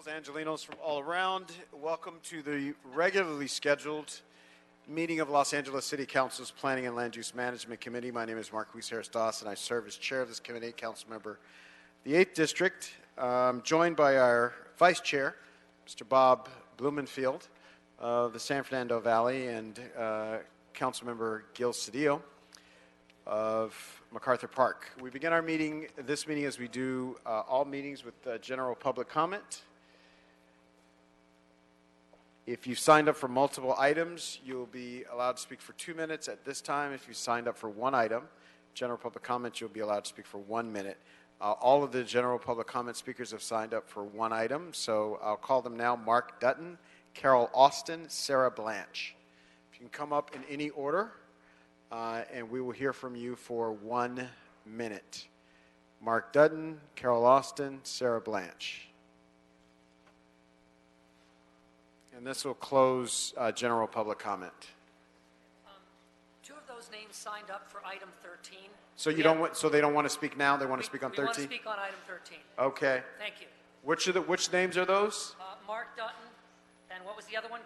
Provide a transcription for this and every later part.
Los Angelinos from all around. Welcome to the regularly scheduled meeting of Los Angeles City Council's Planning and Land Use Management Committee. My name is Marquise Harris-Dawson. I serve as chair of this committee, council member of the 8th District. I'm joined by our vice chair, Mr. Bob Blumenfield of the San Fernando Valley, and council member Gil Cedillo of MacArthur Park. We begin our meeting, this meeting, as we do all meetings, with general public comment. If you've signed up for multiple items, you'll be allowed to speak for 2 minutes at this time. If you signed up for one item, general public comment, you'll be allowed to speak for 1 minute. All of the general public comment speakers have signed up for one item, so I'll call them now. Mark Dutton, Carol Austin, Sarah Blanche. If you can come up in any order, and we will hear from you for 1 minute. Mark Dutton, Carol Austin, Sarah Blanche. And this will close general public comment. Two of those names signed up for item 13. So you don't want, so they don't want to speak now? They want to speak on 13? We want to speak on item 13. Okay. Thank you. Which names are those? Mark Dutton, and what was the other one?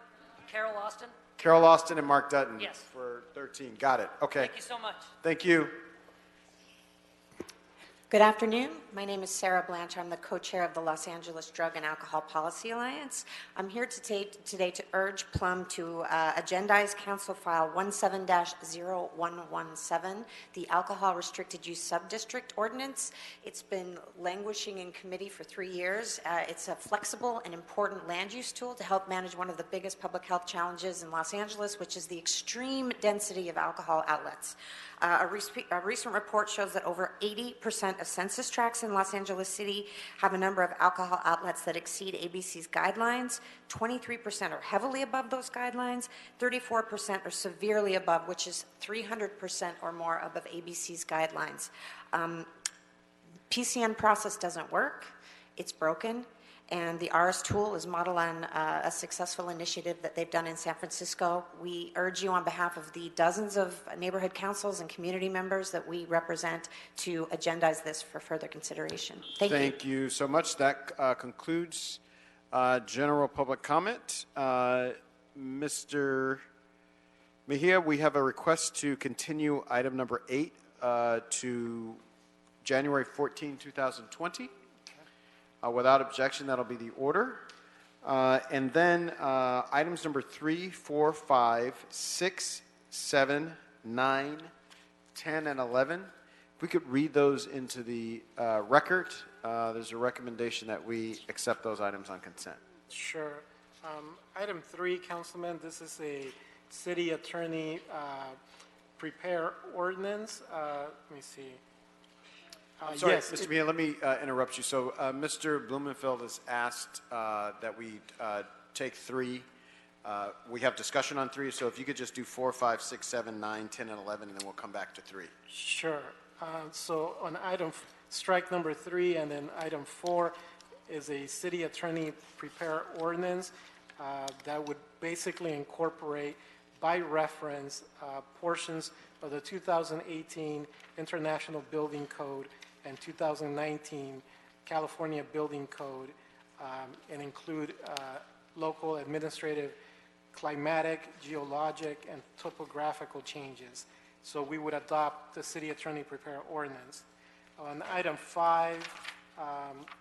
Carol Austin? Carol Austin and Mark Dutton. Yes. For 13. Got it. Okay. Thank you so much. Thank you. Good afternoon. My name is Sarah Blanche. I'm the co-chair of the Los Angeles Drug and Alcohol Policy Alliance. I'm here today to urge Plum to agendize Council File 17-0117, the Alcohol Restricted Use Subdistrict Ordinance. It's been languishing in committee for 3 years. It's a flexible and important land use tool to help manage one of the biggest public health challenges in Los Angeles, which is the extreme density of alcohol outlets. A recent report shows that over 80% of census tracts in Los Angeles City have a number of alcohol outlets that exceed ABC's guidelines. 23% are heavily above those guidelines. 34% are severely above, which is 300% or more above ABC's guidelines. PCN process doesn't work. It's broken. And the RS tool is modeled on a successful initiative that they've done in San Francisco. We urge you on behalf of the dozens of neighborhood councils and community members that we represent to agendize this for further consideration. Thank you. Thank you so much. That concludes general public comment. Mr. Mejia, we have a request to continue item number 8 to January 14, 2020. Without objection, that'll be the order. And then items number 3, 4, 5, 6, 7, 9, 10, and 11. If we could read those into the record, there's a recommendation that we accept those items on consent. Sure. Item 3, Councilman, this is a city attorney prepare ordinance. Let me see. I'm sorry, yes, Mr. Mejia, let me interrupt you. So Mr. Blumenfeld has asked that we take 3. We have discussion on 3, so if you could just do 4, 5, 6, 7, 9, 10, and 11, and then we'll come back to 3. Sure. So on item strike number 3 and then item 4 is a city attorney prepare ordinance that would basically incorporate by reference portions of the 2018 International Building Code and 2019 California Building Code and include local administrative, climatic, geologic, and topographical changes. So we would adopt the city attorney prepare ordinance. On item 5,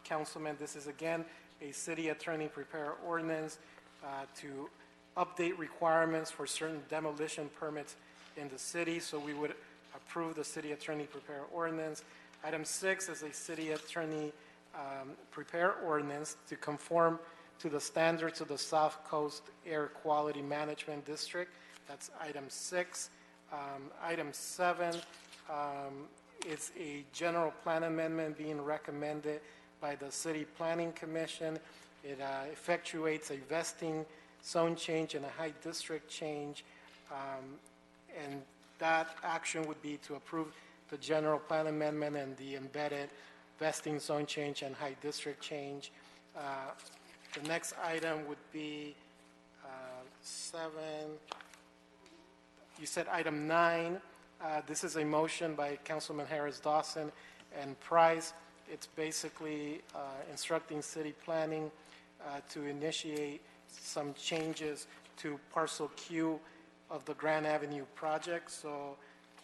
Councilman, this is again a city attorney prepare ordinance to update requirements for certain demolition permits in the city. So we would approve the city attorney prepare ordinance. Item 6 is a city attorney prepare ordinance to conform to the standards of the South Coast Air Quality Management District. That's item 6. Item 7 is a general plan amendment being recommended by the City Planning Commission. It effectuates a vesting zone change and a high district change, and that action would be to approve the general plan amendment and the embedded vesting zone change and high district change. The next item would be 7. You said item 9. This is a motion by Councilman Harris-Dawson and Price. It's basically instructing city planning to initiate some changes to parcel Q of the Grand Avenue project. So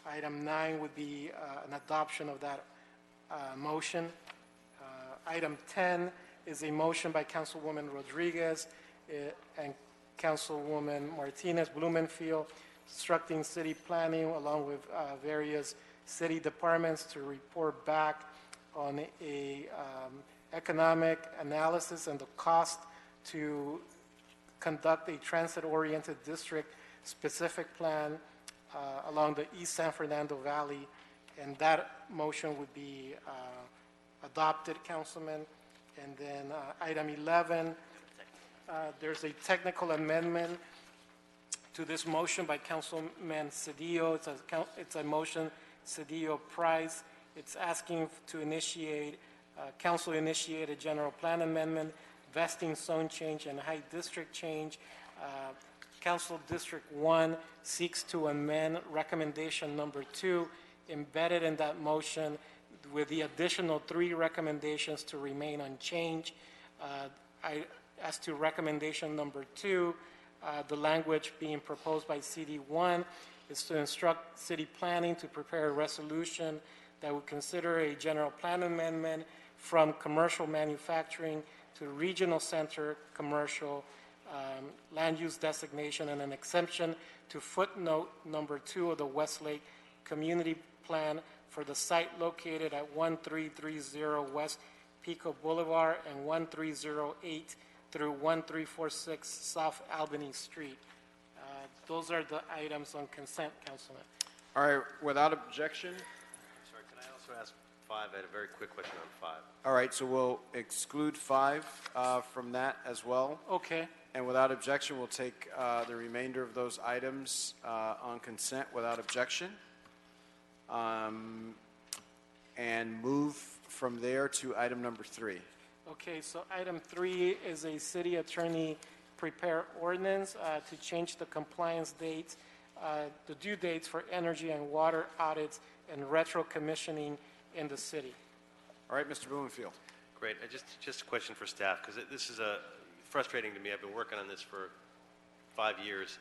item 9 would be an adoption of that motion. Item 10 is a motion by Councilwoman Rodriguez and Councilwoman Martinez Blumenfield, instructing city planning along with various city departments to report back on a economic analysis and the cost to conduct a transit-oriented district-specific plan along the East San Fernando Valley, and that motion would be adopted, Councilman. And then item 11, there's a technical amendment to this motion by Councilman Cedillo. It's a motion Cedillo-Price. It's asking to initiate, council initiate a general plan amendment, vesting zone change and height district change. Council District 1 seeks to amend recommendation number 2 embedded in that motion with the additional 3 recommendations to remain unchanged. As to recommendation number 2, the language being proposed by CD1 is to instruct city planning to prepare a resolution that would consider a general plan amendment from commercial manufacturing to regional center commercial land use designation and an exemption to footnote number 2 of the Westlake Community Plan for the site located at 1330 West Pico Boulevard and 1308 through 1346 South Albany Street. Those are the items on consent, Councilman. All right, without objection, Sorry, can I also ask 5? I had a very quick question on 5. all right, so we'll exclude 5 from that as well. Okay. And without objection, we'll take the remainder of those items on consent without objection. And move from there to item number 3. Okay, so item 3 is a city attorney prepare ordinance to change the compliance dates, the due dates for energy and water audits and retro commissioning in the city. All right, Mr. Blumenfield. Great. Just a question for staff, because this is frustrating to me. I've been working on this for 5 years.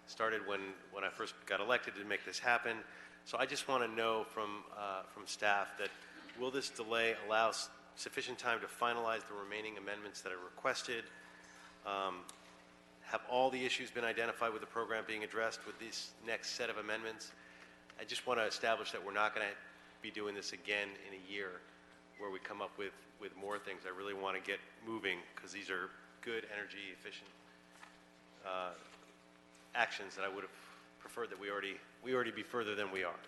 Started when I first got elected to make this happen. So I just want to know from staff that will this delay allow sufficient time to finalize the remaining amendments that are requested? Have all the issues been identified with the program being addressed with this next set of amendments? I just want to establish that we're not going to be doing this again in a year where we come up with more things. I really want to get moving because these are good, energy efficient actions that I would have preferred that we already be further than we are.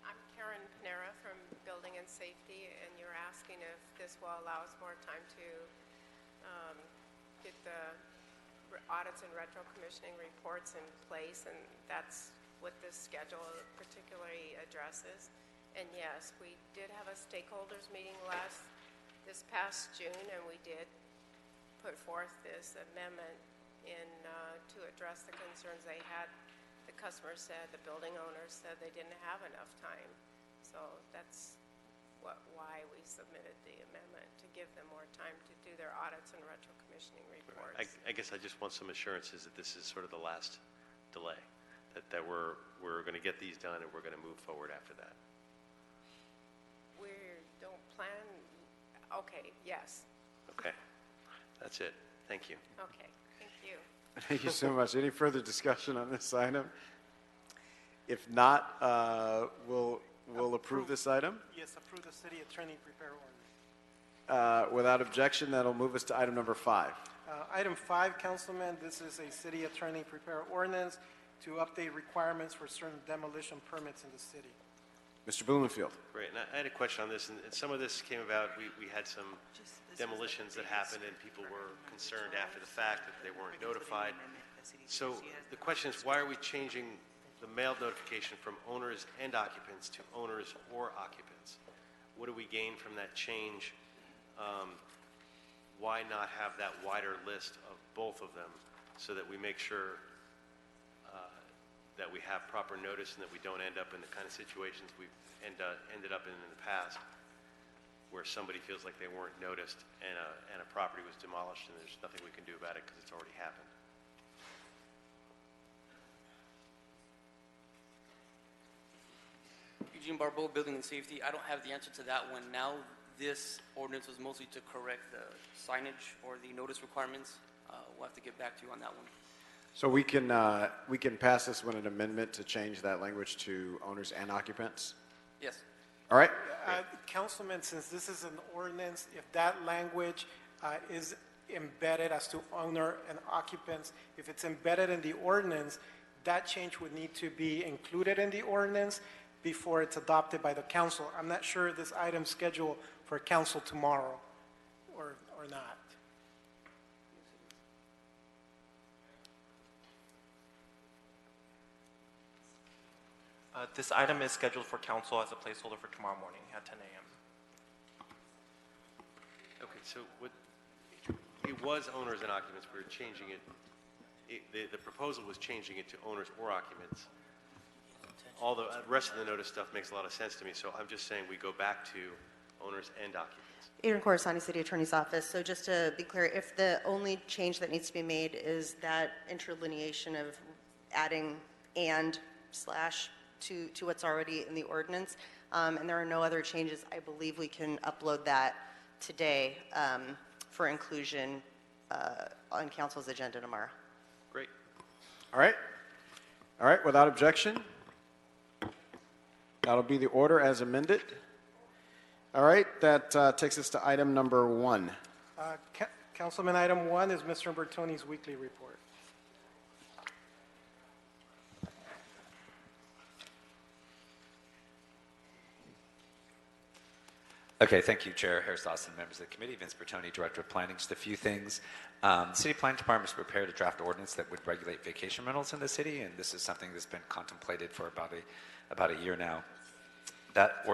I'm Karen Panera from Building and Safety, and you're asking if this will allow us more time to get the audits and retro commissioning reports in place, and that's what this schedule particularly addresses. And yes, we did have a stakeholders meeting this past June, and we did put forth this amendment to address the concerns they had. The customers said, the building owners said they didn't have enough time. So that's why we submitted the amendment, to give them more time to do their audits and retro commissioning reports. I guess I just want some assurances that this is sort of the last delay, that we're going to get these done and we're going to move forward after that. We don't plan, okay, yes. Okay. That's it. Thank you. Okay, thank you. Thank you so much. Any further discussion on this item? If not, we'll approve this item. Yes, approve the city attorney prepare ordinance. Without objection, that'll move us to item number 5. Item 5, Councilman, this is a city attorney prepare ordinance to update requirements for certain demolition permits in the city. Mr. Blumenfield. Great. And I had a question on this, and some of this came about, we had some demolitions that happened, and people were concerned after the fact that they weren't notified. So the question is, why are we changing the mailed notification from owners and occupants to owners or occupants? What do we gain from that change? Why not have that wider list of both of them so that we make sure that we have proper notice and that we don't end up in the kind of situations we've ended up in the past where somebody feels like they weren't noticed and a property was demolished and there's nothing we can do about it because it's already happened. Eugene Barbeau, Building and Safety. I don't have the answer to that one. Now, this ordinance was mostly to correct the signage or the notice requirements. We'll have to get back to you on that one. So we can pass this with an amendment to change that language to owners and occupants? Yes. All right? Councilman, since this is an ordinance, if that language is embedded as to owner and occupants, if it's embedded in the ordinance, that change would need to be included in the ordinance before it's adopted by the council. I'm not sure this item's scheduled for council tomorrow or not. This item is scheduled for council as a placeholder for tomorrow morning at 10 a.m. Okay, so it was owners and occupants. We were changing it. The proposal was changing it to owners or occupants. All the rest of the notice stuff makes a lot of sense to me, so I'm just saying we go back to owners and occupants. Adrian Corisani, City Attorney's Office. So just to be clear, if the only change that needs to be made is that interlineation of adding and slash to what's already in the ordinance, and there are no other changes, I believe we can upload that today for inclusion on council's agenda tomorrow. Great. All right? All right, without objection? That'll be the order as amended. All right, that takes us to item number 1. Councilman, item 1 is Mr. Bertoni's weekly report. Okay, thank you, Chair Harris Dawson, members of the committee, Vince Bertoni, Director of Planning. Just a few things. The City Planning Department has prepared a draft ordinance that would regulate vacation rentals in the city, and this is something that's been contemplated for about a year now. That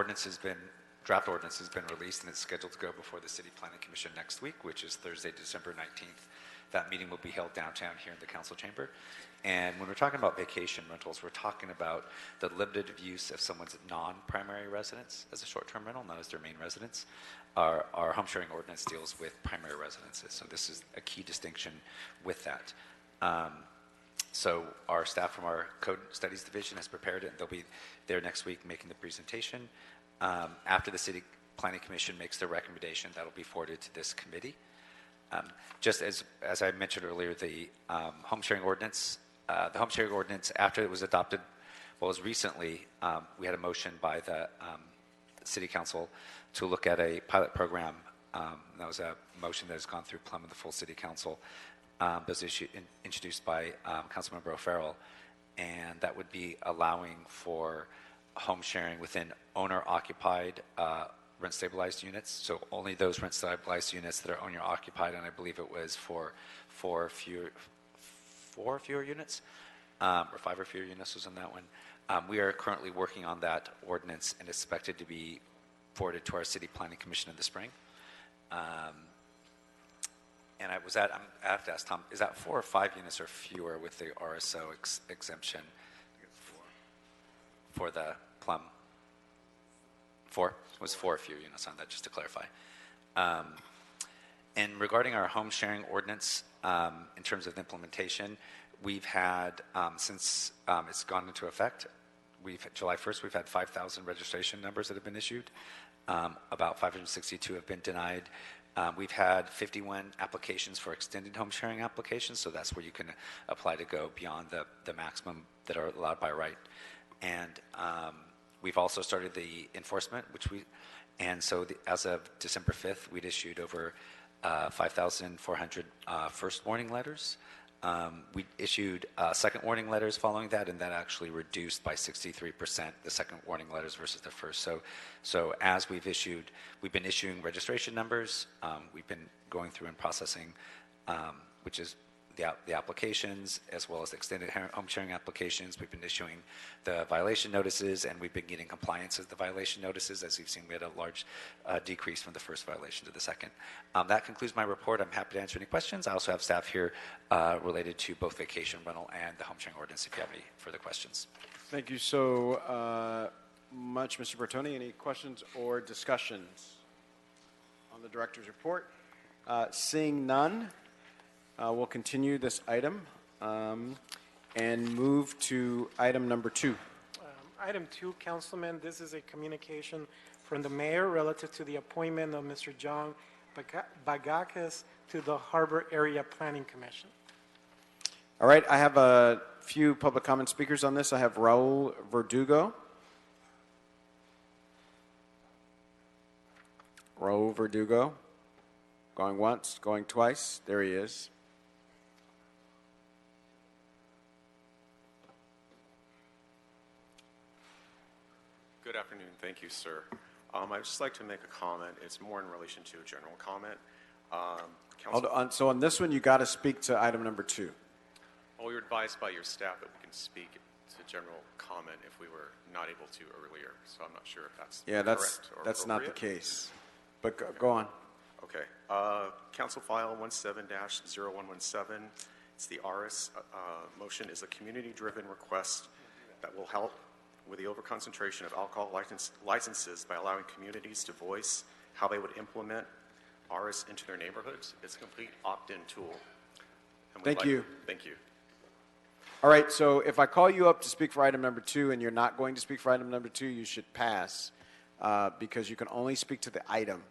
draft ordinance has been released, and it's scheduled to go before the City Planning Commission next week, which is Thursday, December 19th. That meeting will be held downtown here in the council chamber. And when we're talking about vacation rentals, we're talking about the limited use of someone's non-primary residence as a short-term rental, not as their main residence. Our home sharing ordinance deals with primary residences, so this is a key distinction with that. So our staff from our Code Studies Division has prepared it, and they'll be there next week making the presentation. After the City Planning Commission makes their recommendation, that'll be forwarded to this committee. Just as I mentioned earlier, the home sharing ordinance, after it was adopted, was recently, we had a motion by the City Council to look at a pilot program. That was a motion that has gone through plumb of the full City Council. That was introduced by Councilmember O'Farrell, and that would be allowing for home sharing within owner-occupied rent-stabilized units, so only those rent-stabilized units that are owner-occupied, and I believe it was for four or fewer units, or 5 or fewer units was on that one. We are currently working on that ordinance and expected to be forwarded to our City Planning Commission in the spring. And I have to ask Tom, is that 4 or 5 units or fewer with the RSO exemption? For the plum? 4? It was 4 or fewer units on that, just to clarify. And regarding our home sharing ordinance, in terms of implementation, we've had, since it's gone into effect, July 1st, we've had 5,000 registration numbers that have been issued. About 562 have been denied. We've had 51 applications for extended home sharing applications, so that's where you can apply to go beyond the maximum that are allowed by right. And we've also started the enforcement, as of December 5th, we'd issued over 5,400 first warning letters. We issued second warning letters following that, and that actually reduced by 63% the second warning letters versus the first. So as we've been issuing registration numbers, we've been going through and processing, which is the applications, as well as the extended home sharing applications. We've been issuing the violation notices, and we've been getting compliance with the violation notices. As you've seen, we had a large decrease from the first violation to the second. That concludes my report. I'm happy to answer any questions. I also have staff here related to both vacation rental and the home sharing ordinance if you have any further questions. Thank you so much, Mr. Bertoni. Any questions or discussions? on the director's report? Seeing none, we'll continue this item and move to item number 2. Item 2, Councilman, this is a communication from the mayor relative to the appointment of Mr. John Bagakis to the Harbor Area Planning Commission. All right, I have a few public comment speakers on this. I have Raul Verdugo. Raul Verdugo. Going once, going twice. There he is. Good afternoon. Thank you, sir. I'd just like to make a comment. It's more in relation to a general comment. Hold on. So on this one, you got to speak to item number 2. Well, we were advised by your staff that we can speak to general comment if we were not able to earlier. So I'm not sure if that's correct or that's not the appropriate. case. But go on. Okay. Council File 17-0117. It's the ARIS motion is a community-driven request that will help with the overconcentration of alcohol licenses by allowing communities to voice how they would implement ARIS into their neighborhoods. It's a complete opt-in tool. And Thank you. Thank you. All right, so if I call you up to speak for item number 2 and you're not going to speak for item number 2, you should pass because you can only speak to the item,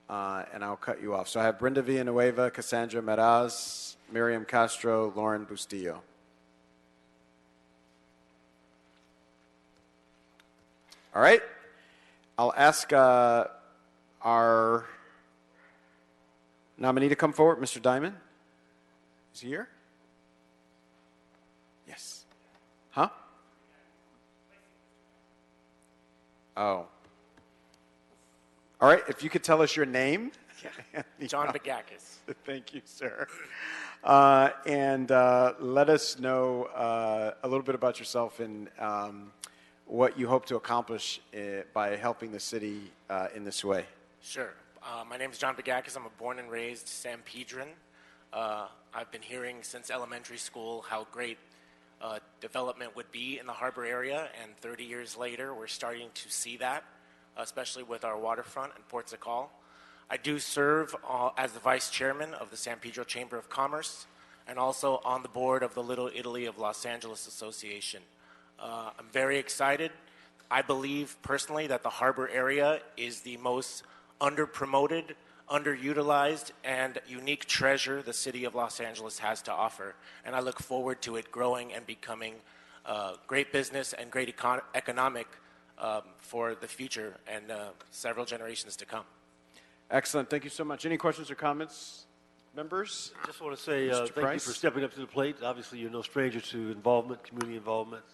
and I'll cut you off. So I have Brenda Villanueva, Cassandra Meraz, Miriam Castro, Lauren Bustillo. All right, I'll ask our nominee to come forward, Mr. Diamond. Is he here? Yes. Huh? Oh. All right, if you could tell us your name. John Bagakis. Thank you, sir. And let us know a little bit about yourself and what you hope to accomplish by helping the city in this way. Sure. My name is John Bagakis. I'm a born and raised San Pedran. I've been hearing since elementary school how great development would be in the harbor area, and 30 years later, we're starting to see that, especially with our waterfront and Port Sakal. I do serve as the vice chairman of the San Pedro Chamber of Commerce and also on the board of the Little Italy of Los Angeles Association. I'm very excited. I believe personally that the harbor area is the most under-promoted, underutilized, and unique treasure the city of Los Angeles has to offer. And I look forward to it growing and becoming great business and great economic for the future and several generations to come. Excellent. Thank you so much. Any questions or comments, members? I just want to say Mr. thank you Price? for stepping up to the plate. Obviously, you're no stranger to involvement, community involvement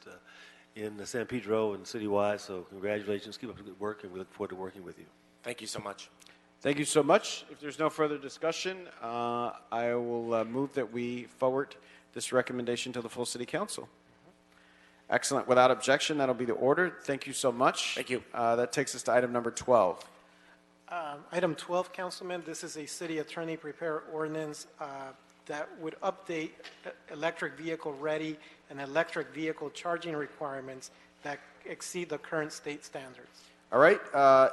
in San Pedro and citywide, so congratulations. Keep up the good work, and we look forward to working with you. Thank you so much. Thank you so much. If there's no further discussion, I will move that we forward this recommendation to the full city council. Excellent. Without objection, that'll be the order. Thank you so much. Thank you. That takes us to item number 12. Item 12, Councilman, this is a city attorney prepare ordinance that would update electric vehicle ready and electric vehicle charging requirements that exceed the current state standards. All right.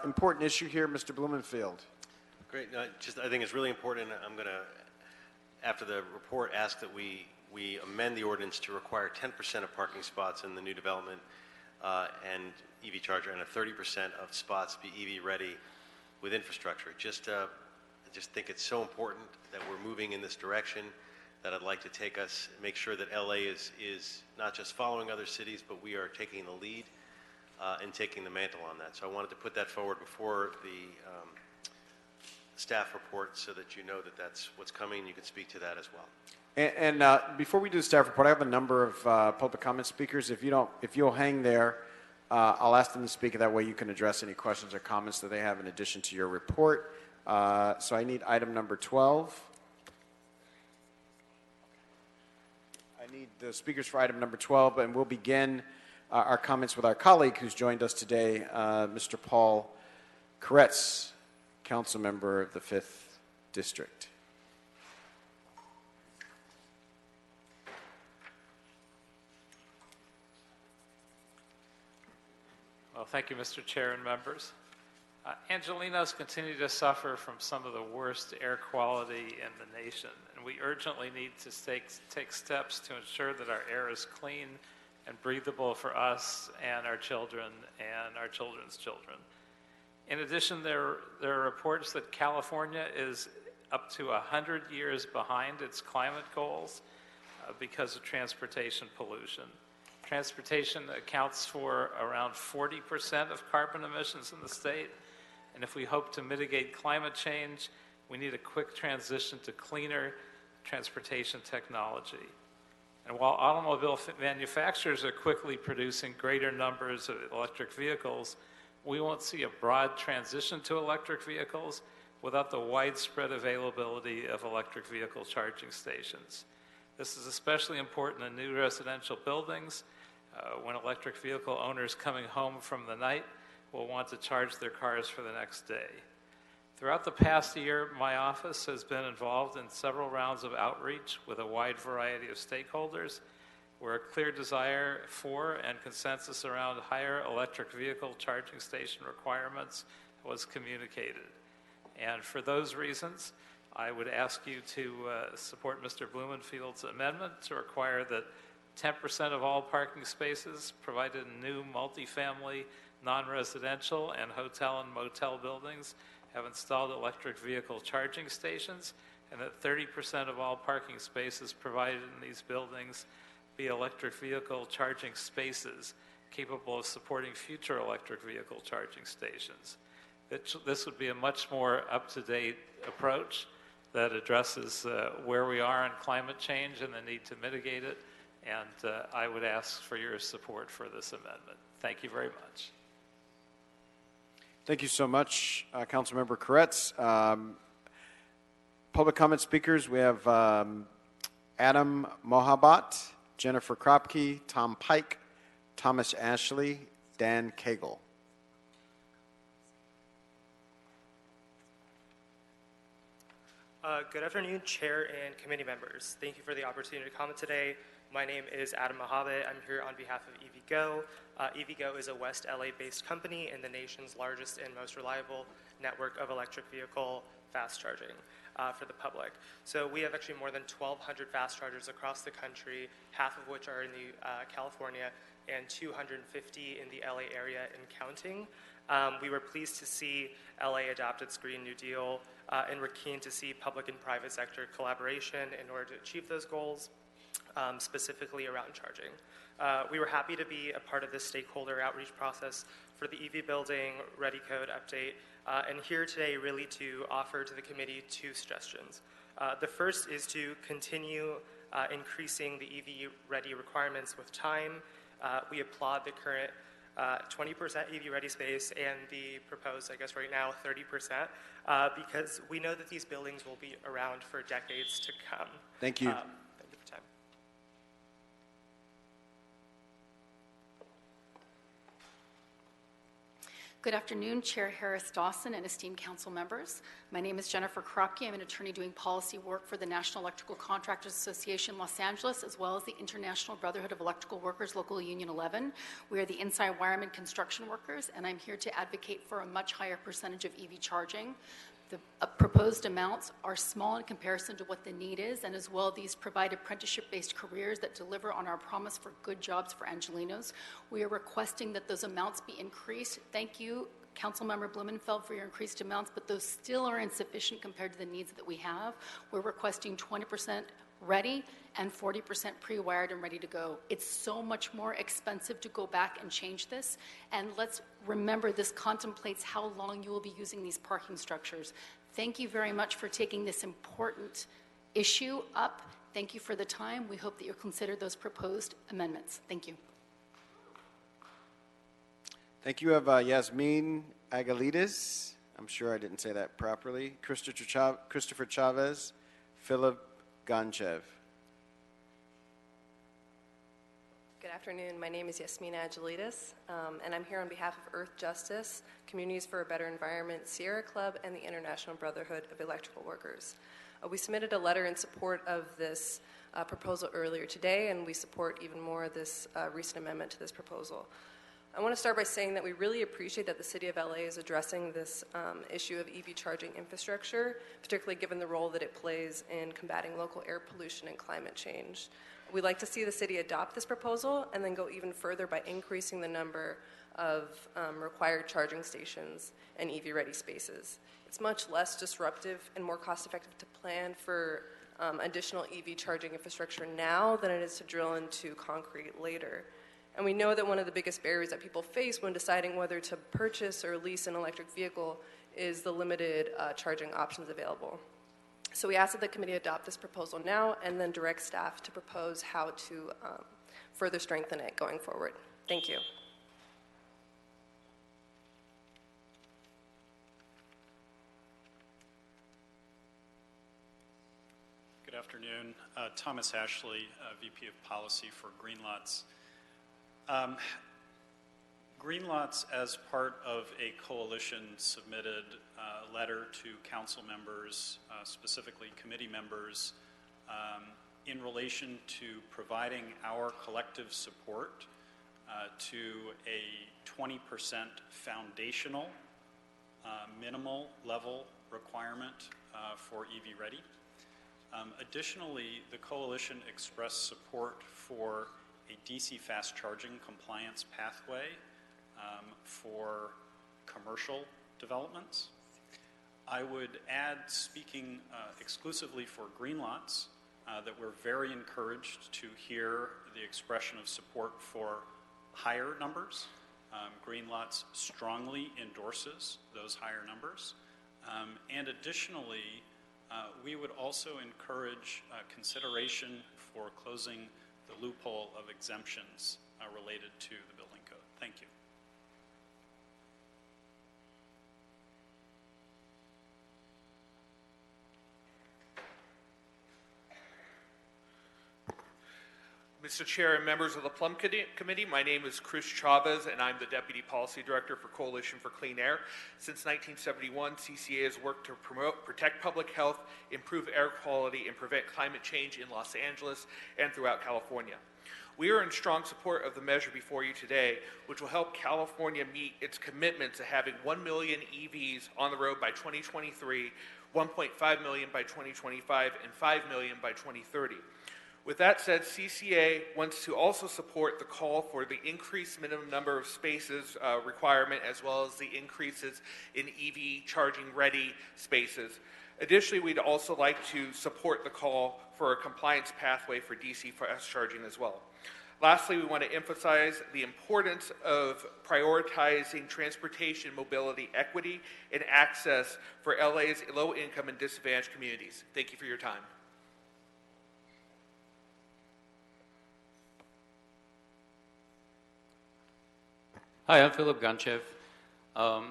Important issue here, Mr. Blumenfield. Great. No, I think it's really important. I'm going to, after the report, ask that we amend the ordinance to require 10% of parking spots in the new development and EV charger, and 30% of spots be EV ready with infrastructure. I just think it's so important that we're moving in this direction, that I'd like to make sure that LA is not just following other cities, but we are taking the lead and taking the mantle on that. So I wanted to put that forward before the staff report so that you know that that's what's coming and you can speak to that as well. And before we do the staff report, I have a number of public comment speakers. If you'll hang there, I'll ask them to speak. That way you can address any questions or comments that they have in addition to your report. So I need item number 12. I need the speakers for item number 12, and we'll begin our comments with our colleague who's joined us today, Mr. Paul Koretz, council member of the 5th District. Well, thank you, Mr. Chair and members. Angelenos continue to suffer from some of the worst air quality in the nation, and we urgently need to take steps to ensure that our air is clean and breathable for us and our children and our children's children. In addition, there are reports that California is up to 100 years behind its climate goals because of transportation pollution. Transportation accounts for around 40% of carbon emissions in the state, and if we hope to mitigate climate change, we need a quick transition to cleaner transportation technology. And while automobile manufacturers are quickly producing greater numbers of electric vehicles, we won't see a broad transition to electric vehicles without the widespread availability of electric vehicle charging stations. This is especially important in new residential buildings when electric vehicle owners coming home from the night will want to charge their cars for the next day. Throughout the past year, my office has been involved in several rounds of outreach with a wide variety of stakeholders where a clear desire for and consensus around higher electric vehicle charging station requirements was communicated. And for those reasons, I would ask you to support Mr. Blumenfield's amendment to require that 10% of all parking spaces provided in new multifamily, non-residential, and hotel and motel buildings have installed electric vehicle charging stations, and that 30% of all parking spaces provided in these buildings be electric vehicle charging spaces capable of supporting future electric vehicle charging stations. This would be a much more up-to-date approach that addresses where we are in climate change and the need to mitigate it, and I would ask for your support for this amendment. Thank you very much. Thank you so much, Councilmember Koretz. Public comment speakers, we have Adam Mohabat, Jennifer Kropke, Tom Pike, Thomas Ashley, Dan Cagle. Good afternoon, Chair and committee members. Thank you for the opportunity to comment today. My name is Adam Mohabat. I'm here on behalf of EVgo. EVgo is a West LA-based company and the nation's largest and most reliable network of electric vehicle fast charging for the public. So we have actually more than 1,200 fast chargers across the country, half of which are in the California and 250 in the LA area and counting. We were pleased to see LA adopt its Green New Deal, and we're keen to see public and private sector collaboration in order to achieve those goals, specifically around charging. We were happy to be a part of this stakeholder outreach process for the EV Building Ready Code update, and here today really to offer to the committee two suggestions. The first is to continue increasing the EV ready requirements with time. We applaud the current 20% EV ready space and the proposed, I guess right now, 30%, because we know that these buildings will be around for decades to come. Thank you. Thank you for time. Good afternoon, Chair Harris Dawson and esteemed council members. My name is Jennifer Kropke. I'm an attorney doing policy work for the National Electrical Contractors Association Los Angeles, as well as the International Brotherhood of Electrical Workers, Local Union 11. We are the inside wireman construction workers, and I'm here to advocate for a much higher percentage of EV charging. The proposed amounts are small in comparison to what the need is, and as well, these provide apprenticeship-based careers that deliver on our promise for good jobs for Angelenos. We are requesting that those amounts be increased. Thank you, Councilmember Blumenfeld, for your increased amounts, but those still are insufficient compared to the needs that we have. We're requesting 20% ready and 40% pre-wired and ready to go. It's so much more expensive to go back and change this. And let's remember, this contemplates how long you will be using these parking structures. Thank you very much for taking this important issue up. Thank you for the time. We hope that you'll consider those proposed amendments. Thank you. Thank you. We have Yasmin Agalides. I'm sure I didn't say that properly. Christopher Chavez, Philip Ganchev. Good afternoon. My name is Yasmina Agilides, and I'm here on behalf of Earth Justice, Communities for a Better Environment, Sierra Club, and the International Brotherhood of Electrical Workers. We submitted a letter in support of this proposal earlier today, and we support even more this recent amendment to this proposal. I want to start by saying that we really appreciate that the City of LA is addressing this issue of EV charging infrastructure, particularly given the role that it plays in combating local air pollution and climate change. We'd like to see the city adopt this proposal and then go even further by increasing the number of required charging stations and EV-ready spaces. It's much less disruptive and more cost-effective to plan for additional EV charging infrastructure now than it is to drill into concrete later. And we know that one of the biggest barriers that people face when deciding whether to purchase or lease an electric vehicle is the limited charging options available. So we ask that the committee adopt this proposal now and then direct staff to propose how to further strengthen it going forward. Thank you. Good afternoon. Thomas Ashley, VP of Policy for Greenlots. Greenlots, as part of a coalition, submitted a letter to council members, specifically committee members, in relation to providing our collective support to a 20% foundational minimal level requirement for EV ready. Additionally, the coalition expressed support for a DC fast charging compliance pathway for commercial developments. I would add, speaking exclusively for Greenlots, that we're very encouraged to hear the expression of support for higher numbers. Greenlots strongly endorses those higher numbers. And additionally, we would also encourage consideration for closing the loophole of exemptions related to the building code. Thank you. Mr. Chair and members of the Plum Committee, my name is Chris Chavez, and I'm the Deputy Policy Director for Coalition for Clean Air. Since 1971, CCA has worked to promote, protect public health, improve air quality, and prevent climate change in Los Angeles and throughout California. We are in strong support of the measure before you today, which will help California meet its commitment to having 1 million EVs on the road by 2023, 1.5 million by 2025, and 5 million by 2030. With that said, CCA wants to also support the call for the increased minimum number of spaces requirement, as well as the increases in EV charging ready spaces. Additionally, we'd also like to support the call for a compliance pathway for DC fast charging as well. Lastly, we want to emphasize the importance of prioritizing transportation mobility equity and access for LA's low-income and disadvantaged communities. Thank you for your time. Hi, I'm Philip Ganchev. I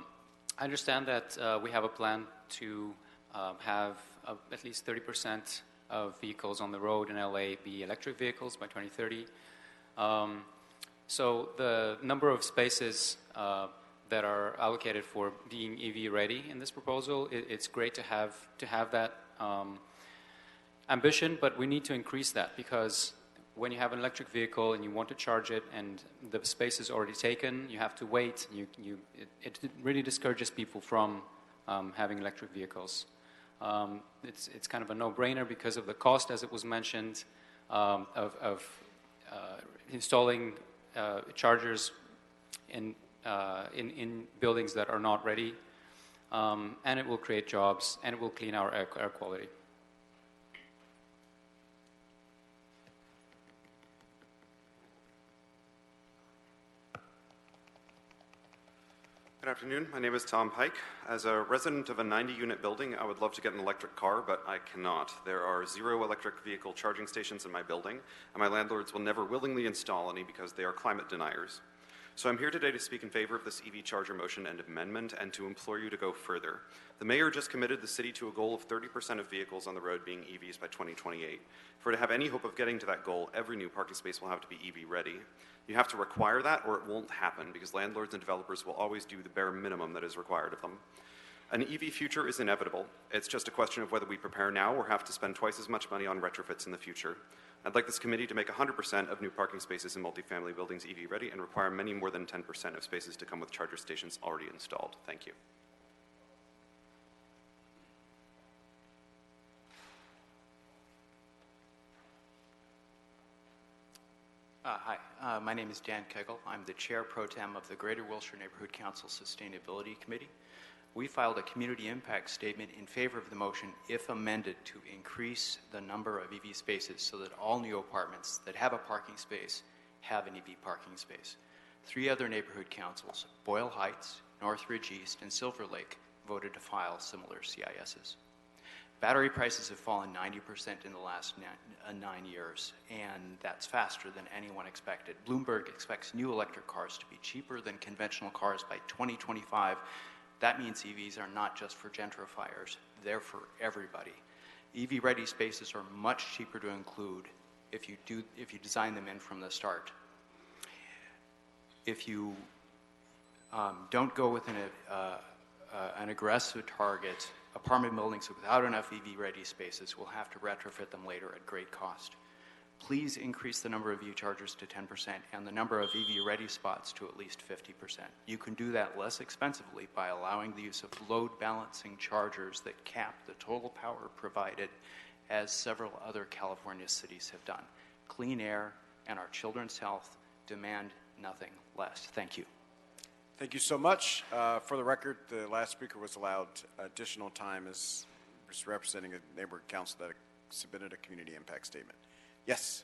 understand that we have a plan to have at least 30% of vehicles on the road in LA be electric vehicles by 2030. So the number of spaces that are allocated for being EV ready in this proposal, it's great to have that ambition, but we need to increase that, because when you have an electric vehicle and you want to charge it and the space is already taken, you have to wait. It really discourages people from having electric vehicles. It's kind of a no-brainer because of the cost, as it was mentioned, of installing chargers in buildings that are not ready, and it will create jobs and it will clean our air quality. Good afternoon. My name is Tom Pike. As a resident of a 90-unit building, I would love to get an electric car, but I cannot. There are 0 electric vehicle charging stations in my building, and my landlords will never willingly install any because they are climate deniers. So I'm here today to speak in favor of this EV charger motion and amendment, and to implore you to go further. The mayor just committed the city to a goal of 30% of vehicles on the road being EVs by 2028. For it to have any hope of getting to that goal, every new parking space will have to be EV ready. You have to require that or it won't happen, because landlords and developers will always do the bare minimum that is required of them. An EV future is inevitable. It's just a question of whether we prepare now or have to spend twice as much money on retrofits in the future. I'd like this committee to make 100% of new parking spaces in multifamily buildings EV ready and require many more than 10% of spaces to come with charger stations already installed. Thank you. Hi, my name is Dan Kegel. I'm the Chair Pro Tem of the Greater Wilshire Neighborhood Council Sustainability Committee. We filed a community impact statement in favor of the motion if amended to increase the number of EV spaces so that all new apartments that have a parking space have an EV parking space. 3 other neighborhood councils, Boyle Heights, Northridge East, and Silver Lake, voted to file similar CISs. Battery prices have fallen 90% in the last 9 years, and that's faster than anyone expected. Bloomberg expects new electric cars to be cheaper than conventional cars by 2025. That means EVs are not just for gentrifiers, they're for everybody. EV-ready spaces are much cheaper to include if you design them in from the start. If you don't go with an aggressive target, apartment buildings without enough EV-ready spaces will have to retrofit them later at great cost. Please increase the number of EV chargers to 10% and the number of EV-ready spots to at least 50%. You can do that less expensively by allowing the use of load-balancing chargers that cap the total power provided, as several other California cities have done. Clean air and our children's health demand nothing less. Thank you. Thank you so much. For the record, the last speaker was allowed additional time as representing a neighborhood council that submitted a community impact statement. Yes.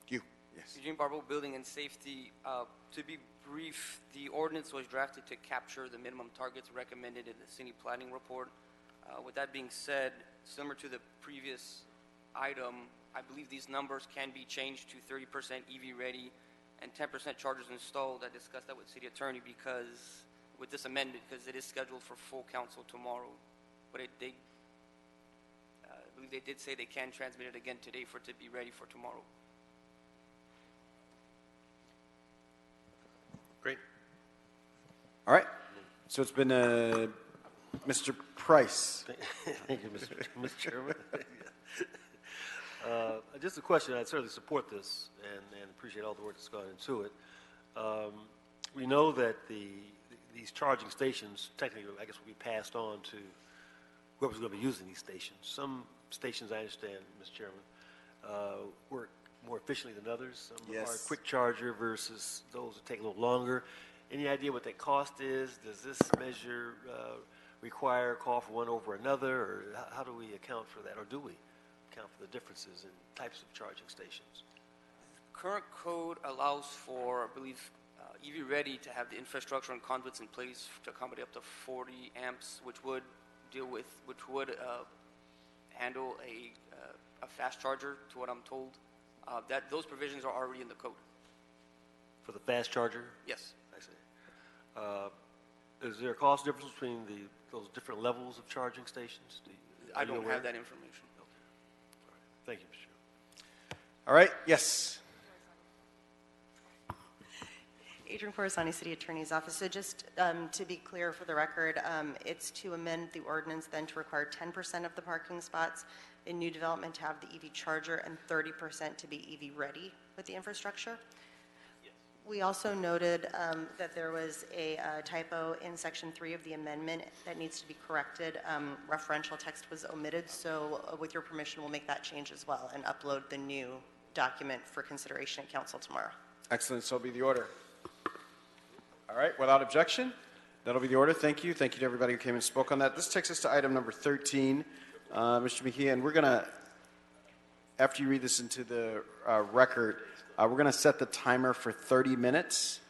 You. Yes. Eugene Barbeau, Building and Safety. To be brief, the ordinance was drafted to capture the minimum targets recommended in the city planning report. With that being said, similar to the previous item, I believe these numbers can be changed to 30% EV ready and 10% chargers installed. I discussed that with City Attorney because with this amendment, because it is scheduled for full council tomorrow, but I believe they did say they can transmit it again today for it to be ready for tomorrow. Great. All right. So it's been Mr. Price. Thank you, Mr. Chairman. Just a question. I certainly support this and appreciate all the work that's gone into it. We know that these charging stations technically, I guess, will be passed on to whoever's going to be using these stations. Some stations, I understand, Mr. Chairman, work more efficiently than others. Some are quick charger versus those that take a little longer. Any idea what that cost is? Does this measure require a call for one over another, or how do we account for that, or do we account for the differences in types of charging stations? Current code allows for, I believe, EV Ready to have the infrastructure and conduits in place to accommodate up to 40 amps, which would handle a fast charger, to what I'm told. That those provisions are already in the code. For the fast charger? Yes. I see. Is there a cost difference between those different levels of charging stations? I don't have that information. Okay. All right. Thank you, Mr. Chairman. All right. Yes. Adrian Corisani, City Attorney's Office. So just to be clear for the record, it's to amend the ordinance then to require 10% of the parking spots in new development to have the EV charger and 30% to be EV ready with the infrastructure. Yes. We also noted that there was a typo in Section 3 of the amendment that needs to be corrected. Referential text was omitted, so with your permission, we'll make that change as well and upload the new document for consideration at Council tomorrow. Excellent. So will be the order. All right, without objection, that'll be the order. Thank you. Thank you to everybody who came and spoke on that. This takes us to item number 13, Mr. Mejia, and we're going to, after you read this into the record, we're going to set the timer for 30 minutes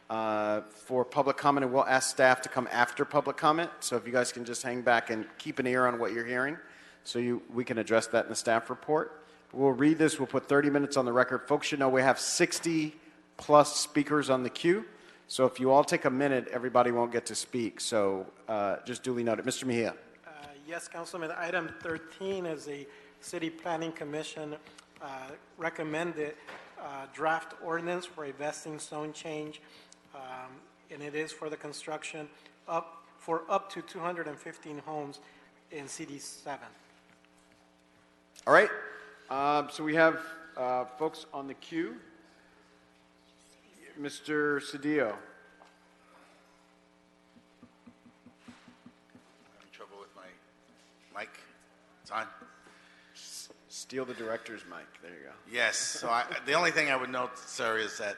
for public comment, and we'll ask staff to come after public comment. So if you guys can just hang back and keep an ear on what you're hearing so we can address that in the staff report. We'll read this. We'll put 30 minutes on the record. Folks should know we have 60-plus speakers on the queue. So if you all take a minute, everybody won't get to speak. So just duly noted. Mr. Mejia. Yes, Councilman. Item 13 is a City Planning Commission recommended draft ordinance for a vesting zone change, and it is for the construction up for up to 215 homes in CD7. All right. So we have folks on the queue. Mr. Cedillo. Having trouble with my mic. It's on. Steal the director's mic. There you go. Yes. So the only thing I would note, sir, is that,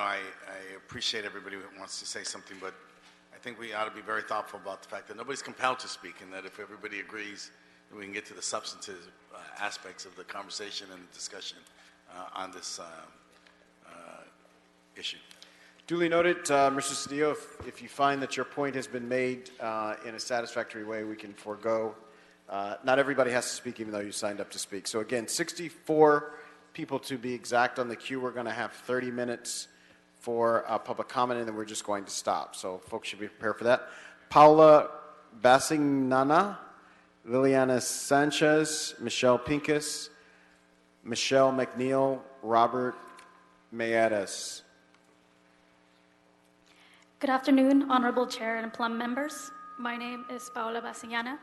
I appreciate everybody who wants to say something, but I think we ought to be very thoughtful about the fact that nobody's compelled to speak, and that if everybody agrees, then we can get to the substantive aspects of the conversation and the discussion on this issue. Duly noted, Mr. Cedillo. If you find that your point has been made in a satisfactory way, we can forego. Not everybody has to speak, even though you signed up to speak. So again, 64 people to be exact on the queue. We're going to have 30 minutes for public comment, and then we're just going to stop. So folks should be prepared for that. Paula Basignana, Liliana Sanchez, Michelle Pincus, Michelle McNeil, Robert Mayedas. Good afternoon, Honorable Chair and Plum members. My name is Paula Basignana.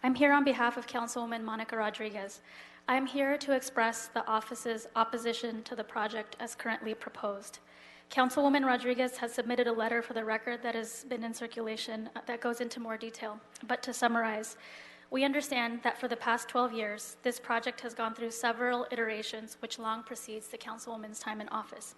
I'm here on behalf of Councilwoman Monica Rodriguez. I'm here to express the office's opposition to the project as currently proposed. Councilwoman Rodriguez has submitted a letter for the record that has been in circulation that goes into more detail. But to summarize, we understand that for the past 12 years, this project has gone through several iterations, which long precedes the Councilwoman's time in office.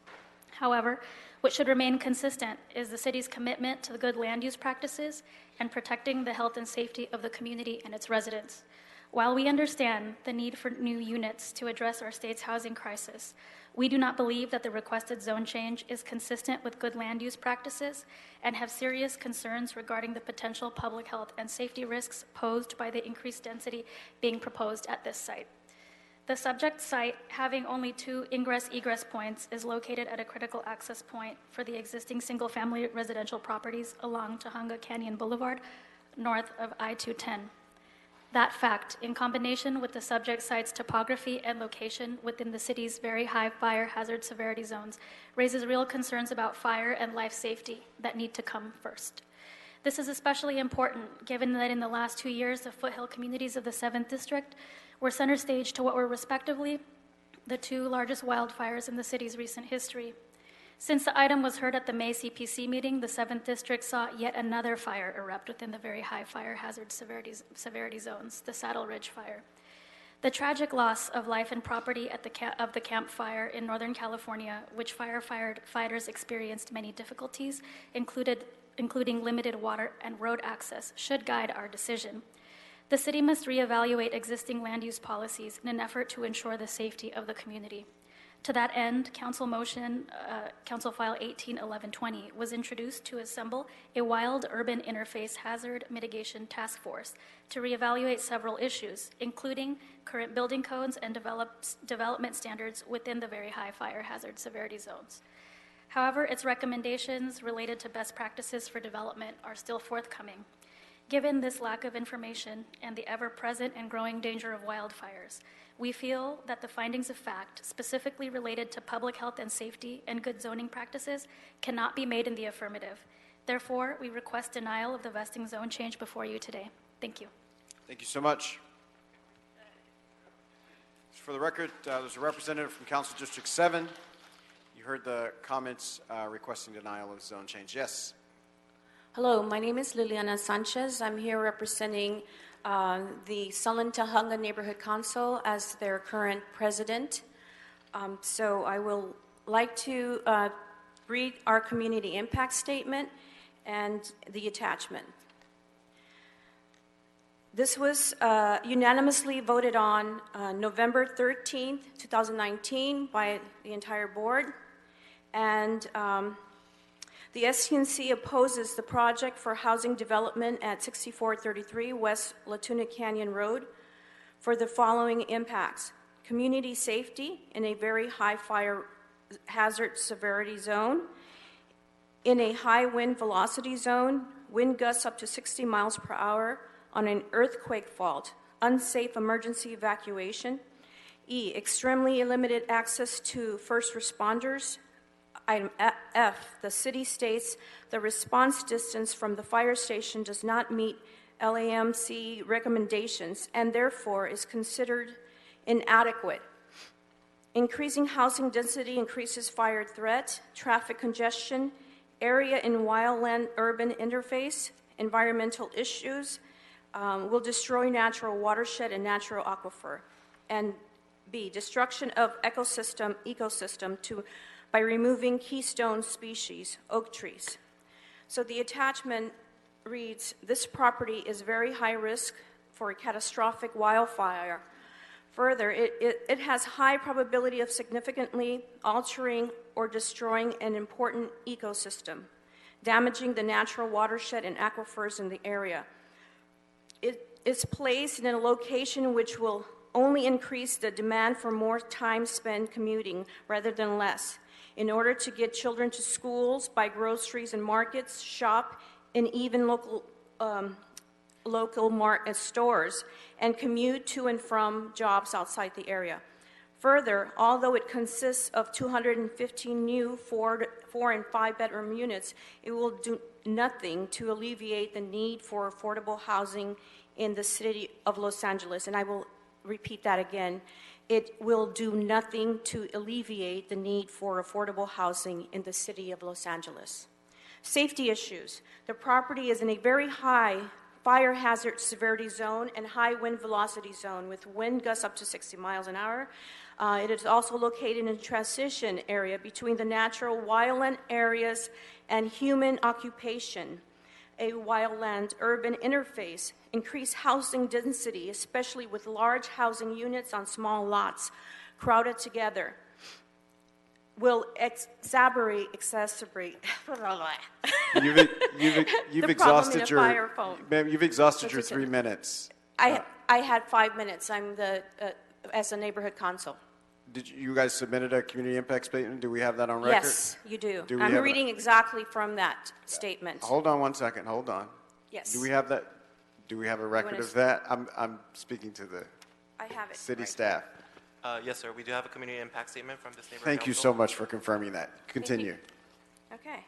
However, what should remain consistent is the city's commitment to the good land use practices and protecting the health and safety of the community and its residents. While we understand the need for new units to address our state's housing crisis, we do not believe that the requested zone change is consistent with good land use practices and have serious concerns regarding the potential public health and safety risks posed by the increased density being proposed at this site. The subject site, having only 2 ingress-egress points, is located at a critical access point for the existing single-family residential properties along Tujunga Canyon Boulevard, north of I-210. That fact, in combination with the subject site's topography and location within the city's very high fire hazard severity zones, raises real concerns about fire and life safety that need to come first. This is especially important given that in the last 2 years, the foothill communities of the 7th District were center stage to what were respectively the 2 largest wildfires in the city's recent history. Since the item was heard at the May CPC meeting, the 7th District saw yet another fire erupt within the very high fire hazard severity zones, the Saddle Ridge Fire. The tragic loss of life and property at the Camp Fire in Northern California, which firefighters experienced many difficulties, including limited water and road access, should guide our decision. The city must reevaluate existing land use policies in an effort to ensure the safety of the community. To that end, Council File 181120 was introduced to assemble a wild urban interface hazard mitigation task force to reevaluate several issues, including current building codes and development standards within the very high fire hazard severity zones. However, its recommendations related to best practices for development are still forthcoming. Given this lack of information and the ever-present and growing danger of wildfires, we feel that the findings of fact, specifically related to public health and safety and good zoning practices, cannot be made in the affirmative. Therefore, we request denial of the vesting zone change before you today. Thank you. Thank you so much. For the record, there's a representative from Council District 7. You heard the comments requesting denial of zone change. Yes. Hello, my name is Liliana Sanchez. I'm here representing the Sunland Tujunga Neighborhood Council as their current president. So I will like to read our community impact statement and the attachment. This was unanimously voted on November 13th, 2019 by the entire board. And the SCNC opposes the project for housing development at 6433 West Latuna Canyon Road for the following impacts: community safety in a very high fire hazard severity zone, in a high wind velocity zone, wind gusts up to 60 miles per hour on an earthquake fault, unsafe emergency evacuation, extremely limited access to first responders, Item F, the city states the response distance from the fire station does not meet LAMC recommendations and therefore is considered inadequate. Increasing housing density increases fire threat, traffic congestion, area and wildland-urban interface, environmental issues, will destroy natural watershed and natural aquifer. And B, destruction of ecosystem by removing keystone species, oak trees. So the attachment reads, this property is very high risk for a catastrophic wildfire. Further, it has high probability of significantly altering or destroying an important ecosystem, damaging the natural watershed and aquifers in the area. It is placed in a location which will only increase the demand for more time spent commuting rather than less, in order to get children to schools, buy groceries and markets, shop in even local stores, and commute to and from jobs outside the area. Further, although it consists of 215 new 4 and 5 bedroom units, it will do nothing to alleviate the need for affordable housing in the city of Los Angeles. And I will repeat that again. It will do nothing to alleviate the need for affordable housing in the city of Los Angeles. Safety issues. The property is in a very high fire hazard severity zone and high wind velocity zone with wind gusts up to 60 miles an hour. It is also located in a transition area between the natural wildland areas and human occupation, a wildland-urban interface, increased housing density, especially with large housing units on small lots crowded together, will exacerbate You've exhausted your, ma'am, you've exhausted your 3 minutes. I had 5 minutes. I'm the as a neighborhood council. Did you guys submitted a community impact statement? Do we have that on record? Yes, you do. Do we I'm have reading exactly from that statement. Hold on 1 second. Hold on. Yes. Do we have that? Do we have a record of that? I'm speaking to the I have it city right staff. Yes, sir. We do have a community impact statement from this neighborhood Thank you so much for confirming that. Continue. Okay.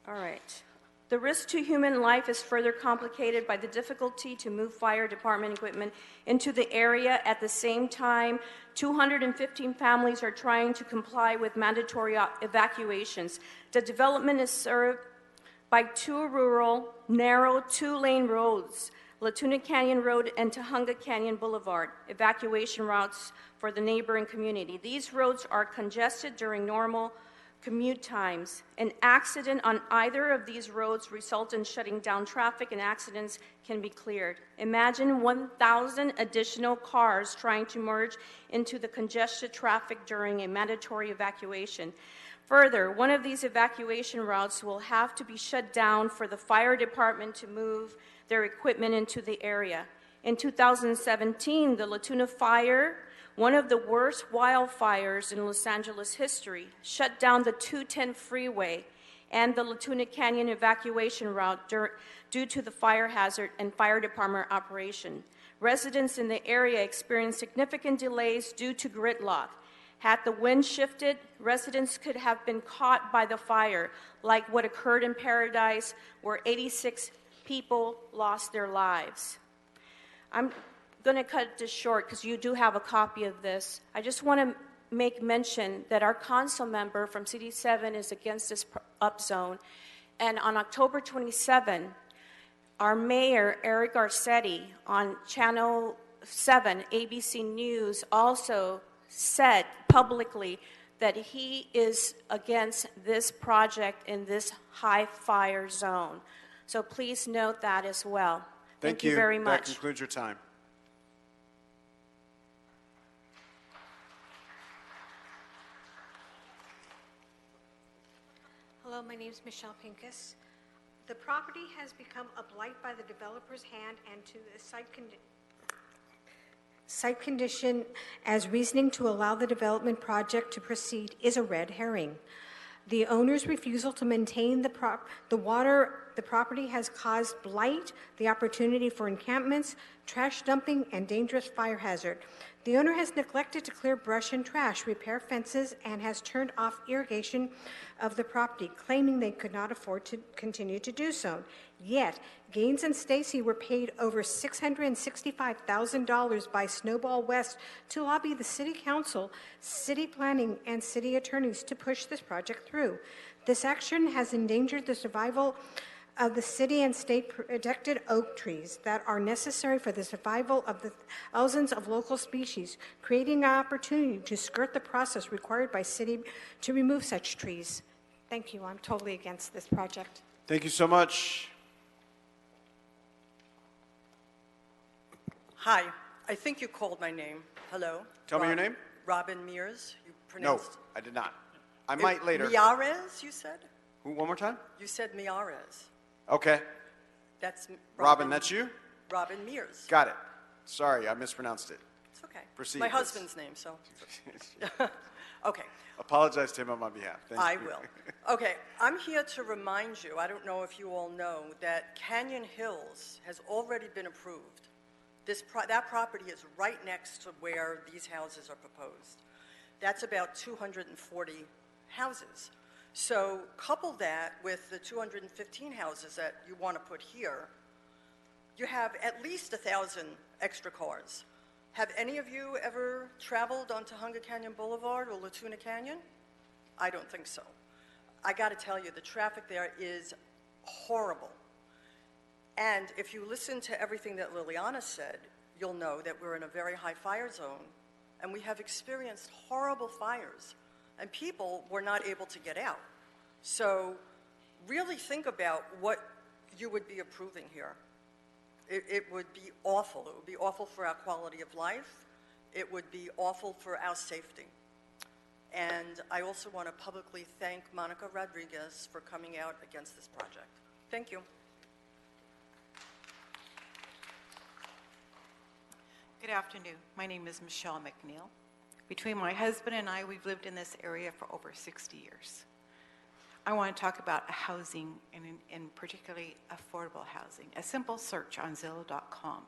All right. The risk to human life is further complicated by the difficulty to move fire department equipment into the area. At the same time, 215 families are trying to comply with mandatory evacuations. The development is served by 2 rural, narrow 2-lane roads, Latuna Canyon Road and Tujunga Canyon Boulevard, evacuation routes for the neighboring community. These roads are congested during normal commute times. An accident on either of these roads results in shutting down traffic, and accidents can be cleared. Imagine 1,000 additional cars trying to merge into the congested traffic during a mandatory evacuation. Further, one of these evacuation routes will have to be shut down for the fire department to move their equipment into the area. In 2017, the Latuna Fire, one of the worst wildfires in Los Angeles history, shut down the 210 freeway and the Latuna Canyon evacuation route due to the fire hazard and fire department operation. Residents in the area experienced significant delays due to gridlock. Had the wind shifted, residents could have been caught by the fire, like what occurred in Paradise, where 86 people lost their lives. I'm going to cut this short because you do have a copy of this. I just want to make mention that our council member from CD7 is against this upzone. And on October 27, our mayor, Eric Garcetti, on Channel 7, ABC News, also said publicly that he is against this project in this high fire zone. So please note that as well. Thank you very much. That concludes your time. Hello, my name is Michelle Pincus. The property has become a blight by the developer's hand, and to the site condition as reasoning to allow the development project to proceed is a red herring. The owner's refusal to maintain the property has caused blight, the opportunity for encampments, trash dumping, and dangerous fire hazard. The owner has neglected to clear brush and trash, repair fences, and has turned off irrigation of the property, claiming they could not afford to continue to do so. Yet, Gaines and Stacy were paid over $665,000 by Snowball West to lobby the City Council, City Planning, and City Attorneys to push this project through. This action has endangered the survival of the city and state protected oak trees that are necessary for the survival of the thousands of local species, creating an opportunity to skirt the process required by city to remove such trees. Thank you. I'm totally against this project. Thank you so much. Hi, I think you called my name. Hello? Tell me your name. Robin Mears. You No, pronounced I did not. I might later. Miares, you said? One more time? You said Miares. Okay. That's Robin, that's you? Robin Mears. Got it. Sorry, I mispronounced it. It's okay. Proceed. My husband's name, so. Okay. Apologize to him on my behalf. Thank I you. will. Okay, I'm here to remind you, I don't know if you all know, that Canyon Hills has already been approved. That property is right next to where these houses are proposed. That's about 240 houses. So couple that with the 215 houses that you want to put here, you have at least 1,000 extra cars. Have any of you ever traveled on Tujunga Canyon Boulevard or Latuna Canyon? I don't think so. I got to tell you, the traffic there is horrible. And if you listen to everything that Liliana said, you'll know that we're in a very high fire zone, and we have experienced horrible fires, and people were not able to get out. So really think about what you would be approving here. It would be awful. It would be awful for our quality of life. It would be awful for our safety. And I also want to publicly thank Monica Rodriguez for coming out against this project. Thank you. Good afternoon. My name is Michelle McNeil. Between my husband and I, we've lived in this area for over 60 years. I want to talk about housing, and particularly affordable housing. A simple search on Zillow.com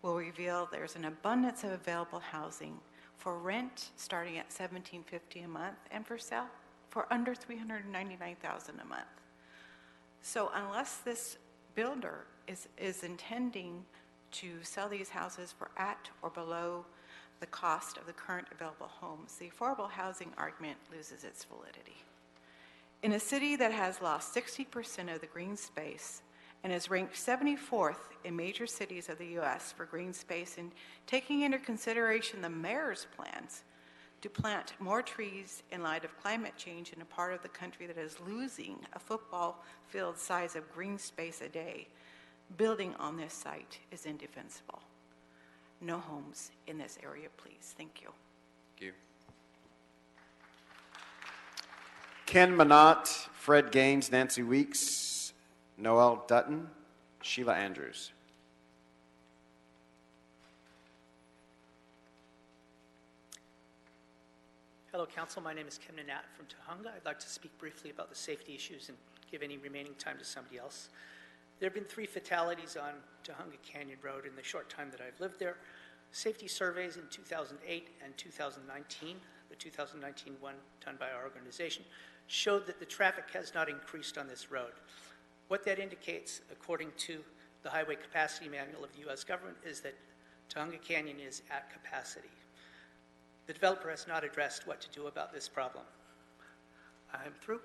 will reveal there's an abundance of available housing for rent starting at $1,750 a month, and for sale for under $399,000 a month. So unless this builder is intending to sell these houses for at or below the cost of the current available homes, the affordable housing argument loses its validity. In a city that has lost 60% of the green space and is ranked 74th in major cities of the U.S. for green space, and taking into consideration the mayor's plans to plant more trees in light of climate change in a part of the country that is losing a football field size of green space a day, building on this site is indefensible. No homes in this area, please. Thank you. Thank you. Ken Minot, Fred Gaines, Nancy Weeks, Noel Dutton, Sheila Andrews. Hello, Council. My name is Ken Minot from Tujunga. I'd like to speak briefly about the safety issues and give any remaining time to somebody else. There have been 3 fatalities on Tujunga Canyon Road in the short time that I've lived there. Safety surveys in 2008 and 2019, the 2019 one done by our organization, showed that the traffic has not increased on this road. What that indicates, according to the Highway Capacity Manual of the U.S. government, is that Tujunga Canyon is at capacity. The developer has not addressed what to do about this problem. I'm through.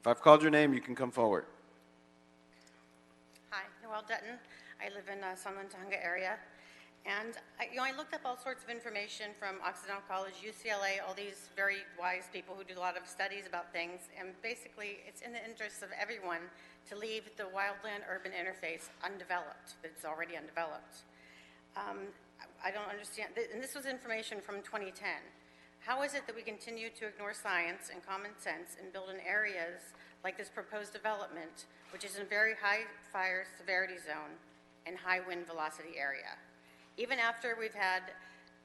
If I've called your name, you can come forward. Hi, Noel Dutton. I live in Sunland, Tujunga area. And I looked up all sorts of information from Occidental College, UCLA, all these very wise people who do a lot of studies about things. And basically, it's in the interest of everyone to leave the wildland-urban interface undeveloped. It's already undeveloped. I don't understand. And this was information from 2010. How is it that we continue to ignore science and common sense and build in areas like this proposed development, which is in a very high fire severity zone and high wind velocity area? Even after we've had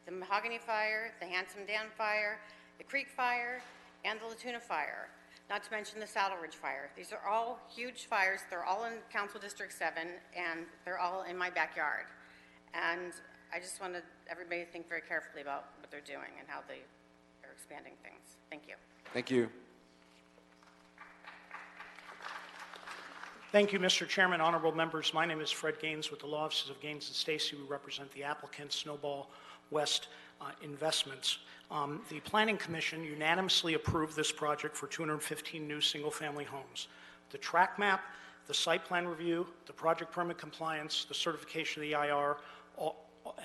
the Mahogany Fire, the Handsome Dam Fire, the Creek Fire, and the Latuna Fire, not to mention the Saddle Ridge Fire. These are all huge fires. They're all in Council District 7, and they're all in my backyard. And I just want everybody to think very carefully about what they're doing and how they are expanding things. Thank you. Thank you. Thank you, Mr. Chairman, honorable members. My name is Fred Gaines with the law offices of Gaines and Stacy. We represent the applicant, Snowball West Investments. The Planning Commission unanimously approved this project for 215 new single-family homes. The track map, the site plan review, the project permit compliance, the certification of the EIR,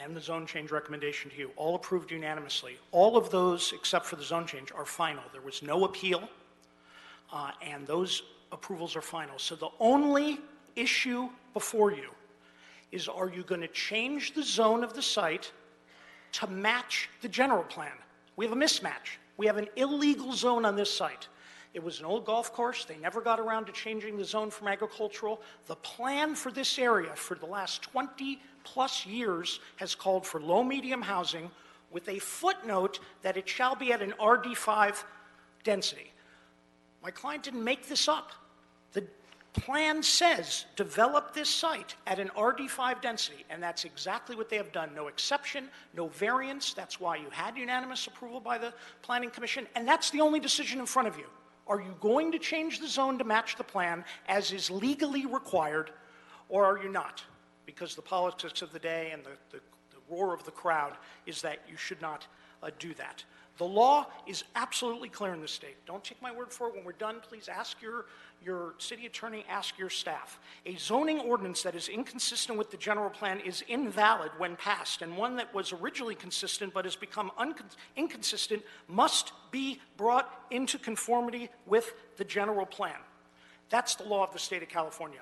and the zone change recommendation to you, all approved unanimously. All of those, except for the zone change, are final. There was no appeal, and those approvals are final. So the only issue before you is, are you going to change the zone of the site to match the general plan? We have a mismatch. We have an illegal zone on this site. It was an old golf course. They never got around to changing the zone from agricultural. The plan for this area for the last 20-plus years has called for low-medium housing with a footnote that it shall be at an RD5 density. My client didn't make this up. The plan says develop this site at an RD5 density, and that's exactly what they have done. No exception, no variance. That's why you had unanimous approval by the Planning Commission, and that's the only decision in front of you. Are you going to change the zone to match the plan as is legally required, or are you not? Because the politics of the day and the roar of the crowd is that you should not do that. The law is absolutely clear in the state. Don't take my word for it. When we're done, please ask your city attorney, ask your staff. A zoning ordinance that is inconsistent with the general plan is invalid when passed, and one that was originally consistent but has become inconsistent must be brought into conformity with the general plan. That's the law of the state of California.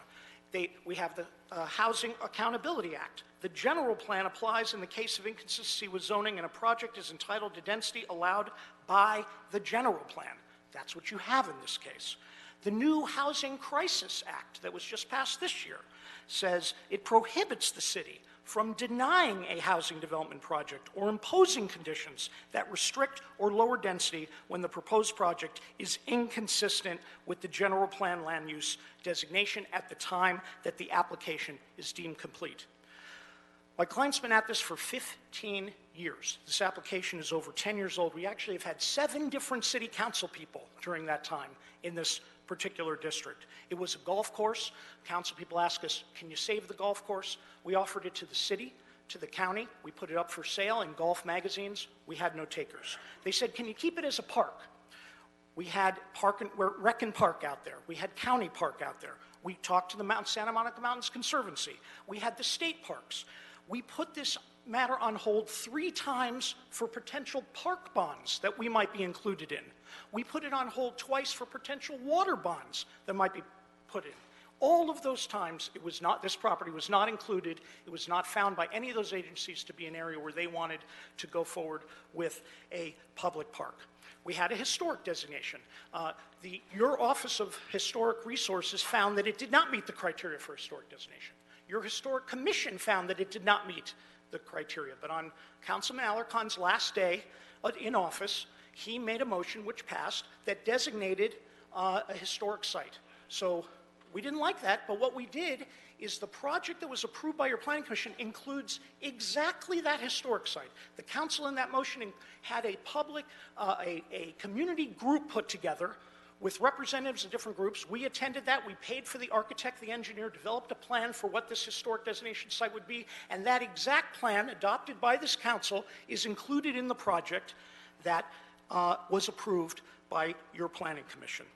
We have the Housing Accountability Act. The general plan applies in the case of inconsistency with zoning, and a project is entitled to density allowed by the general plan. That's what you have in this case. The new Housing Crisis Act that was just passed this year says it prohibits the city from denying a housing development project or imposing conditions that restrict or lower density when the proposed project is inconsistent with the general plan land use designation at the time that the application is deemed complete. My client's been at this for 15 years. This application is over 10 years old. We actually have had 7 different city council people during that time in this particular district. It was a golf course. Council people asked us, can you save the golf course? We offered it to the city, to the county. We put it up for sale in golf magazines. We had no takers. They said, can you keep it as a park? We had Rec and Park out there. We had County Park out there. We talked to the Santa Monica Mountains Conservancy. We had the state parks. We put this matter on hold 3 times for potential park bonds that we might be included in. We put it on hold twice for potential water bonds that might be put in. All of those times, this property was not included. It was not found by any of those agencies to be an area where they wanted to go forward with a public park. We had a historic designation. Your Office of Historic Resources found that it did not meet the criteria for historic designation. Your Historic Commission found that it did not meet the criteria. But on Councilman Alarcon's last day in office, he made a motion which passed that designated a historic site. So we didn't like that, but what we did is the project that was approved by your Planning Commission includes exactly that historic site. The council in that motion had a community group put together with representatives of different groups. We attended that. We paid for the architect, the engineer, developed a plan for what this historic designation site would be, and that exact plan, adopted by this council, is included in the project that was approved by your Planning Commission.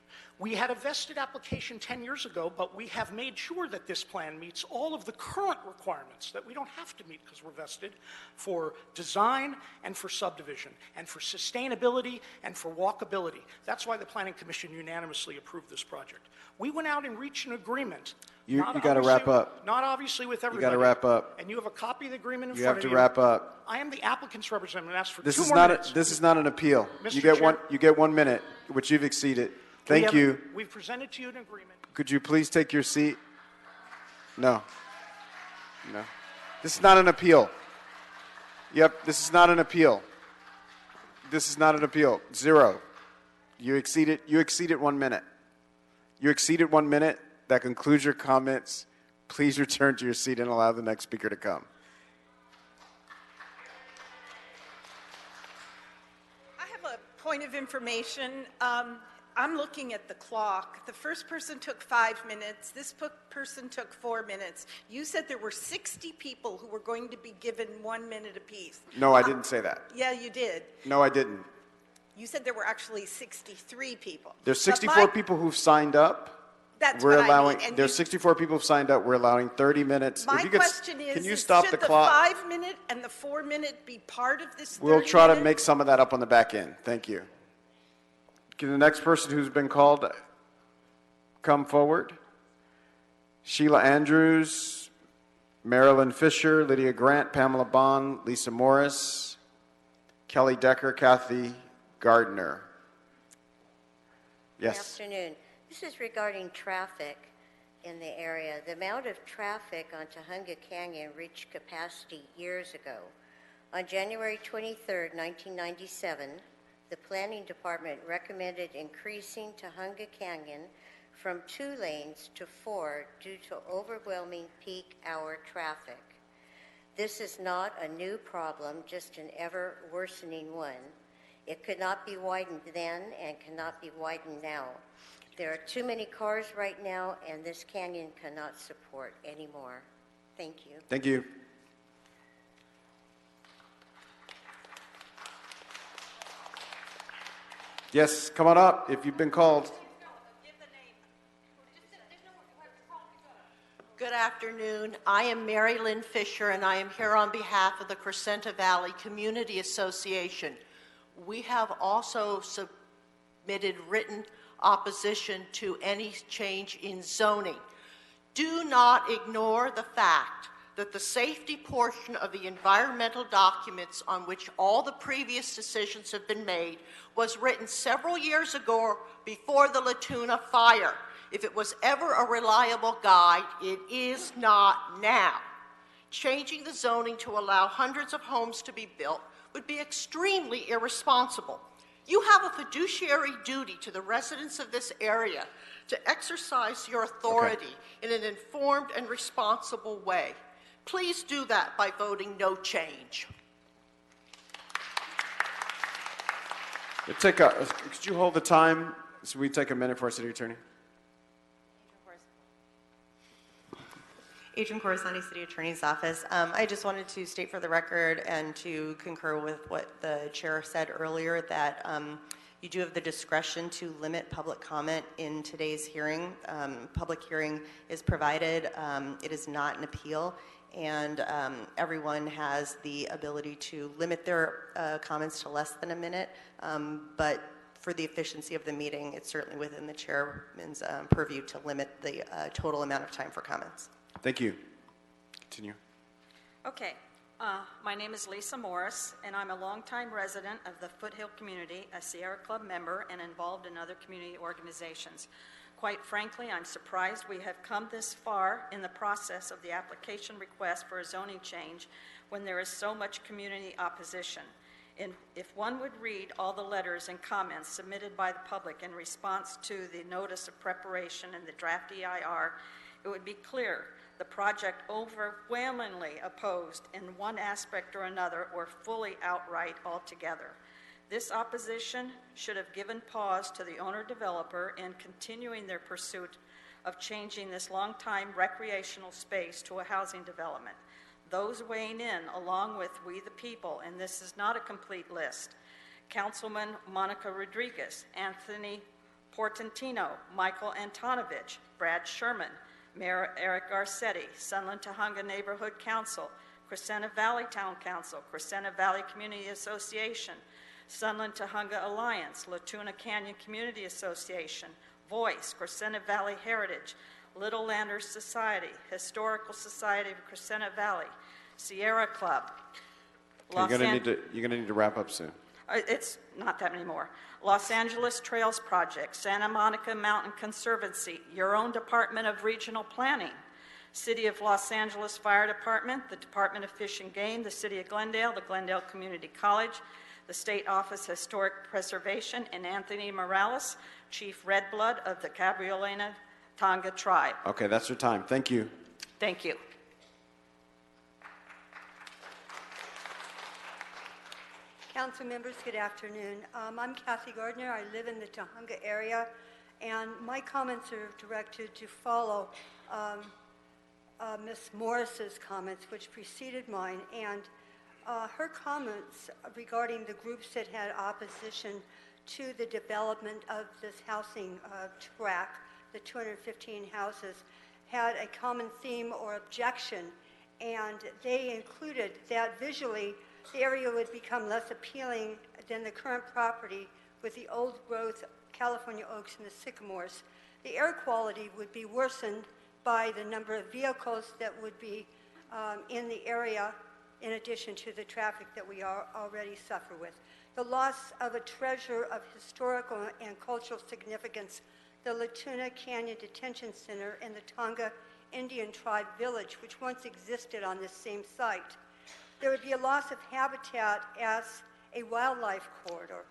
We had a vested application 10 years ago, but we have made sure that this plan meets all of the current requirements that we don't have to meet because we're vested for design and for subdivision and for sustainability and for walkability. That's why the Planning Commission unanimously approved this project. We went out and reached an agreement. You got to wrap up. Not obviously with everybody. You got to wrap up. And you have a copy of the agreement in You front have of to you. wrap up. I am the applicant's representative and asked for This 2 is more not minutes. this is not an appeal. Mr. You get 1 minute, which you've exceeded. Thank you. We've presented to you an agreement. Could you please take your seat? No. This is not an appeal. Yep, this is not an appeal. This is not an appeal. 0. You exceeded 1 minute. You exceeded 1 minute. That concludes your comments. Please return to your seat and allow the next speaker to come. I have a point of information. I'm looking at the clock. The first person took 5 minutes. This person took 4 minutes. You said there were 60 people who were going to be given 1 minute apiece. No, I didn't say that. Yeah, you did. No, I didn't. You said there were actually 63 people. There's 64 people who've signed up. That's We're what allowing. I mean. And There's 64 people who've signed up. We're allowing 30 minutes. my If you could, question is, can you stop should the clock? 5 minute and the 4 minute be part of this 30 We'll try to minute? make some of that up on the back end. Thank you. Can the next person who's been called come forward? Sheila Andrews, Marilyn Fisher, Lydia Grant, Pamela Bond, Lisa Morris, Kelly Decker, Kathy Gardner. Yes. Good afternoon. This is regarding traffic in the area. The amount of traffic on Tujunga Canyon reached capacity years ago. On January 23, 1997, the Planning Department recommended increasing Tujunga Canyon from 2 lanes to 4 due to overwhelming peak hour traffic. This is not a new problem, just an ever worsening one. It could not be widened then and cannot be widened now. There are too many cars right now, and this canyon cannot support anymore. Thank you. Thank you. Yes, come on up if you've been called. Good afternoon. I am Mary Lynn Fisher, and I am here on behalf of the Crescenta Valley Community Association. We have also submitted written opposition to any change in zoning. Do not ignore the fact that the safety portion of the environmental documents on which all the previous decisions have been made was written several years ago before the Latuna fire. If it was ever a reliable guide, it is not now. Changing the zoning to allow hundreds of homes to be built would be extremely irresponsible. You have a fiduciary duty to the residents of this area to exercise your authority in an informed and responsible way. Please do that by voting no change. Could you hold the time so we take a minute for our city attorney? Adrian Corisani, City Attorney's Office. I just wanted to state for the record and to concur with what the chair said earlier that you do have the discretion to limit public comment in today's hearing. Public hearing is provided. It is not an appeal, and everyone has the ability to limit their comments to less than a minute. But for the efficiency of the meeting, it's certainly within the chairman's purview to limit the total amount of time for comments. Thank you. Continue. Okay. My name is Lisa Morris, and I'm a longtime resident of the Foothill community, a Sierra Club member, and involved in other community organizations. Quite frankly, I'm surprised we have come this far in the process of the application request for a zoning change when there is so much community opposition. If one would read all the letters and comments submitted by the public in response to the notice of preparation and the draft EIR, it would be clear the project overwhelmingly opposed in one aspect or another or fully outright altogether. This opposition should have given pause to the owner-developer in continuing their pursuit of changing this long-time recreational space to a housing development. Those weighing in, along with we the people, and this is not a complete list, Councilman Monica Rodriguez, Anthony Portantino, Michael Antonovich, Brad Sherman, Mayor Eric Garcetti, Sunland Tujunga Neighborhood Council, Crescenta Valley Town Council, Crescenta Valley Community Association, Sunland Tujunga Alliance, Latuna Canyon Community Association, Voice, Crescenta Valley Heritage, Little Landers Society, Historical Society of Crescenta Valley, Sierra Club. You're going to need to wrap up soon. It's not that many more. Los Angeles Trails Project, Santa Monica Mountain Conservancy, your own Department of Regional Planning, City of Los Angeles Fire Department, the Department of Fish and Game, the City of Glendale, the Glendale Community College, the State Office of Historic Preservation, and Anthony Morales, Chief Red Blood of the Gabrielina Tonga Tribe. Okay, that's your time. Thank you. Thank you. Council members, good afternoon. I'm Kathy Gardner. I live in the Tujunga area, and my comments are directed to follow Ms. Morris's comments, which preceded mine, and her comments regarding the groups that had opposition to the development of this housing tract, the 215 houses, had a common theme or objection, and they included that visually the area would become less appealing than the current property with the old growth California oaks and the sycamores. The air quality would be worsened by the number of vehicles that would be in the area, in addition to the traffic that we already suffer with. The loss of a treasure of historical and cultural significance, the Latuna Canyon Detention Center and the Tonga Indian Tribe Village, which once existed on this same site. There would be a loss of habitat as a wildlife corridor.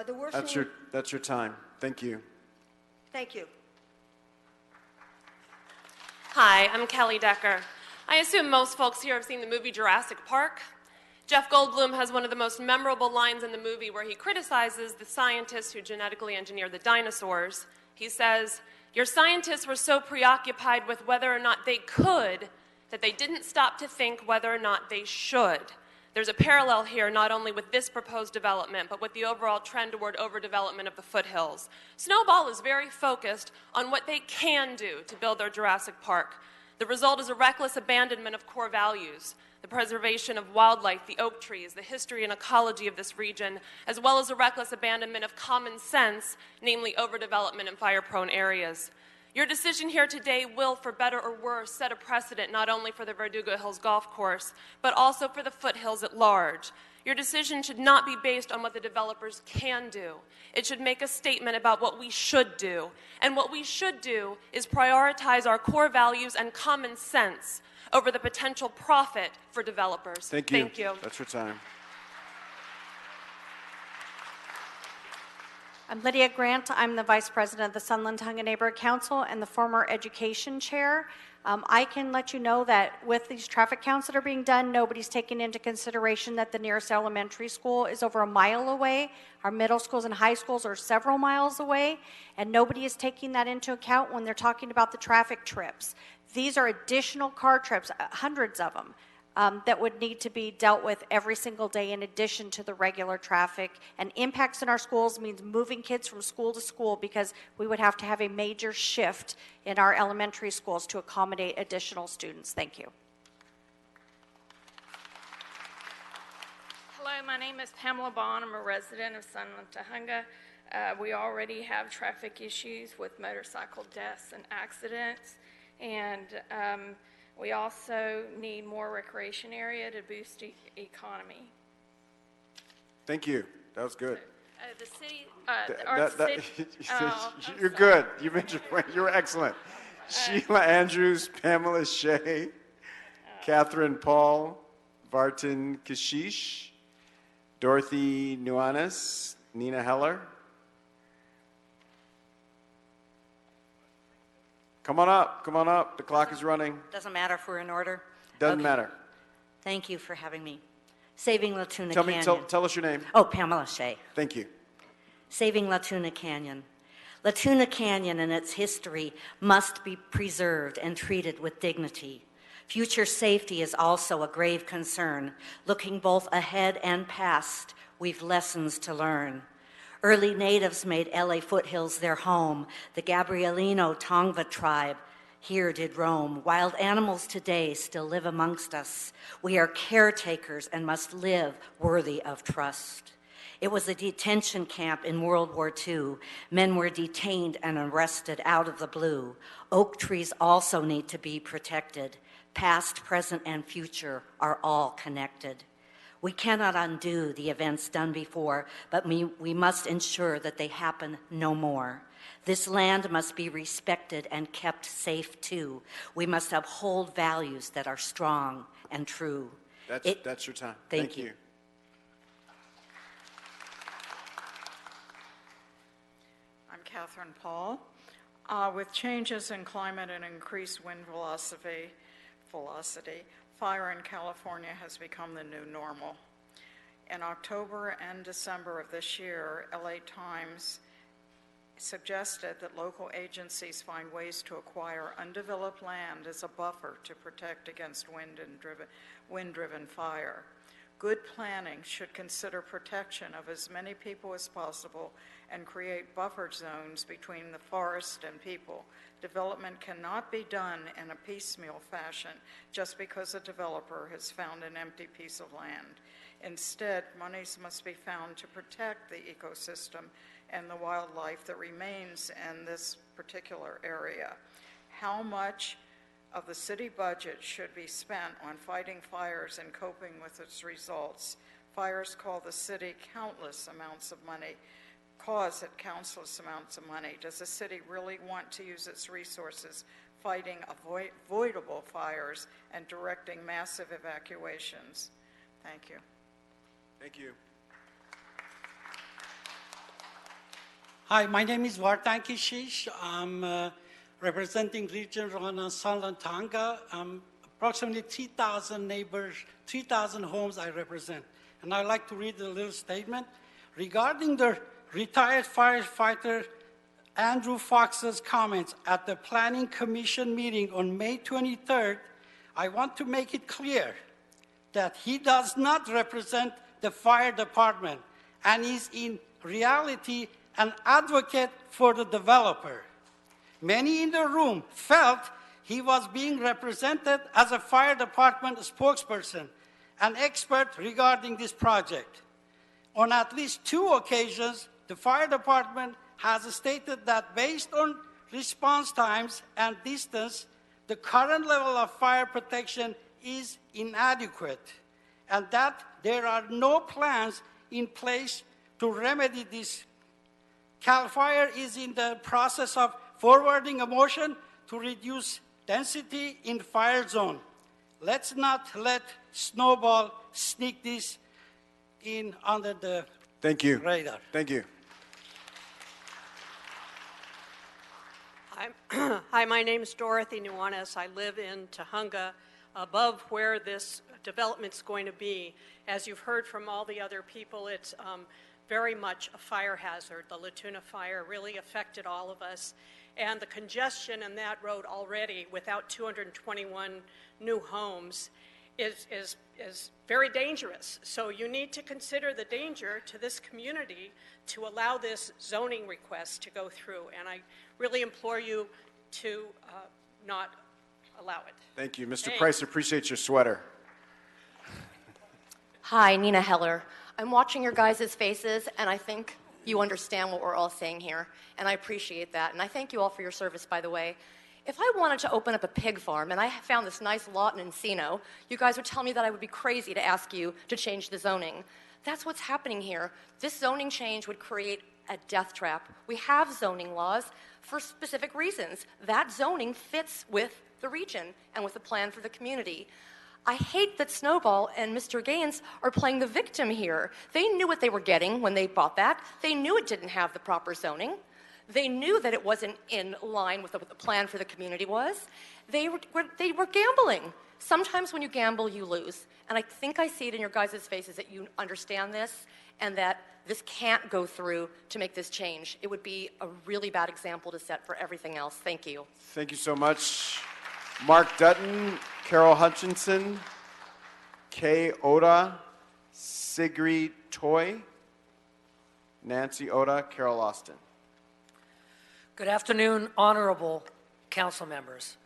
The worsening... That's your time. Thank you. Thank you. Hi, I'm Kelly Decker. I assume most folks here have seen the movie Jurassic Park. Jeff Goldblum has one of the most memorable lines in the movie where he criticizes the scientists who genetically engineered the dinosaurs. He says, "Your scientists were so preoccupied with whether or not they could that they didn't stop to think whether or not they should." There's a parallel here not only with this proposed development, but with the overall trend toward overdevelopment of the foothills. Snowball is very focused on what they can do to build their Jurassic Park. The result is a reckless abandonment of core values, the preservation of wildlife, the oak trees, the history and ecology of this region, as well as a reckless abandonment of common sense, namely overdevelopment in fire-prone areas. Your decision here today will, for better or worse, set a precedent not only for the Verdugo Hills Golf Course, but also for the foothills at large. Your decision should not be based on what the developers can do. It should make a statement about what we should do. And what we should do is prioritize our core values and common sense over the potential profit for developers. Thank you. Thank you. That's your time. I'm Lydia Grant. I'm the Vice President of the Sunland Tonga Neighborhood Council and the former Education Chair. I can let you know that with these traffic counts that are being done, nobody's taking into consideration that the nearest elementary school is over a mile away. Our middle schools and high schools are several miles away, and nobody is taking that into account when they're talking about the traffic trips. These are additional car trips, hundreds of them, that would need to be dealt with every single day in addition to the regular traffic. And impacts in our schools means moving kids from school to school because we would have to have a major shift in our elementary schools to accommodate additional students. Thank you. Hello, my name is Pamela Bond. I'm a resident of Sunland Tujunga. We already have traffic issues with motorcycle deaths and accidents, and we also need more recreation area to boost economy. Thank you. That was good. The city, You're good. You made your point. You were excellent. Sheila Andrews, Pamela Shea, Catherine Paul, Vartan Kashish, Dorothy Nuanes, Nina Heller. Come on up. Come on up. The clock is running. Doesn't matter if we're in order? Doesn't Okay. matter. Thank you for having me. Saving Latuna Tell Canyon. tell us your name. Oh, Pamela Shea. Thank you. Saving Latuna Canyon. Latuna Canyon and its history must be preserved and treated with dignity. Future safety is also a grave concern. Looking both ahead and past, we've lessons to learn. Early natives made LA foothills their home. The Gabrielino Tongva tribe here did roam. Wild animals today still live amongst us. We are caretakers and must live worthy of trust. It was a detention camp in World War II. Men were detained and arrested out of the blue. Oak trees also need to be protected. Past, present, and future are all connected. We cannot undo the events done before, but we must ensure that they happen no more. This land must be respected and kept safe too. We must uphold values that are strong and true. That's your time. Thank you. Catherine Paul. With changes in climate and increased wind velocity, fire in California has become the new normal. In October and December of this year, LA Times suggested that local agencies find ways to acquire undeveloped land as a buffer to protect against wind-driven fire. Good planning should consider protection of as many people as possible and create buffer zones between the forest and people. Development cannot be done in a piecemeal fashion just because a developer has found an empty piece of land. Instead, monies must be found to protect the ecosystem and the wildlife that remains in this particular area. How much of the city budget should be spent on fighting fires and coping with its results? Fires cost the city countless amounts of money. Does the city really want to use its resources fighting avoidable fires and directing massive evacuations? Thank you. Thank you. Hi, my name is Vartan Kishish. I'm representing Region Rana Sanlantanga. Approximately 3,000 neighbors, 3,000 homes I represent. And I'd like to read a little statement. Regarding the retired firefighter Andrew Fox's comments at the Planning Commission meeting on May 23rd, I want to make it clear that he does not represent the fire department and is in reality an advocate for the developer. Many in the room felt he was being represented as a fire department spokesperson, an expert regarding this project. On at least 2 occasions, the fire department has stated that based on response times and distance, the current level of fire protection is inadequate, and that there are no plans in place to remedy this. CAL FIRE is in the process of forwarding a motion to reduce density in fire zone. Let's not let Snowball sneak this in under the radar. Thank you. Hi, my name is Dorothy Nuanez. I live in Tahunga, above where this development's going to be. As you've heard from all the other people, it's very much a fire hazard. The Latuna fire really affected all of us. And the congestion in that road already, without 221 new homes, is very dangerous. So you need to consider the danger to this community to allow this zoning request to go through. And I really implore you to not allow it. Thank you. Mr. Price, appreciate your sweater. Hi, Nina Heller. I'm watching your guys' faces, and I think you understand what we're all saying here, and I appreciate that. And I thank you all for your service, by the way. If I wanted to open up a pig farm and I found this nice lot in Encino, you guys would tell me that I would be crazy to ask you to change the zoning. That's what's happening here. This zoning change would create a death trap. We have zoning laws for specific reasons. That zoning fits with the region and with the plan for the community. I hate that Snowball and Mr. Gaines are playing the victim here. They knew what they were getting when they bought that. They knew it didn't have the proper zoning. They knew that it wasn't in line with what the plan for the community was. They were gambling. Sometimes when you gamble, you lose. And I think I see it in your guys' faces that you understand this and that this can't go through to make this change. It would be a really bad example to set for everything else. Thank you. Thank you so much. Mark Dutton, Carol Hutchinson, Kay Oda, Sigrid Toy, Nancy Oda, Carol Austin. Good afternoon, honorable council members.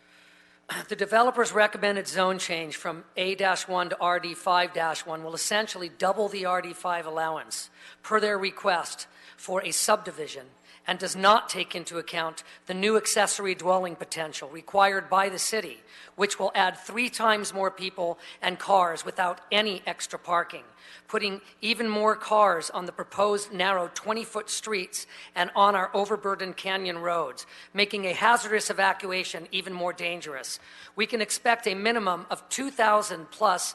The developer's recommended zone change from A-1 to RD5-1 will essentially double the RD5 allowance per their request for a subdivision and does not take into account the new accessory dwelling potential required by the city, which will add 3 times more people and cars without any extra parking, putting even more cars on the proposed narrow 20-foot streets and on our overburdened canyon roads, making a hazardous evacuation even more dangerous. We can expect a minimum of 2,000 plus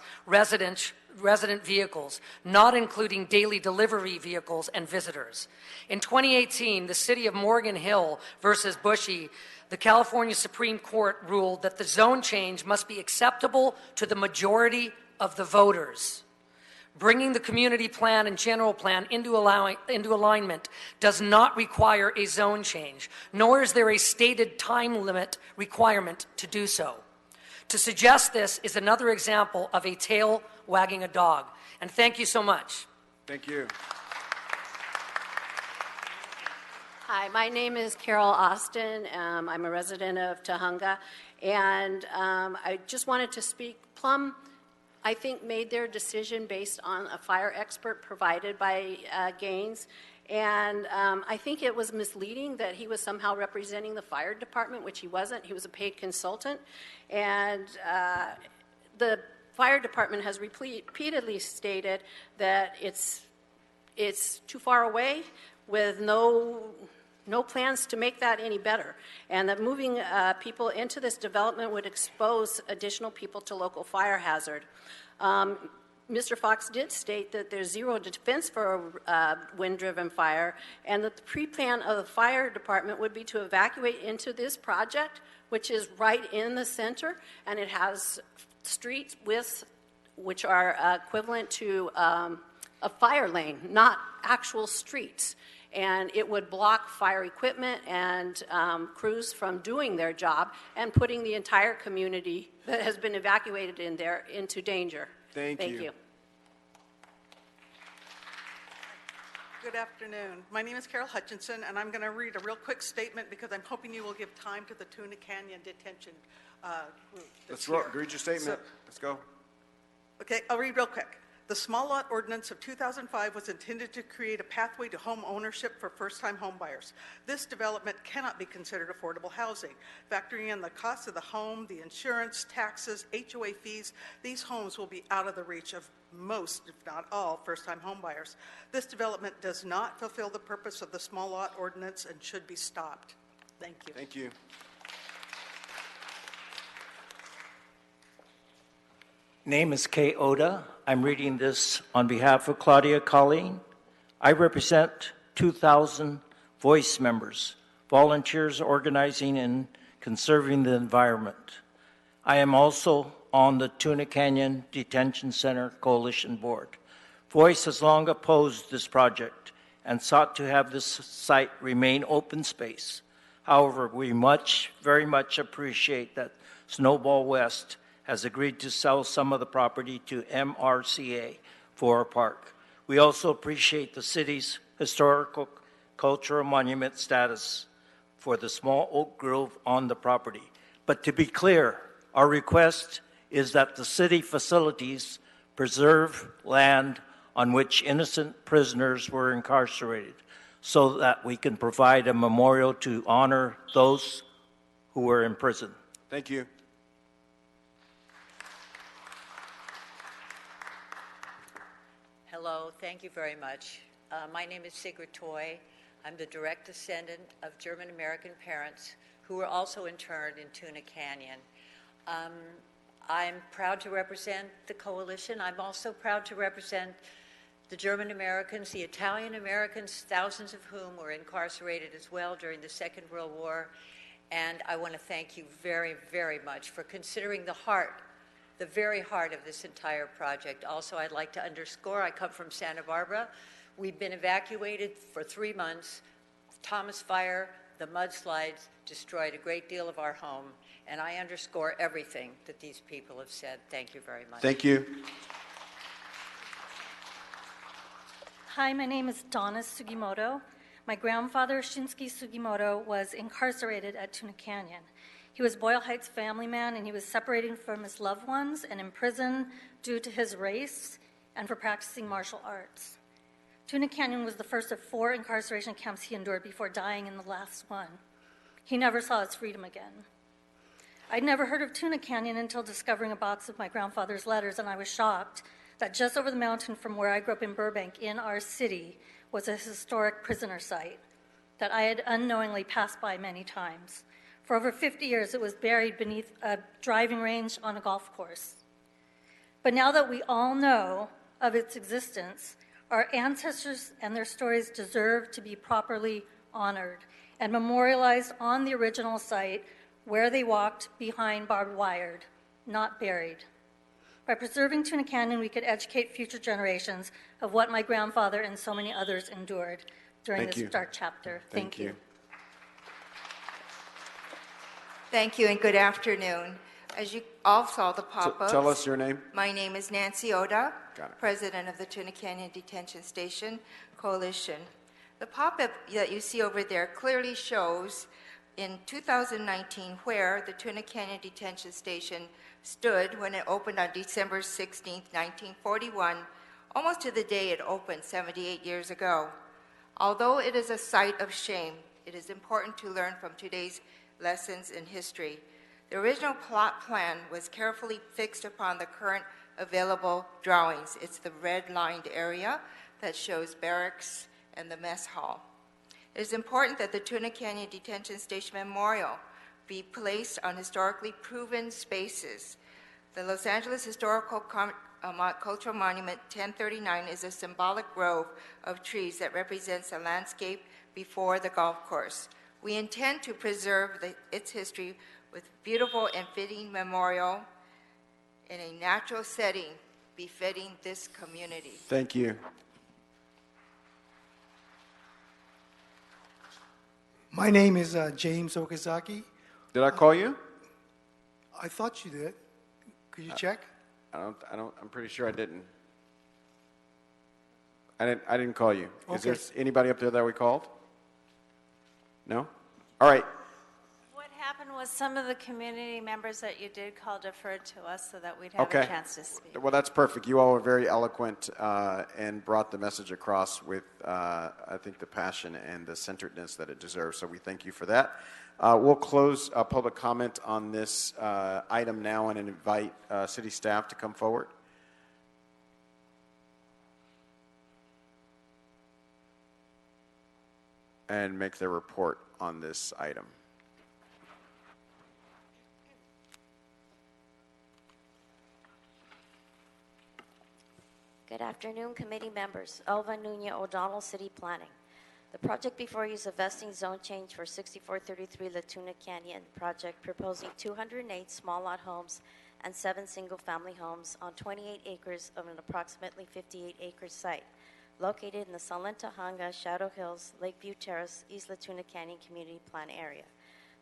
resident vehicles, not including daily delivery vehicles and visitors. In 2018, the city of Morgan Hill versus Bushy, the California Supreme Court ruled that the zone change must be acceptable to the majority of the voters. Bringing the community plan and general plan into alignment does not require a zone change, nor is there a stated time limit requirement to do so. To suggest this is another example of a tail wagging a dog. And thank you so much. Thank you. Hi, my name is Carol Austin. I'm a resident of Tujunga, and I just wanted to speak. Plum, I think, made their decision based on a fire expert provided by Gaines, and I think it was misleading that he was somehow representing the fire department, which he wasn't. He was a paid consultant, and the fire department has repeatedly stated that it's too far away with no plans to make that any better, and that moving people into this development would expose additional people to local fire hazard. Mr. Fox did state that there's zero defense for wind-driven fire, and that the pre-plan of the fire department would be to evacuate into this project, which is right in the center, and it has streets which are equivalent to a fire lane, not actual streets. And it would block fire equipment and crews from doing their job and putting the entire community that has been evacuated in there into danger. Thank you. Good afternoon. My name is Carol Hutchinson, and I'm going to read a real quick statement because I'm hoping you will give time to the Tuna Canyon detention group. Let's read your statement. Let's go. Okay, I'll read real quick. The Small Lot Ordinance of 2005 was intended to create a pathway to home ownership for first-time homebuyers. This development cannot be considered affordable housing. Factoring in the cost of the home, the insurance, taxes, HOA fees, these homes will be out of the reach of most, if not all, first-time homebuyers. This development does not fulfill the purpose of the Small Lot Ordinance and should be stopped. Thank you. Thank you. Name is Kay Oda. I'm reading this on behalf of Claudia Colleen. I represent 2,000 voice members, volunteers organizing and conserving the environment. I am also on the Tuna Canyon Detention Center Coalition Board. Voice has long opposed this project and sought to have this site remain open space. However, we very much appreciate that Snowball West has agreed to sell some of the property to MRCA for a park. We also appreciate the city's historical cultural monument status for the small oak grove on the property. But to be clear, our request is that the city facilities preserve land on which innocent prisoners were incarcerated so that we can provide a memorial to honor those who were in prison. Thank you. Hello, thank you very much. My name is Sigrid Toy. I'm the direct descendant of German-American parents who were also interned in Tuna Canyon. I'm proud to represent the coalition. I'm also proud to represent the German-Americans, the Italian-Americans, thousands of whom were incarcerated as well during the Second World War. And I want to thank you very, very much for considering the very heart of this entire project. Also, I'd like to underscore, I come from Santa Barbara. We've been evacuated for 3 months. Thomas Fire, the mudslides destroyed a great deal of our home, and I underscore everything that these people have said. Thank you very much. Thank you. Hi, my name is Donna Sugimoto. My grandfather, Shinsuke Sugimoto, was incarcerated at Tuna Canyon. He was Boyle Heights family man, and he was separated from his loved ones and in prison due to his race and for practicing martial arts. Tuna Canyon was the first of 4 incarceration camps he endured before dying in the last one. He never saw his freedom again. I'd never heard of Tuna Canyon until discovering a box of my grandfather's letters, and I was shocked that just over the mountain from where I grew up in Burbank, in our city, was a historic prisoner site that I had unknowingly passed by many times. For over 50 years, it was buried beneath a driving range on a golf course. But now that we all know of its existence, our ancestors and their stories deserve to be properly honored and memorialized on the original site where they walked behind barbed wire, not buried. By preserving Tuna Canyon, we could educate future generations of what my grandfather and so many others endured during this dark chapter. Thank you. Thank you and good afternoon. As you all saw the pop-ups. Tell us your name. My name is Nancy Oda, Got it. President of the Tuna Canyon Detention Station Coalition. The pop-up that you see over there clearly shows in 2019 where the Tuna Canyon Detention Station stood when it opened on December 16, 1941, almost to the day it opened 78 years ago. Although it is a site of shame, it is important to learn from today's lessons in history. The original plot plan was carefully fixed upon the current available drawings. It's the red-lined area that shows barracks and the mess hall. It is important that the Tuna Canyon Detention Station Memorial be placed on historically proven spaces. The Los Angeles Historical Cultural Monument 1039 is a symbolic grove of trees that represents a landscape before the golf course. We intend to preserve its history with beautiful and fitting memorial in a natural setting befitting this community. Thank you. My name is James Okazaki. Did I call you? I thought you did. Could you check? I'm pretty sure I didn't. I didn't call you. Is there anybody up there that we called? No? All right. What happened was some of the community members that you did call deferred to us so that we'd have a chance to speak. Well, that's perfect. You all were very eloquent and brought the message across with, I think, the passion and the centeredness that it deserves. So we thank you for that. We'll close public comment on this item now and invite city staff to come forward. And make their report on this item. Good afternoon, committee members. Elva Nunez O'Donnell, City Planning. The project before you is a vesting zone change for 6433 La Tuna Canyon project, proposing 208 small lot homes and 7 single-family homes on 28 acres of an approximately 58-acre site located in the Sunland Tahunga, Shadow Hills, Lakeview Terrace, East La Tuna Canyon Community Plan area.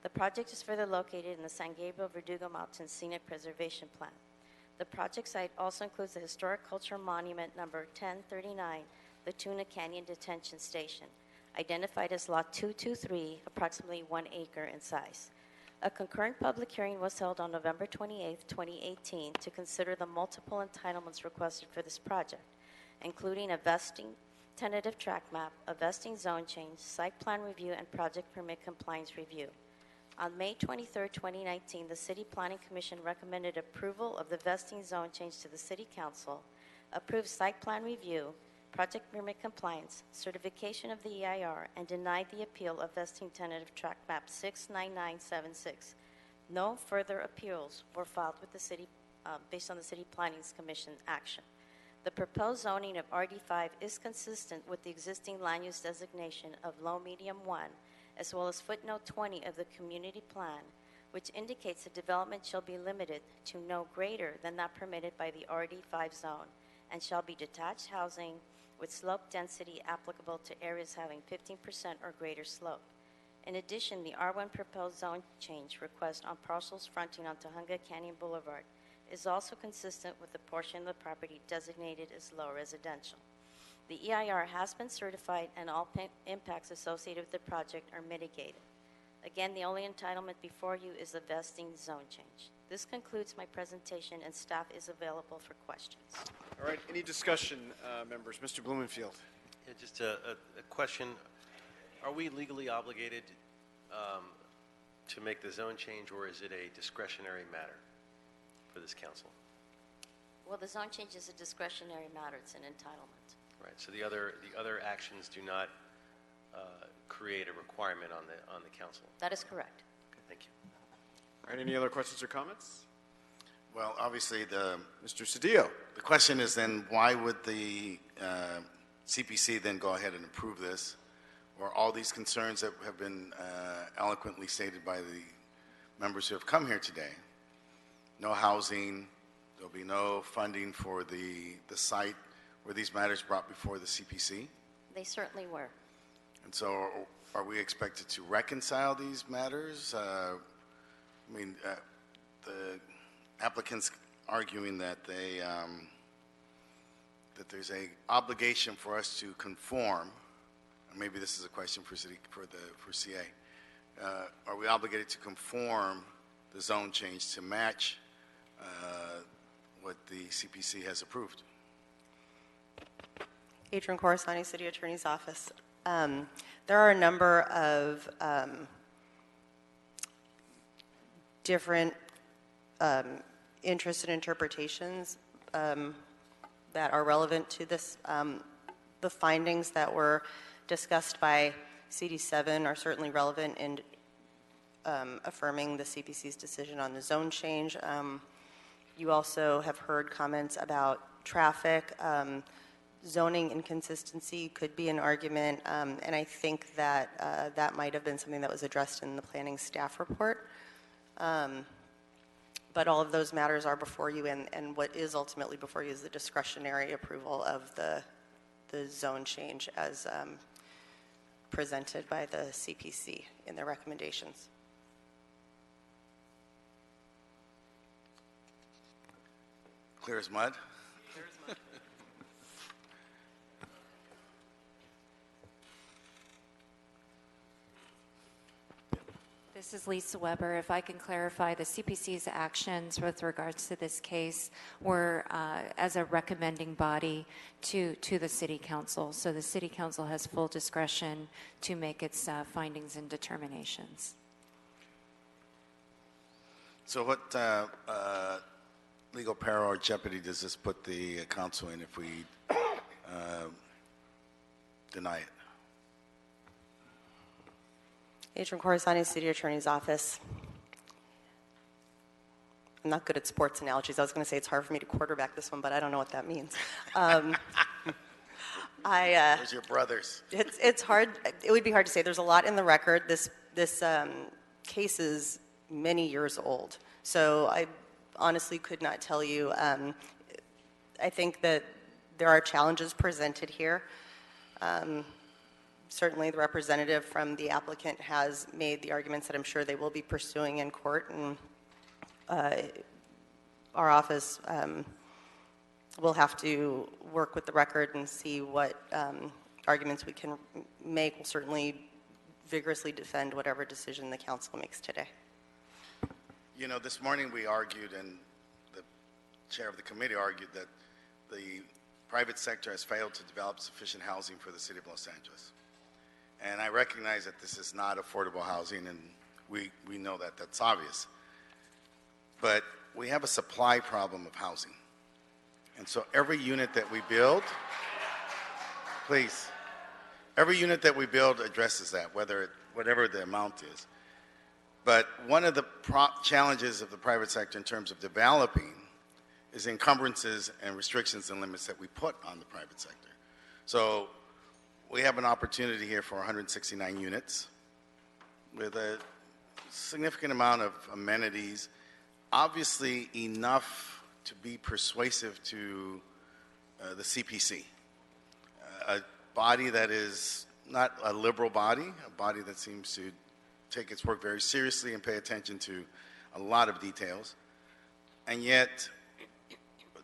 The project is further located in the San Gabriel Verdugo Mountains Scenic Preservation Plan. The project site also includes the Historic Cultural Monument number 1039, the Tuna Canyon Detention Station, identified as Lot 223, approximately 1 acre in size. A concurrent public hearing was held on November 28, 2018, to consider the multiple entitlements requested for this project, including a vesting tentative track map, a vesting zone change, site plan review, and project permit compliance review. On May 23, 2019, the City Planning Commission recommended approval of the vesting zone change to the City Council, approved site plan review, project permit compliance, certification of the EIR, and denied the appeal of vesting tentative track map 69976. No further appeals were filed with the City based on the City Planning Commission action. The proposed zoning of RD5 is consistent with the existing land use designation of low medium 1, as well as footnote 20 of the community plan, which indicates the development shall be limited to no greater than that permitted by the RD5 zone and shall be detached housing with slope density applicable to areas having 15% or greater slope. In addition, the R1 proposed zone change request on parcels fronting on Tahunga Canyon Boulevard is also consistent with the portion of the property designated as low residential. The EIR has been certified and all impacts associated with the project are mitigated. Again, the only entitlement before you is the vesting zone change. This concludes my presentation and staff is available for questions. All right, any discussion, members? Mr. Blumenfield. Yeah, just a question. Are we legally obligated to make the zone change, or is it a discretionary matter for this council? Well, the zone change is a discretionary matter. It's an entitlement. Right. So the other actions do not create a requirement on the council. That is correct. Okay, thank you. All right. Any other questions or comments? Well, obviously, Mr. Cedillo. The question is then, why would the CPC then go ahead and approve this? Or all these concerns that have been eloquently stated by the members who have come here today. No housing, there'll be no funding for the site were these matters brought before the CPC? They certainly were. And so are we expected to reconcile these matters? The applicants arguing that that there's a obligation for us to conform. And maybe this is a question for CA. Are we obligated to conform the zone change to match what the CPC has approved? Adrian Corsani, City Attorney's Office. There are a number of different interests and interpretations that are relevant to this. The findings that were discussed by CD7 are certainly relevant in affirming the CPC's decision on the zone change. You also have heard comments about traffic. Zoning inconsistency could be an argument, and I think that that might have been something that was addressed in the planning staff report. But all of those matters are before you, and what is ultimately before you is the discretionary approval of the zone change as presented by the CPC in their recommendations. Clear as mud? This is Lisa Weber. If I can clarify, the CPC's actions with regards to this case were as a recommending body to the City Council. So the City Council has full discretion to make its findings and determinations. So what legal peril or jeopardy does this put the council in if we deny it? Adrian Corsani, City Attorney's Office. I'm not good at sports analogies. I was going to say it's hard for me to quarterback this one, but I don't know what that means. Where's your brothers? It's hard. It would be hard to say. There's a lot in the record. This case is many years old, so I honestly could not tell you. I think that there are challenges presented here. Certainly the representative from the applicant has made the arguments that I'm sure they will be pursuing in court, and our office will have to work with the record and see what arguments we can make. We'll certainly vigorously defend whatever decision the council makes today. You know, this morning we argued, and the chair of the committee argued, that the private sector has failed to develop sufficient housing for the city of Los Angeles. And I recognize that this is not affordable housing, and we know that. That's obvious. But we have a supply problem of housing. And so every unit that we build, please, every unit that we build addresses that, whatever the amount is. But one of the challenges of the private sector in terms of developing is encumbrances and restrictions and limits that we put on the private sector. So we have an opportunity here for 169 units with a significant amount of amenities, obviously enough to be persuasive to the CPC, a body that is not a liberal body, a body that seems to take its work very seriously and pay attention to a lot of details. And yet,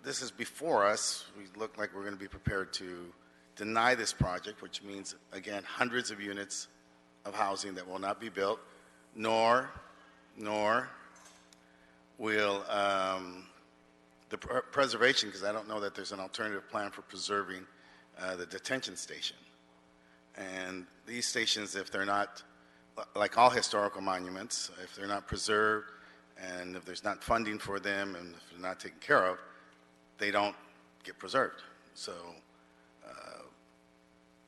this is before us. We look like we're going to be prepared to deny this project, which means, again, hundreds of units of housing that will not be built, nor will the preservation, because I don't know that there's an alternative plan for preserving the detention station. And these stations, if they're not, like all historical monuments, if they're not preserved and if there's not funding for them and if they're not taken care of, they don't get preserved. So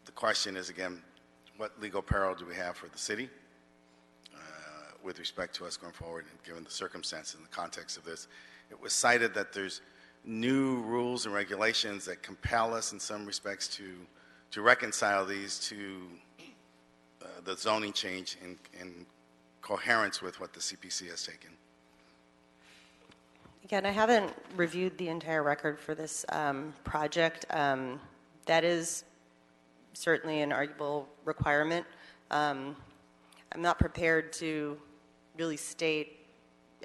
the question is, again, what legal peril do we have for the city with respect to us going forward, and given the circumstances and the context of this? it was cited that there's new rules and regulations that compel us in some respects to reconcile these to the zoning change in coherence with what the CPC has taken. Again, I haven't reviewed the entire record for this project. That is certainly an arguable requirement. I'm not prepared to really state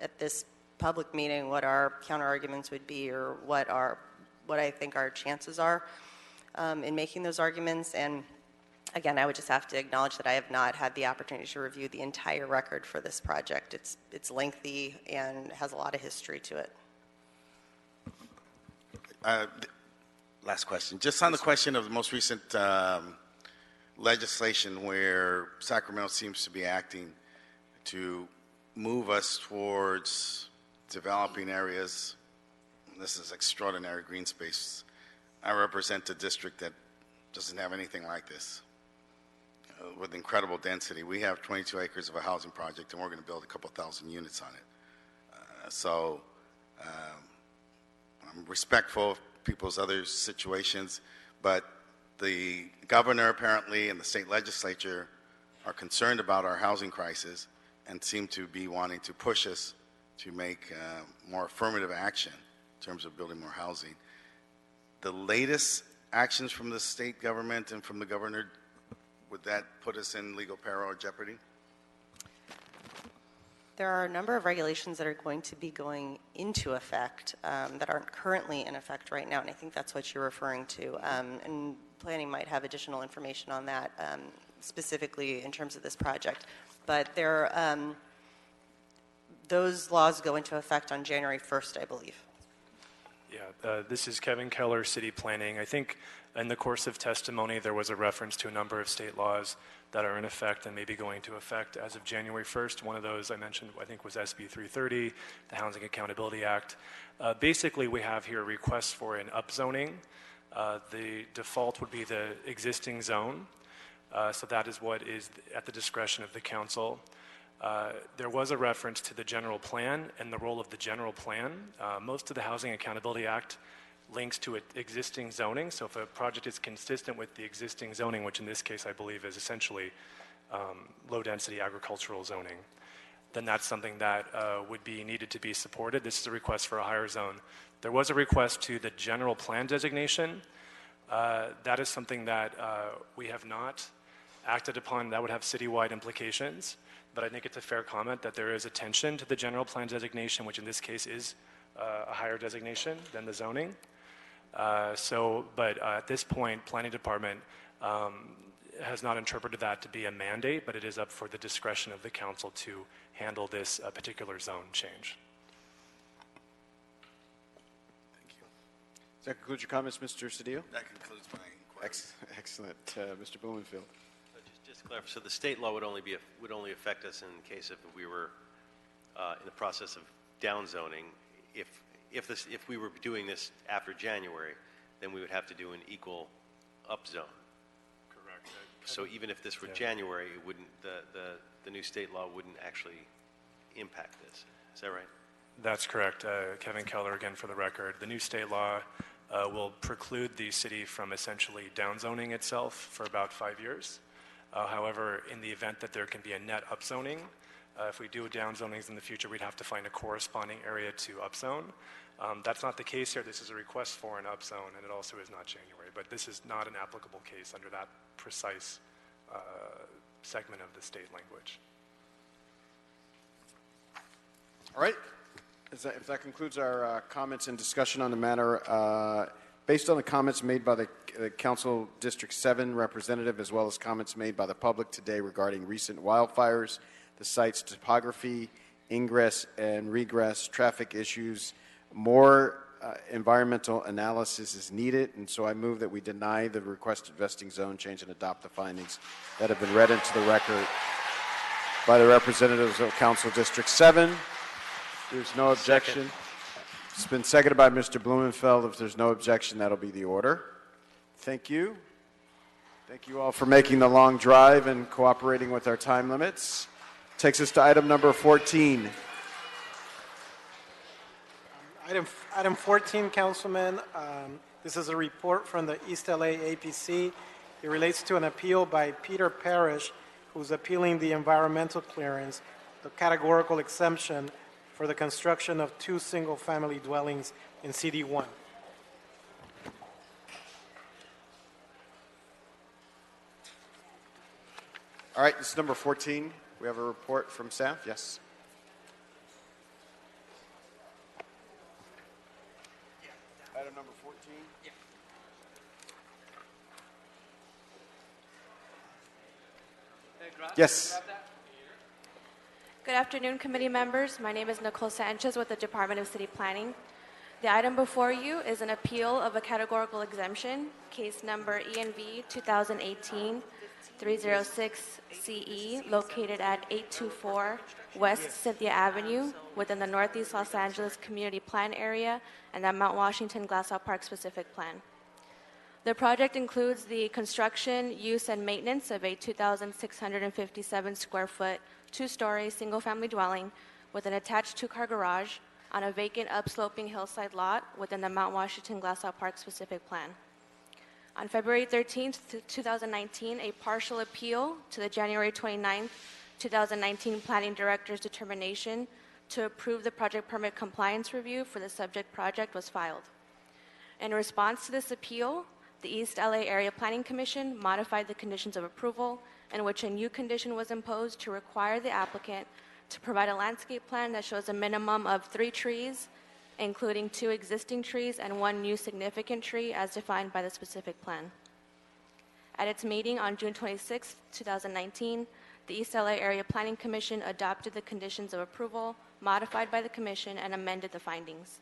at this public meeting what our counter arguments would be or what I think our chances are in making those arguments. And again, I would just have to acknowledge that I have not had the opportunity to review the entire record for this project. It's lengthy and has a lot of history to it. Last question. Just on the question of the most recent legislation where Sacramento seems to be acting to move us towards developing areas. This is extraordinary green space. I represent a district that doesn't have anything like this with incredible density. We have 22 acres of a housing project, and we're going to build a couple thousand units on it. So I'm respectful of people's other situations, but the governor apparently and the state legislature are concerned about our housing crisis and seem to be wanting to push us to make more affirmative action in terms of building more housing. The latest actions from the state government and from the governor, would that put us in legal peril or jeopardy? There are a number of regulations that are going to be going into effect that aren't currently in effect right now, and I think that's what you're referring to. And planning might have additional information on that, specifically in terms of this project. But those laws go into effect on January 1st, I believe. Yeah, this is Kevin Keller, City Planning. I think in the course of testimony, there was a reference to a number of state laws that are in effect and may be going to effect as of January 1st. One of those I mentioned, I think, was SB 330, the Housing Accountability Act. Basically, we have here a request for an upzoning. The default would be the existing zone. So that is what is at the discretion of the council. There was a reference to the general plan and the role of the general plan. Most of the Housing Accountability Act links to existing zoning. So if a project is consistent with the existing zoning, which in this case I believe is essentially low-density agricultural zoning, then that's something that would be needed to be supported. This is a request for a higher zone. There was a request to the general plan designation. That is something that we have not acted upon. That would have citywide implications. But I think it's a fair comment that there is attention to the general plan designation, which in this case is a higher designation than the zoning. But at this point, Planning Department has not interpreted that to be a mandate, but it is up for the discretion of the council to handle this particular zone change. Thank you. Does that conclude your comments, Mr. Cedillo? That concludes my inquiry. Excellent. Mr. Blumenfield. Just to clarify, so the state law would only affect us in case if we were in the process of downzoning. If we were doing this after January, then we would have to do an equal upzone. Correct. So even if this were January, it wouldn't the new state law wouldn't actually impact this. Is that right? That's correct. Kevin Keller, again, for the record. The new state law will preclude the city from essentially downzoning itself for about 5 years. However, in the event that there can be a net upzoning, if we do downzonings in the future, we'd have to find a corresponding area to upzone. That's not the case here. This is a request for an upzone, and it also is not January. But this is not an applicable case under that precise segment of the state language. All right. If that concludes our comments and discussion on the matter, based on the comments made by the Council District 7 representative, as well as comments made by the public today regarding recent wildfires, the site's topography, ingress and regress, traffic issues, more environmental analysis is needed, and so I move that we deny the requested vesting zone change and adopt the findings that have been read into the record by the representatives of Council District 7. There's no objection. Second. It's been seconded by Mr. Blumenfeld. If there's no objection, that'll be the order. Thank you. Thank you all for making the long drive and cooperating with our time limits. Takes us to item number 14. Item 14, Councilman. This is a report from the East LA APC. It relates to an appeal by Peter Parrish, who's appealing the environmental clearance, the categorical exemption for the construction of 2 single-family dwellings in CD1. All right, this is number 14. We have a report from staff. Yes. Item number 14. Yes. Good afternoon, committee members. My name is Nicole Sanchez with the Department of City Planning. The item before you is an appeal of a categorical exemption, case number ENV 2018-306-CE, located at 824 West Cynthia Avenue within the Northeast Los Angeles Community Plan area and the Mount Washington Glassell Park specific plan. The project includes the construction, use, and maintenance of a 2,657 square foot, 2-story, single-family dwelling with an attached 2-car garage on a vacant upsloping hillside lot within the Mount Washington Glassell Park specific plan. On February 13, 2019, a partial appeal to the January 29, 2019 Planning Director's determination to approve the project permit compliance review for the subject project was filed. In response to this appeal, the East LA Area Planning Commission modified the conditions of approval, in which a new condition was imposed to require the applicant to provide a landscape plan that shows a minimum of 3 trees, including 2 existing trees and 1 new significant tree as defined by the specific plan. At its meeting on June 26, 2019, the East LA Area Planning Commission adopted the conditions of approval modified by the Commission and amended the findings.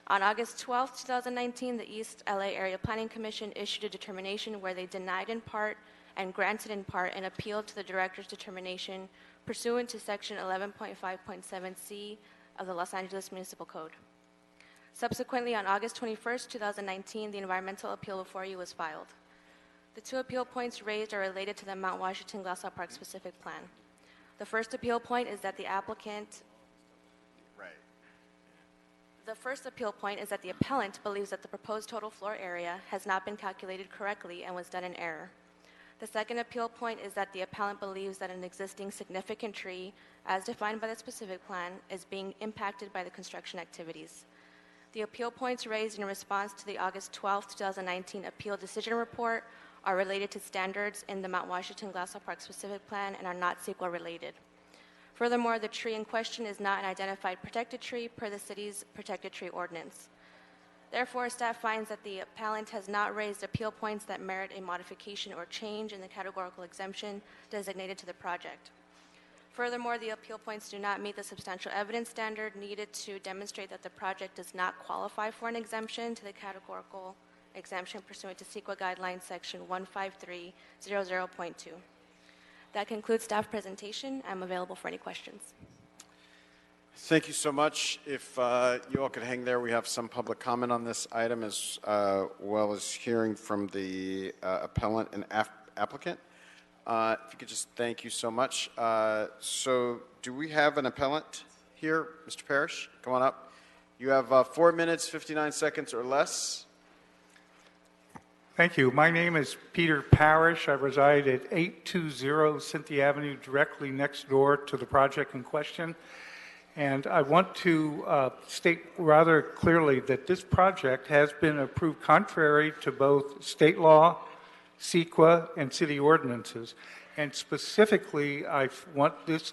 On August 12, 2019, the East LA Area Planning Commission issued a determination where they denied in part and granted in part an appeal to the Director's determination pursuant to Section 11.5.7c of the Los Angeles Municipal Code. Subsequently, on August 21, 2019, the environmental appeal before you was filed. The 2 appeal points raised are related to the Mount Washington Glassell Park specific plan. The first appeal point is that the applicant The first appeal point is that the appellant believes that the proposed total floor area has not been calculated correctly and was done in error. The second appeal point is that the appellant believes that an existing significant tree, as defined by the specific plan, is being impacted by the construction activities. The appeal points raised in response to the August 12, 2019 appeal decision report are related to standards in the Mount Washington Glassell Park specific plan and are not CEQA related. Furthermore, the tree in question is not an identified protected tree per the city's protected tree ordinance. Therefore, staff finds that the appellant has not raised appeal points that merit a modification or change in the categorical exemption designated to the project. Furthermore, the appeal points do not meet the substantial evidence standard needed to demonstrate that the project does not qualify for an exemption to the categorical exemption pursuant to CEQA Guidelines Section 153.00.2. That concludes staff presentation. I'm available for any questions. Thank you so much. If you all could hang there, we have some public comment on this item as well as hearing from the appellant and applicant. If you could just thank you so much. So do we have an appellant here? Mr. Parrish, come on up. You have 4 minutes, 59 seconds or less. Thank you. My name is Peter Parrish. I reside at 820 Cynthia Avenue, directly next door to the project in question. And I want to state rather clearly that this project has been approved contrary to both state law, CEQA, and city ordinances. And specifically, I want this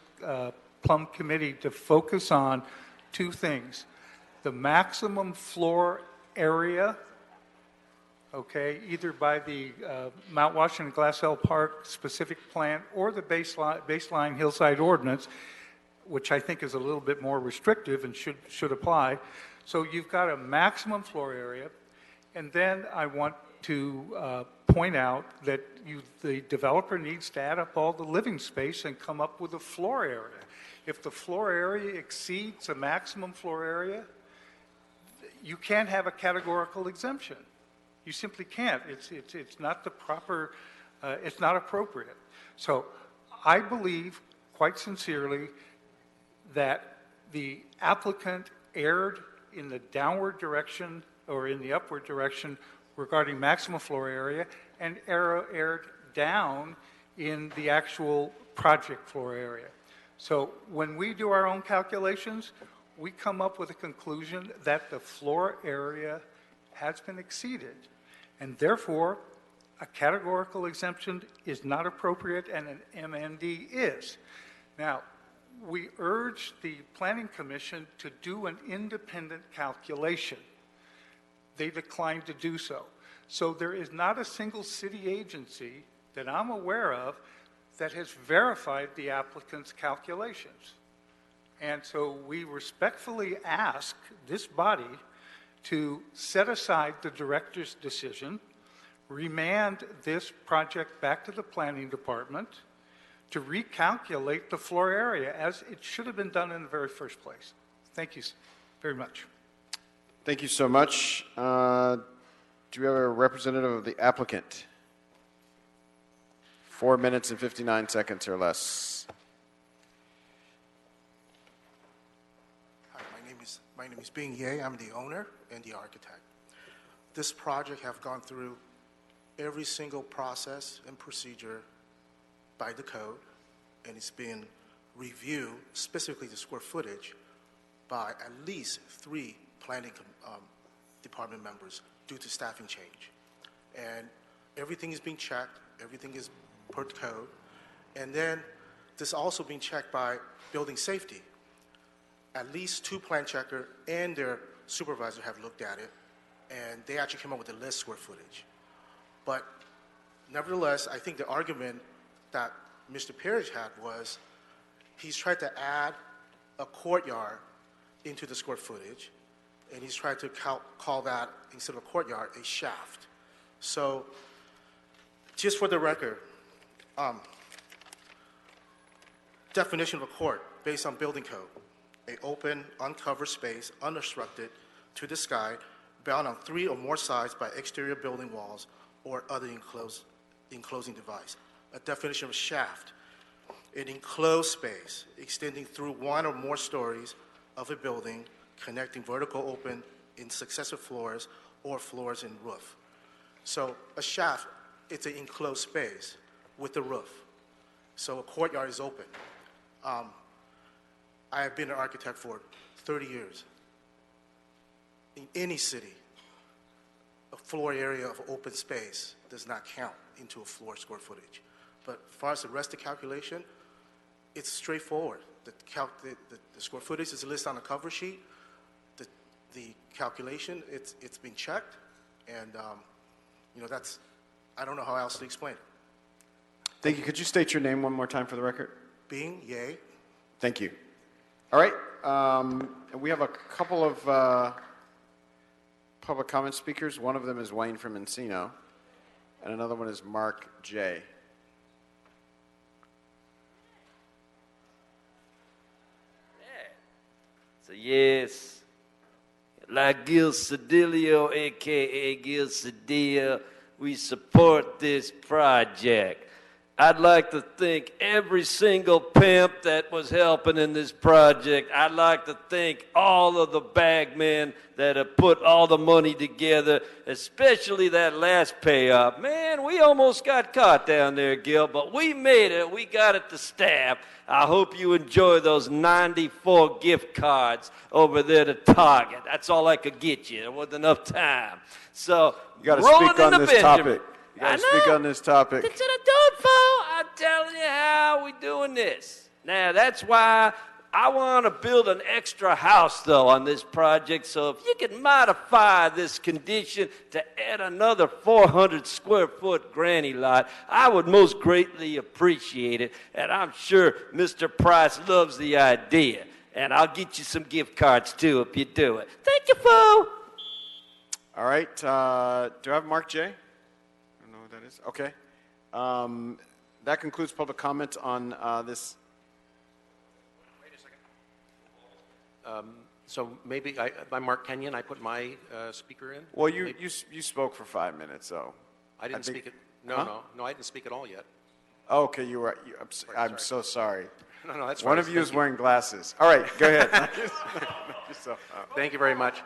Plum Committee to focus on 2 things. The maximum floor area, okay, either by the Mount Washington Glassell Park specific plan or the baseline hillside ordinance, which I think is a little bit more restrictive and should apply. So you've got a maximum floor area, and then I want to point out that the developer needs to add up all the living space and come up with a floor area. If the floor area exceeds a maximum floor area, you can't have a categorical exemption. You simply can't. It's not the proper, it's not appropriate. So I believe quite sincerely that the applicant erred in the downward direction or in the upward direction regarding maximum floor area, and erred down in the actual project floor area. So when we do our own calculations, we come up with a conclusion that the floor area has been exceeded, and therefore a categorical exemption is not appropriate and an MND is. Now, we urge the Planning Commission to do an independent calculation. They declined to do so. So there is not a single city agency that I'm aware of that has verified the applicant's calculations. And so we respectfully ask this body to set aside the director's decision, remand this project back to the planning department to recalculate the floor area as it should have been done in the very first place. Thank you very much. Thank you so much. Do we have a representative of the applicant? 4 minutes and 59 seconds or less. Hi, my name is Bing Ye. I'm the owner and the architect. This project have gone through every single process and procedure by the code, and it's been reviewed, specifically the square footage, by at least 3 planning department members due to staffing change. And everything is being checked, everything is per code, and then this also being checked by building safety. At least 2 plan checker and their supervisor have looked at it, and they actually came up with the list square footage. But nevertheless, I think the argument that Mr. Parrish had was he's tried to add a courtyard into the square footage, and he's tried to call that, instead of a courtyard, a shaft. So just for the record, definition of a court based on building code: an open, uncovered space, unobstructed to the sky, bound on 3 or more sides by exterior building walls or other enclosing device. A definition of a shaft: an enclosed space extending through 1 or more stories of a building, connecting vertical open in successive floors or floors in roof. So a shaft, it's an enclosed space with a roof. So a courtyard is open. I have been an architect for 30 years. In any city, a floor area of open space does not count into a floor square footage. But as far as the rest of the calculation, it's straightforward. The square footage is listed on the cover sheet. The calculation, it's been checked, and that's, I don't know how else to explain it. Thank you. Could you state your name one more time for the record? Bing Ye. Thank you. All right. We have a couple of public comment speakers. One of them is Wayne from Encino, and another one is Mark J. So yes, like Gil Cedillo, a.k.a. Gil Cedillo, we support this project. I'd like to thank every single pimp that was helping in this project. I'd like to thank all of the bagmen that have put all the money together, especially that last payoff. Man, we almost got caught down there, Gil, but we made it. We got it to staff. I hope you enjoy those 94 gift cards over there to Target. That's all I could get you. There wasn't enough time. So, you got to rolling speak on into this Benjamin. topic. You got to speak on this topic. That's what I'm doing for. I'm telling you how we doing this. Now, that's why I want to build an extra house, though, on this project. So if you can modify this condition to add another 400 square foot granny lot, I would most greatly appreciate it. And I'm sure Mr. Price loves the idea. And I'll get you some gift cards, too, if you do it. Thank you, Foo. All right. Do I have Mark J.? I don't know who that is. Okay. That concludes public comment on this. So maybe I'm Mark Kenyon. I put my speaker in. Well, you spoke for 5 minutes, so I didn't speak it. No, Huh? no, I didn't speak at all yet. Okay, I'm so sorry. No, that's One fine. of you Thank is wearing glasses. All right, go ahead. Thank you very much.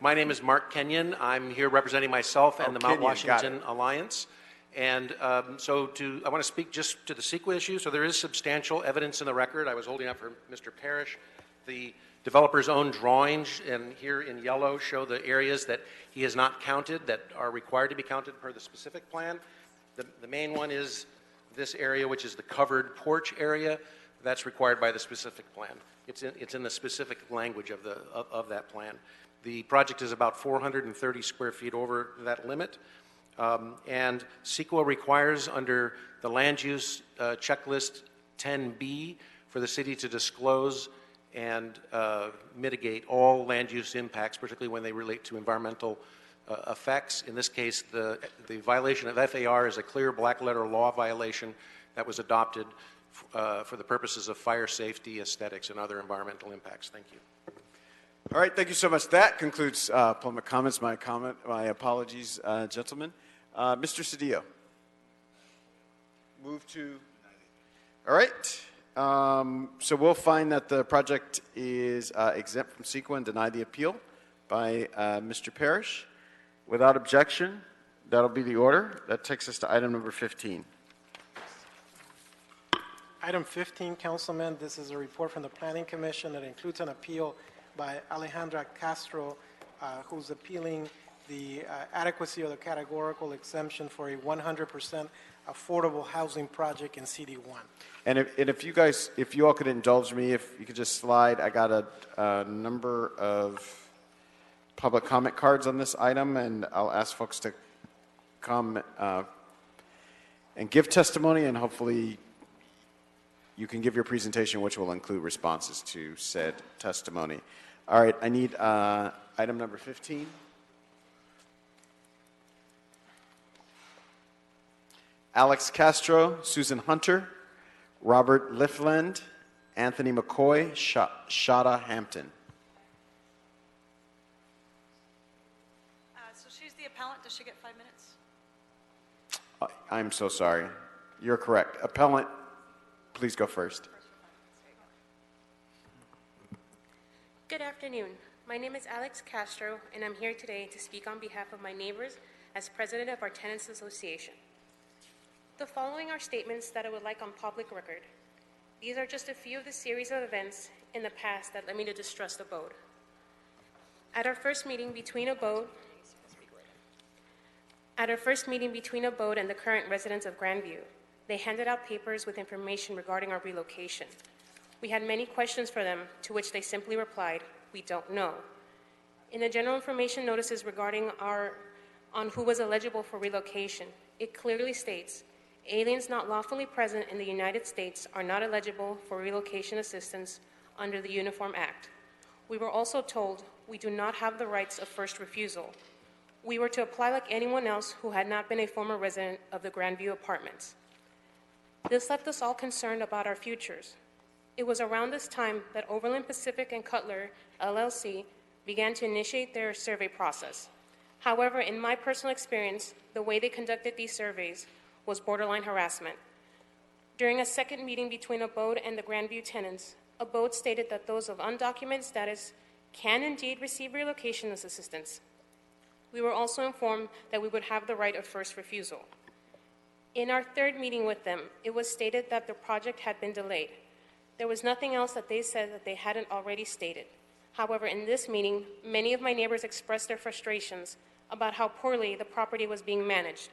My name is Mark Kenyon. I'm here representing myself and the Mount Kenyon, got Washington Alliance. And I want to speak just to the CEQA issue. So there is substantial evidence in the record. I was holding up for Mr. Parrish the developer's own drawings, and here in yellow show the areas that he has not counted that are required to be counted per the specific plan. The main one is this area, which is the covered porch area. That's required by the specific plan. It's in the specific language of that plan. The project is about 430 square feet over that limit. And CEQA requires under the land use checklist 10B for the city to disclose and mitigate all land use impacts, particularly when they relate to environmental effects. In this case, the violation of FAR is a clear black letter law violation that was adopted for the purposes of fire safety, aesthetics, and other environmental impacts. Thank you. All right, thank you so much. That concludes public comments. My apologies, gentlemen. Mr. Cedillo. Move to. All right. So we'll find that the project is exempt from CEQA and deny the appeal by Mr. Parrish. Without objection, that'll be the order. That takes us to item number 15. Item 15, Councilman, this is a report from the Planning Commission that includes an appeal by Alejandra Castro, who's appealing the adequacy of the categorical exemption for a 100% affordable housing project in CD1. And if you all could indulge me, if you could just slide, I got a number of public comment cards on this item, and I'll ask folks to come and give testimony, and hopefully you can give your presentation, which will include responses to said testimony. All right, I need item number 15. Alex Castro, Susan Hunter, Robert Lifland, Anthony McCoy, Shada Hampton. So she's the appellant. Does she get 5 minutes? I'm so sorry. You're correct. Appellant, please go first. Good afternoon. My name is Alex Castro, and I'm here today to speak on behalf of my neighbors as president of our Tenants Association. The following are statements that I would like on public record. These are just a few of the series of events in the past that led me to distrust Abode. At our first meeting between Abode and the current residents of Grandview, they handed out papers with information regarding our relocation. We had many questions for them, to which they simply replied, "We don't know." In the general information notices regarding on who was eligible for relocation, it clearly states, aliens not lawfully present in the United States are not eligible for relocation assistance under the Uniform Act. We were also told we do not have the rights of first refusal. We were to apply like anyone else who had not been a former resident of the Grandview Apartments. This left us all concerned about our futures. It was around this time that Overland Pacific and Cutler, LLC, began to initiate their survey process. However, in my personal experience, the way they conducted these surveys was borderline harassment. During a second meeting between Abode and the Grandview tenants, Abode stated that those of undocumented status can indeed receive relocation assistance. We were also informed that we would have the right of first refusal. In our third meeting with them, it was stated that the project had been delayed. There was nothing else that they said that they hadn't already stated. However, in this meeting, many of my neighbors expressed their frustrations about how poorly the property was being managed.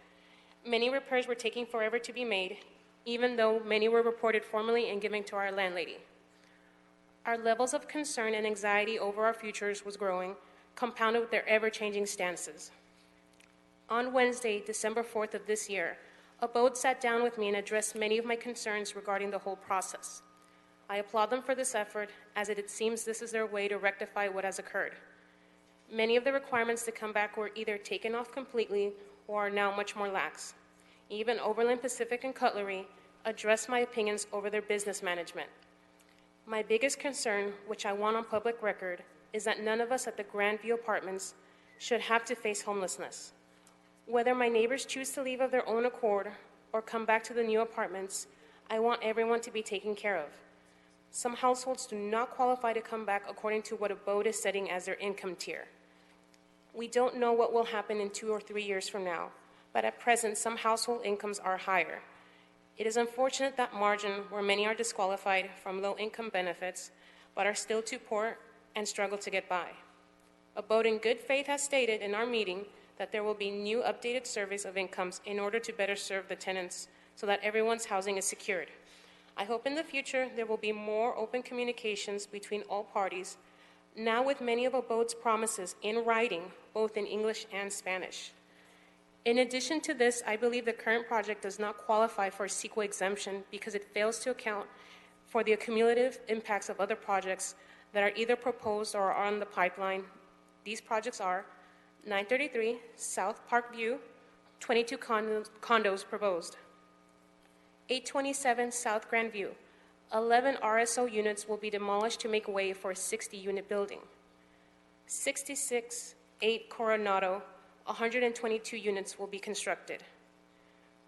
Many repairs were taking forever to be made, even though many were reported formally and given to our landlady. Our levels of concern and anxiety over our futures was growing, compounded with their ever-changing stances. On Wednesday, December 4th of this year, Abode sat down with me and addressed many of my concerns regarding the whole process. I applaud them for this effort, as it seems this is their way to rectify what has occurred. Many of the requirements to come back were either taken off completely or are now much more lax. Even Overland Pacific and Cutlery addressed my opinions over their business management. My biggest concern, which I want on public record, is that none of us at the Grandview Apartments should have to face homelessness. Whether my neighbors choose to leave of their own accord or come back to the new apartments, I want everyone to be taken care of. Some households do not qualify to come back according to what ABODE is setting as their income tier. We don't know what will happen in 2 or 3 years from now, but at present, some household incomes are higher. It is unfortunate that margin where many are disqualified from low-income benefits, but are still too poor and struggle to get by. ABODE in good faith has stated in our meeting that there will be new updated surveys of incomes in order to better serve the tenants so that everyone's housing is secured. I hope in the future there will be more open communications between all parties, now with many of ABODE's promises in writing, both in English and Spanish. In addition to this, I believe the current project does not qualify for a CEQA exemption because it fails to account for the cumulative impacts of other projects that are either proposed or are on the pipeline. These projects are 933 South Park View, 22 condos proposed. 827 South Grandview, 11 RSO units will be demolished to make way for a 60-unit building. 66-8 Coronado, 122 units will be constructed.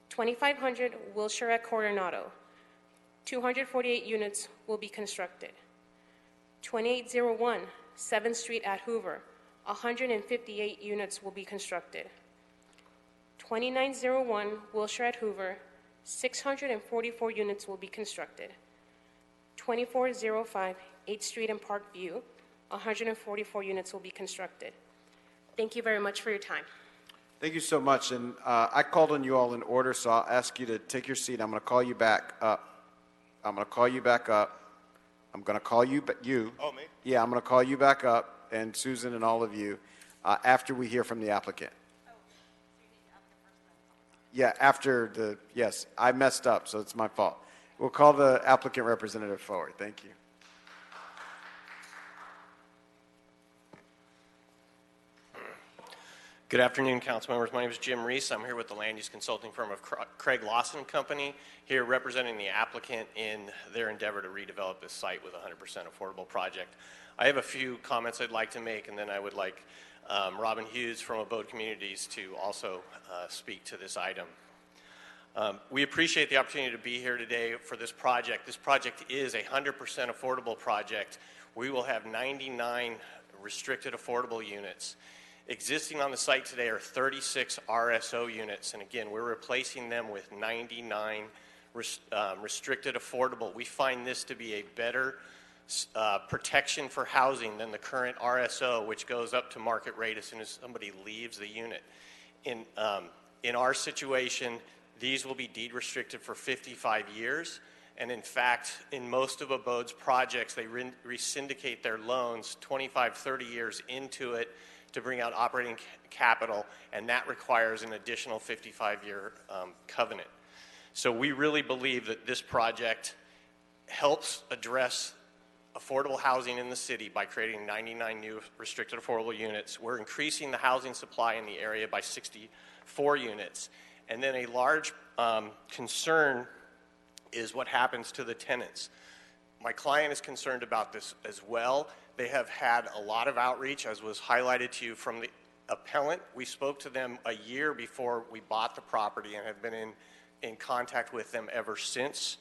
2500 Wilshire at Coronado, 248 units will be constructed. 2801 7th Street at Hoover, 158 units will be constructed. 2901 Wilshire at Hoover, 644 units will be constructed. 2405 8th Street and Park View, 144 units will be constructed. Thank you very much for your time. Thank you so much. And I called on you all in order, so I'll ask you to take your seat. I'm going to call you back up. I'm going to call you back up. I'm going to call you, but you. Oh, me? Yeah, I'm going to call you back up, and Susan and all of you, after we hear from the applicant. Yeah, after the, yes, I messed up, so it's my fault. We'll call the applicant representative forward. Thank you. Good afternoon, council members. My name is Jim Reese. I'm here with the land use consulting firm of Craig Lawson Company, here representing the applicant in their endeavor to redevelop this site with a 100% affordable project. I have a few comments I'd like to make, and then I would like Robin Hughes from Abode Communities to also speak to this item. We appreciate the opportunity to be here today for this project. This project is a 100% affordable project. We will have 99 restricted affordable units. Existing on the site today are 36 RSO units, and again, we're replacing them with 99 restricted affordable. We find this to be a better protection for housing than the current RSO, which goes up to market rate as soon as somebody leaves the unit. In our situation, these will be deed restricted for 55 years, and in fact, in most of Abode's projects, they re-syndicate their loans 25, 30 years into it to bring out operating capital, and that requires an additional 55-year covenant. So we really believe that this project helps address affordable housing in the city by creating 99 new restricted affordable units. We're increasing the housing supply in the area by 64 units. And then a large concern is what happens to the tenants. My client is concerned about this as well. They have had a lot of outreach, as was highlighted to you from the appellant. We spoke to them a year before we bought the property and have been in contact with them ever since.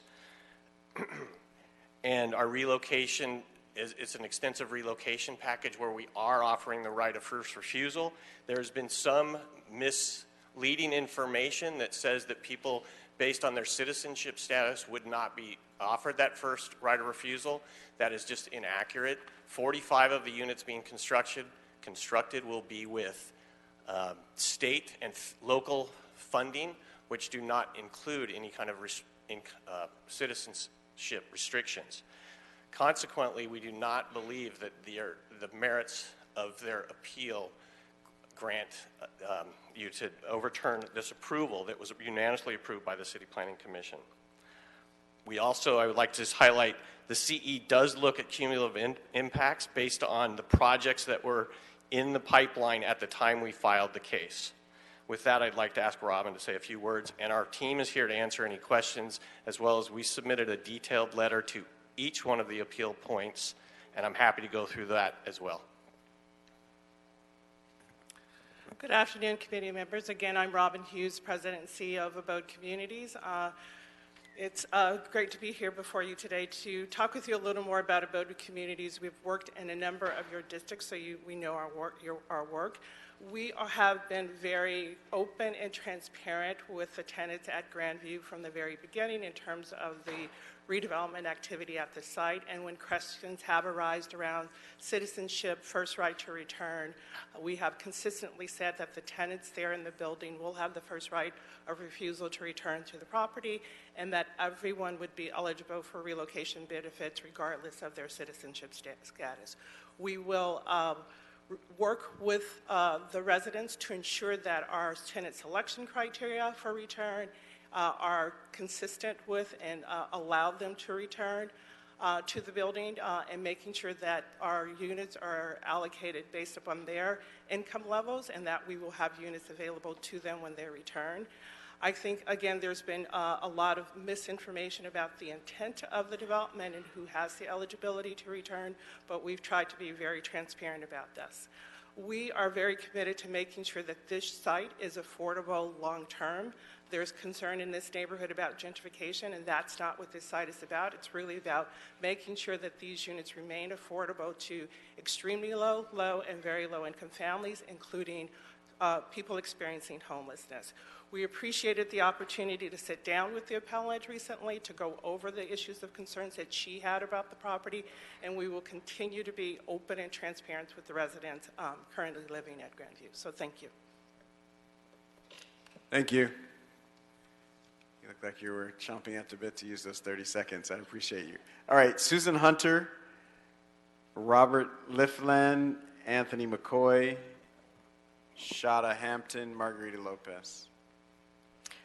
And our relocation it's an extensive relocation package where we are offering the right of first refusal. There's been some misleading information that says that people based on their citizenship status would not be offered that first right of refusal. That is just inaccurate. 45 of the units being constructed will be with state and local funding, which do not include any kind of citizenship restrictions. Consequently, we do not believe that the merits of their appeal grant you to overturn this approval that was unanimously approved by the City Planning Commission. We also, I would like to just highlight, the CE does look at cumulative impacts based on the projects that were in the pipeline at the time we filed the case. With that, I'd like to ask Robin to say a few words, and our team is here to answer any questions, as well as we submitted a detailed letter to each one of the appeal points, and I'm happy to go through that as well. Good afternoon, committee members. Again, I'm Robin Hughes, President and CEO of Abode Communities. It's great to be here before you today to talk with you a little more about Abode Communities. We've worked in a number of your districts, so we know our work. We have been very open and transparent with the tenants at Grandview from the very beginning in terms of the redevelopment activity at the site, and when questions have arisen around citizenship, first right to return, we have consistently said that the tenants there in the building will have the first right of refusal to return to the property, and that everyone would be eligible for relocation benefits regardless of their citizenship status. We will work with the residents to ensure that our tenant selection criteria for return are consistent with and allow them to return to the building, and making sure that our units are allocated based upon their income levels and that we will have units available to them when they return. I think, again, there's been a lot of misinformation about the intent of the development and who has the eligibility to return, but we've tried to be very transparent about this. We are very committed to making sure that this site is affordable long-term. There's concern in this neighborhood about gentrification, and that's not what this site is about. It's really about making sure that these units remain affordable to extremely low, and very low-income families, including people experiencing homelessness. We appreciated the opportunity to sit down with the appellant recently to go over the issues of concerns that she had about the property, and we will continue to be open and transparent with the residents currently living at Grandview. So thank you. Thank you. You look like you were chomping at the bit to use those 30 seconds. I appreciate you. All right, Susan Hunter, Robert Liffland, Anthony McCoy, Shada Hampton, Margarita Lopez.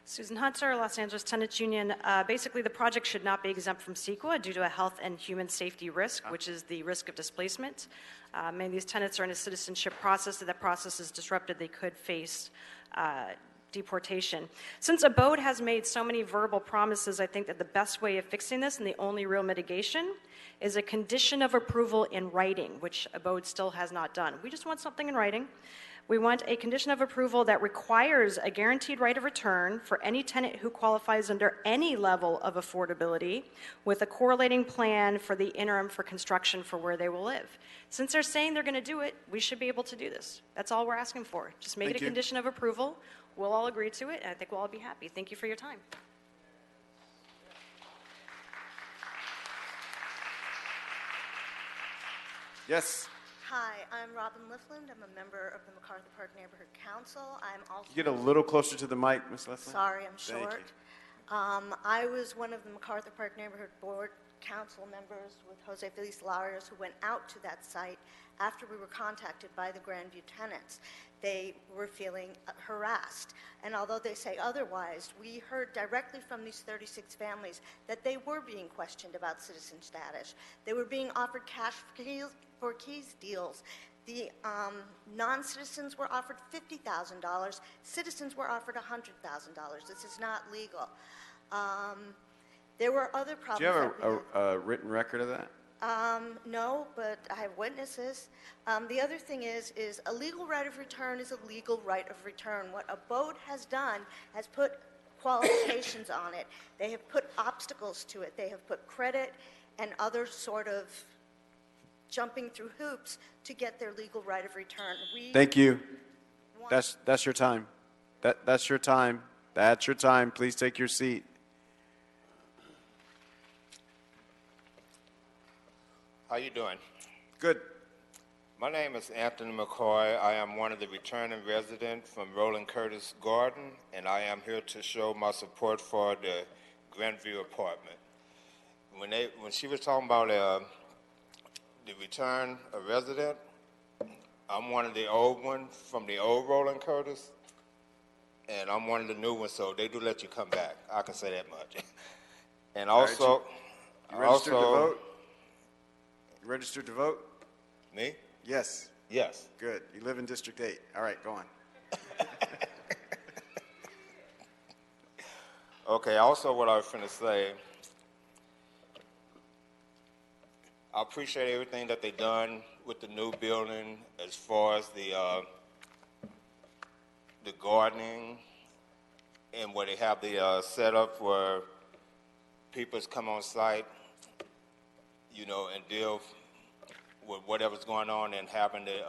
Susan Hunter, Los Angeles Tenants Union. Basically, the project should not be exempt from CEQA due to a health and human safety risk, which is the risk of displacement. Many of these tenants are in a citizenship process. If that process is disrupted, they could face deportation. Since Abode has made so many verbal promises, I think that the best way of fixing this and the only real mitigation is a condition of approval in writing, which Abode still has not done. We just want something in writing. We want a condition of approval that requires a guaranteed right of return for any tenant who qualifies under any level of affordability, with a correlating plan for the interim for construction for where they will live. Since they're saying they're going to do it, we should be able to do this. That's all we're asking for. Just make it a condition of approval. We'll all agree to it, and I think we'll all be happy. Thank you for your time. Yes. Hi, I'm Robin Liffland. I'm a member of the MacArthur Park Neighborhood Council. I'm also... You get a little closer to the mic, Ms. Liffland. Sorry, I'm Thank short. I was one of the MacArthur Park Neighborhood Board Council members with Jose Feliz Larios who went out to that site after we were contacted by the Grandview tenants. They were feeling harassed. And although they say otherwise, we heard directly from these 36 families that they were being questioned about citizen status. They were being offered cash for keys deals. The non-citizens were offered $50,000. Citizens were offered $100,000. This is not legal. There were other problems. Do you have a written record of that? No, but I have witnesses. The other thing is a legal right of return is a legal right of return. What Abode has done has put qualifications on it. They have put obstacles to it. They have put credit and other sort of jumping through hoops to get their legal right of return. Thank you. That's your time. That's your time. That's your time. Please take your seat. How you doing? Good. My name is Anthony McCoy. I am one of the returning residents from Roland Curtis Garden, and I am here to show my support for the Grandview apartment. When she was talking about the return of resident, I'm one of the old ones from the old Roland Curtis, and I'm one of the new ones, so they do let you come back. I can say that much. And also, you registered to vote? You registered to vote? Me? Yes. Yes. Good. You live in District 8. All right, go on. Okay, also what I was going to say, I appreciate everything that they've done with the new building as far as the the gardening, and where they have the setup where people come on site, you know, and deal with whatever's going on, and having the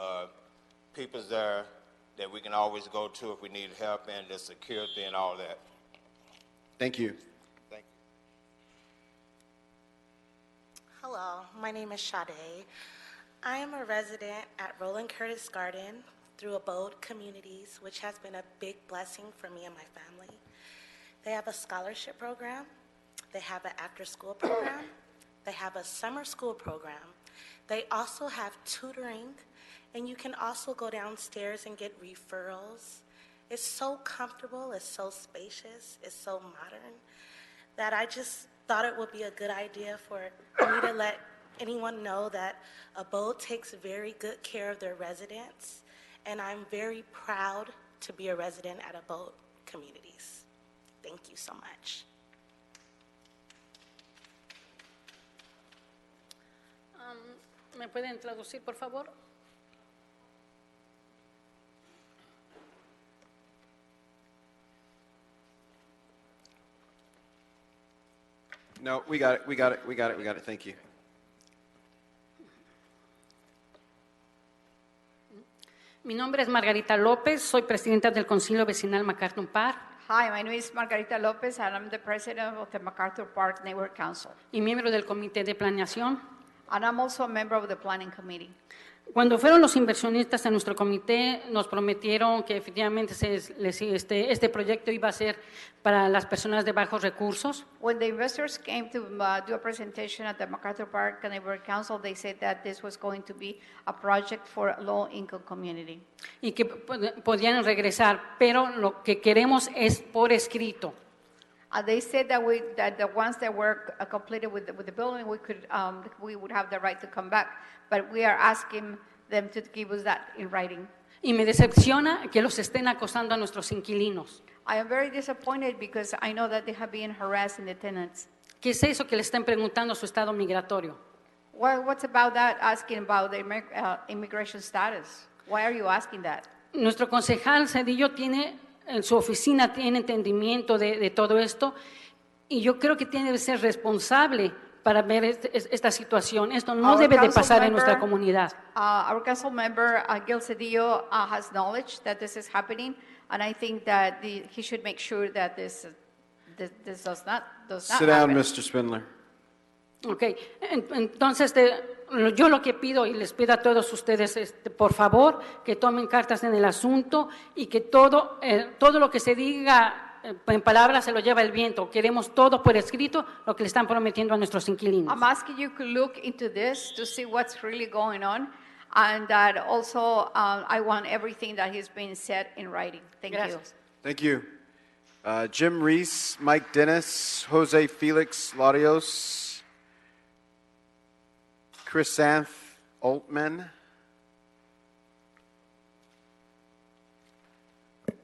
people there that we can always go to if we need help, and the security and all that. Thank you. Thank you. Hello, my name is Sade. I am a resident at Roland Curtis Garden through Abode Communities, which has been a big blessing for me and my family. They have a scholarship program, they have an after-school program, they have a summer school program. They also have tutoring, and you can also go downstairs and get referrals. It's so comfortable, it's so spacious, it's so modern, that I just thought it would be a good idea for me to let anyone know that Abode takes very good care of their residents, and I'm very proud to be a resident at Abode Communities. Thank you so much. ¿Me pueden traducir, por favor? No, we got it. Thank you. Mi nombre es Margarita López, soy presidenta del Concilio Vecinal MacArthur Park. Hi, my name is Margarita Lopez, and I'm the president of the MacArthur Park Neighborhood Council. Y miembro del Comité de Planeación. And I'm also a member of the Planning Committee. Cuando fueron los inversionistas a nuestro comité, nos prometieron que efectivamente este proyecto iba a ser para las personas de bajos recursos. When the investors came to do a presentation at the MacArthur Park Neighborhood Council, they said that this was going to be a project for a low-income community. Y que podían regresar, pero lo que queremos es por escrito. They said that the ones that were completed with the building, we would have the right to come back, but we are asking them to give us that in writing. Y me decepciona que los estén acosando a nuestros inquilinos. I am very disappointed because I know that they have been harassing the tenants. ¿Qué es eso que le estén preguntando su estado migratorio? What's about that, asking about the immigration status? Why are you asking that? Nuestro concejal Cedillo en su oficina tiene entendimiento de todo esto, y yo creo que tiene que ser responsable para ver esta situación. Esto no debe de pasar en nuestra comunidad. Our council member, Gil Cedillo, has knowledge that this is happening, and I think that he should make sure that this does not Sit down, happen. Mr. Spindler. Okay, entonces yo lo que pido y les pido a todos ustedes, por favor, que tomen cartas en el asunto y que todo lo que se diga en palabras se lo lleva el viento. Queremos todo por escrito, lo que le están prometiendo a nuestros inquilinos. I'm asking you to look into this to see what's really going on, and that also I want everything that has been said in writing. Thank you. Thank you. Jim Reese, Mike Dennis, Jose Felix Larios, Chrysanth Altman.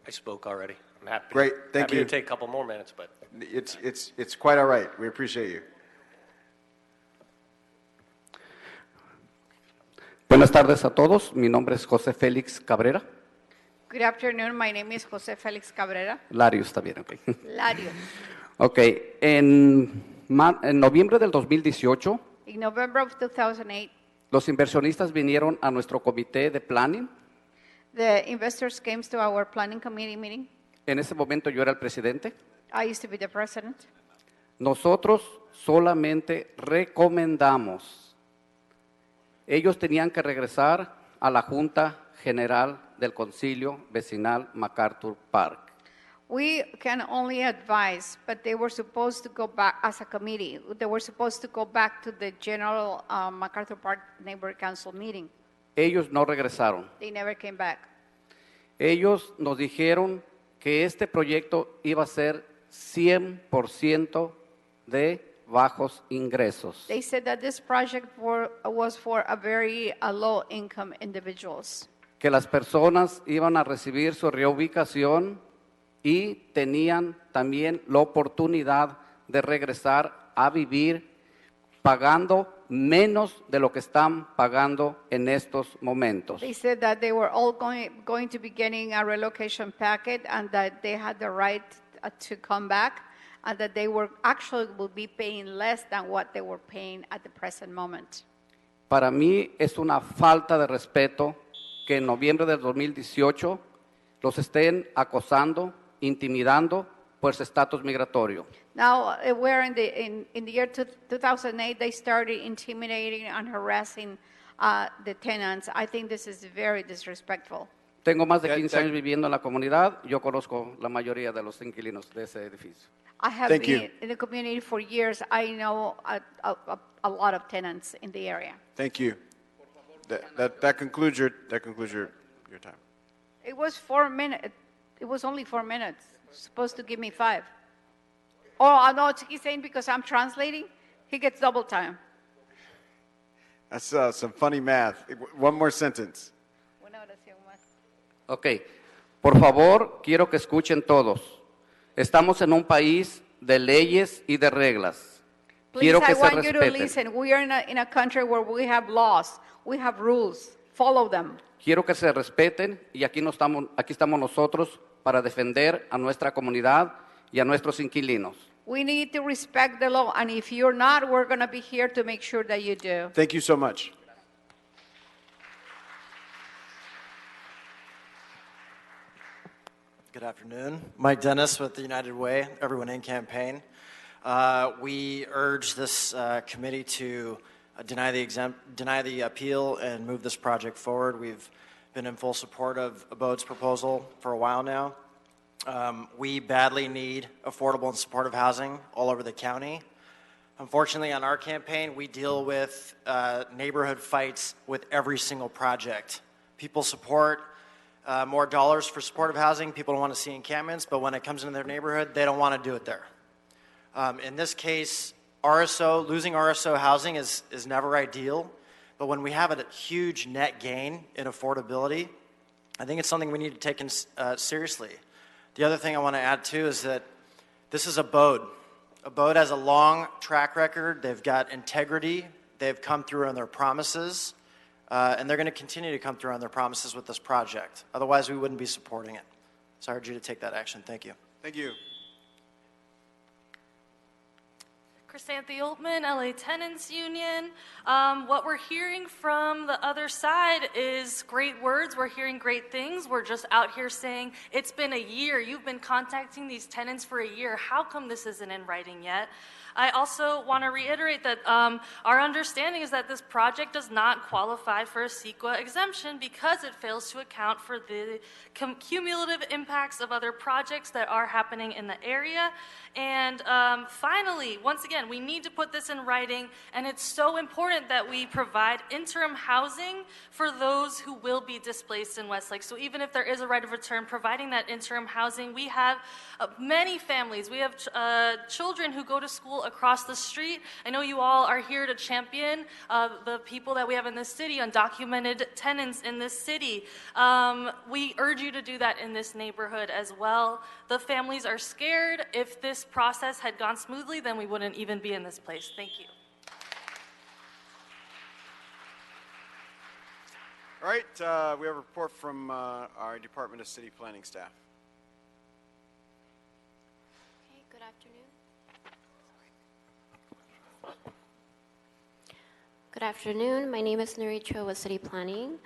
I spoke already. I'm happy. Great, thank happy you. to take a couple more minutes, but It's quite all right. We appreciate you. Buenas tardes a todos. Mi nombre es José Félix Cabrera. Good afternoon. My name is Jose Felix Cabrera. Lario está bien, ok. Lario. Ok, en noviembre del 2018, In November of 2008, los inversionistas vinieron a nuestro comité de planning. the investors came to our planning committee meeting. En ese momento yo era el presidente. I used to be the president. Nosotros solamente recomendamos. Ellos tenían que regresar a la Junta General del Concilio Vecinal MacArthur Park. We can only advise, but they were supposed to go back as a committee. They were supposed to go back to the general MacArthur Park Neighborhood Council meeting. Ellos no regresaron. They never came back. Ellos nos dijeron que este proyecto iba a ser 100% de bajos ingresos. They said that this project was for a very low-income individuals. Que las personas iban a recibir su reubicación y tenían también la oportunidad de regresar a vivir pagando menos de lo que están pagando en estos momentos. They said that they were all going to be getting a relocation packet and that they had the right to come back and that they were actually will be paying less than what they were paying at the present moment. Para mí es una falta de respeto que en noviembre del 2018 los estén acosando, intimidando por su estatus migratorio. Now, we're in the year 2008, they started intimidating and harassing the tenants. I think this is very disrespectful. Tengo más de 15 años viviendo en la comunidad, yo conozco la mayoría de los inquilinos de ese edificio. I have been in the community for years. I know a lot of tenants in the area. Thank you. That concludes your time. It was 4 minutes. It was only 4 minutes. Supposed to give me 5. Oh, no, he's saying because I'm translating, he gets double time. That's some funny math. One more sentence. Ok, por favor, quiero que escuchen todos. Estamos en un país de leyes y de reglas. Please, Quiero que I se want you to respeten. listen. We are in a country where we have laws, we have rules. Follow them. Quiero que se respeten y aquí estamos nosotros para defender a nuestra comunidad y a nuestros inquilinos. We need to respect the law, and if you're not, we're going to be here to make sure that you do. Thank you so much. Good afternoon. Mike Dennis with the United Way, Everyone In campaign. We urge this committee to deny the appeal and move this project forward. We've been in full support of Abode's proposal for a while now. We badly need affordable and supportive housing all over the county. Unfortunately, on our campaign, we deal with neighborhood fights with every single project. People support more dollars for supportive housing. People don't want to see encampments, but when it comes into their neighborhood, they don't want to do it there. In this case, losing RSO housing is never ideal, but when we have a huge net gain in affordability, I think it's something we need to take seriously. The other thing I want to add too is that this is Abode. Abode has a long track record. They've got integrity. They've come through on their promises, and they're going to continue to come through on their promises with this project. Otherwise, we wouldn't be supporting it. So I urge you to take that action. Thank you. Thank you. Chrysanthi Altman, LA Tenants Union. What we're hearing from the other side is great words. We're hearing great things. We're just out here saying, it's been a year. You've been contacting these tenants for a year. How come this isn't in writing yet? I also want to reiterate that our understanding is that this project does not qualify for a CEQA exemption because it fails to account for the cumulative impacts of other projects that are happening in the area. And finally, once again, we need to put this in writing, and it's so important that we provide interim housing for those who will be displaced in Westlake. So even if there is a right of return, providing that interim housing, we have many families. We have children who go to school across the street. I know you all are here to champion the people that we have in this city, undocumented tenants in this city. We urge you to do that in this neighborhood as well. The families are scared. If this process had gone smoothly, then we wouldn't even be in this place. Thank you. All right, we have a report from our Department of City Planning staff. Okay, good afternoon. Good afternoon. My name is Nuri Cho with City Planning.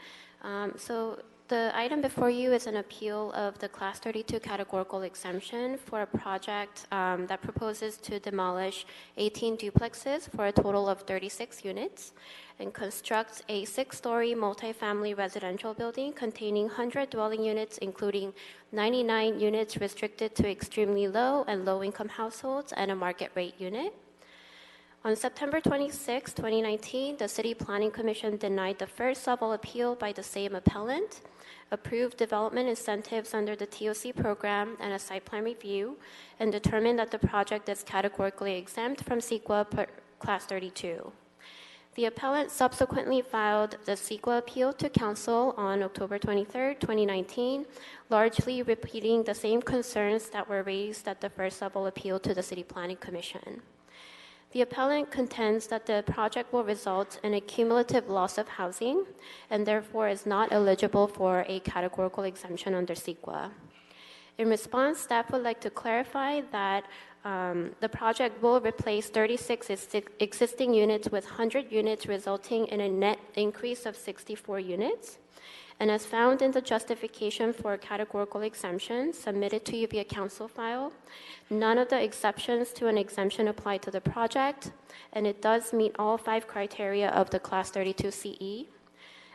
The item before you is an appeal of the Class 32 categorical exemption for a project that proposes to demolish 18 duplexes for a total of 36 units and construct a 6-story multifamily residential building containing 100 dwelling units, including 99 units restricted to extremely low and low-income households and a market rate unit. On September 26, 2019, the City Planning Commission denied the first level appeal by the same appellant, approved development incentives under the TOC program and a site plan review, and determined that the project is categorically exempt from CEQA Class 32. The appellant subsequently filed the CEQA appeal to Council on October 23, 2019, largely repeating the same concerns that were raised at the first level appeal to the City Planning Commission. The appellant contends that the project will result in a cumulative loss of housing and therefore is not eligible for a categorical exemption under CEQA. In response, staff would like to clarify that the project will replace 36 existing units with 100 units, resulting in a net increase of 64 units. And as found in the justification for categorical exemption submitted to you via council file, none of the exceptions to an exemption apply to the project, and it does meet all 5 criteria of the Class 32 CE.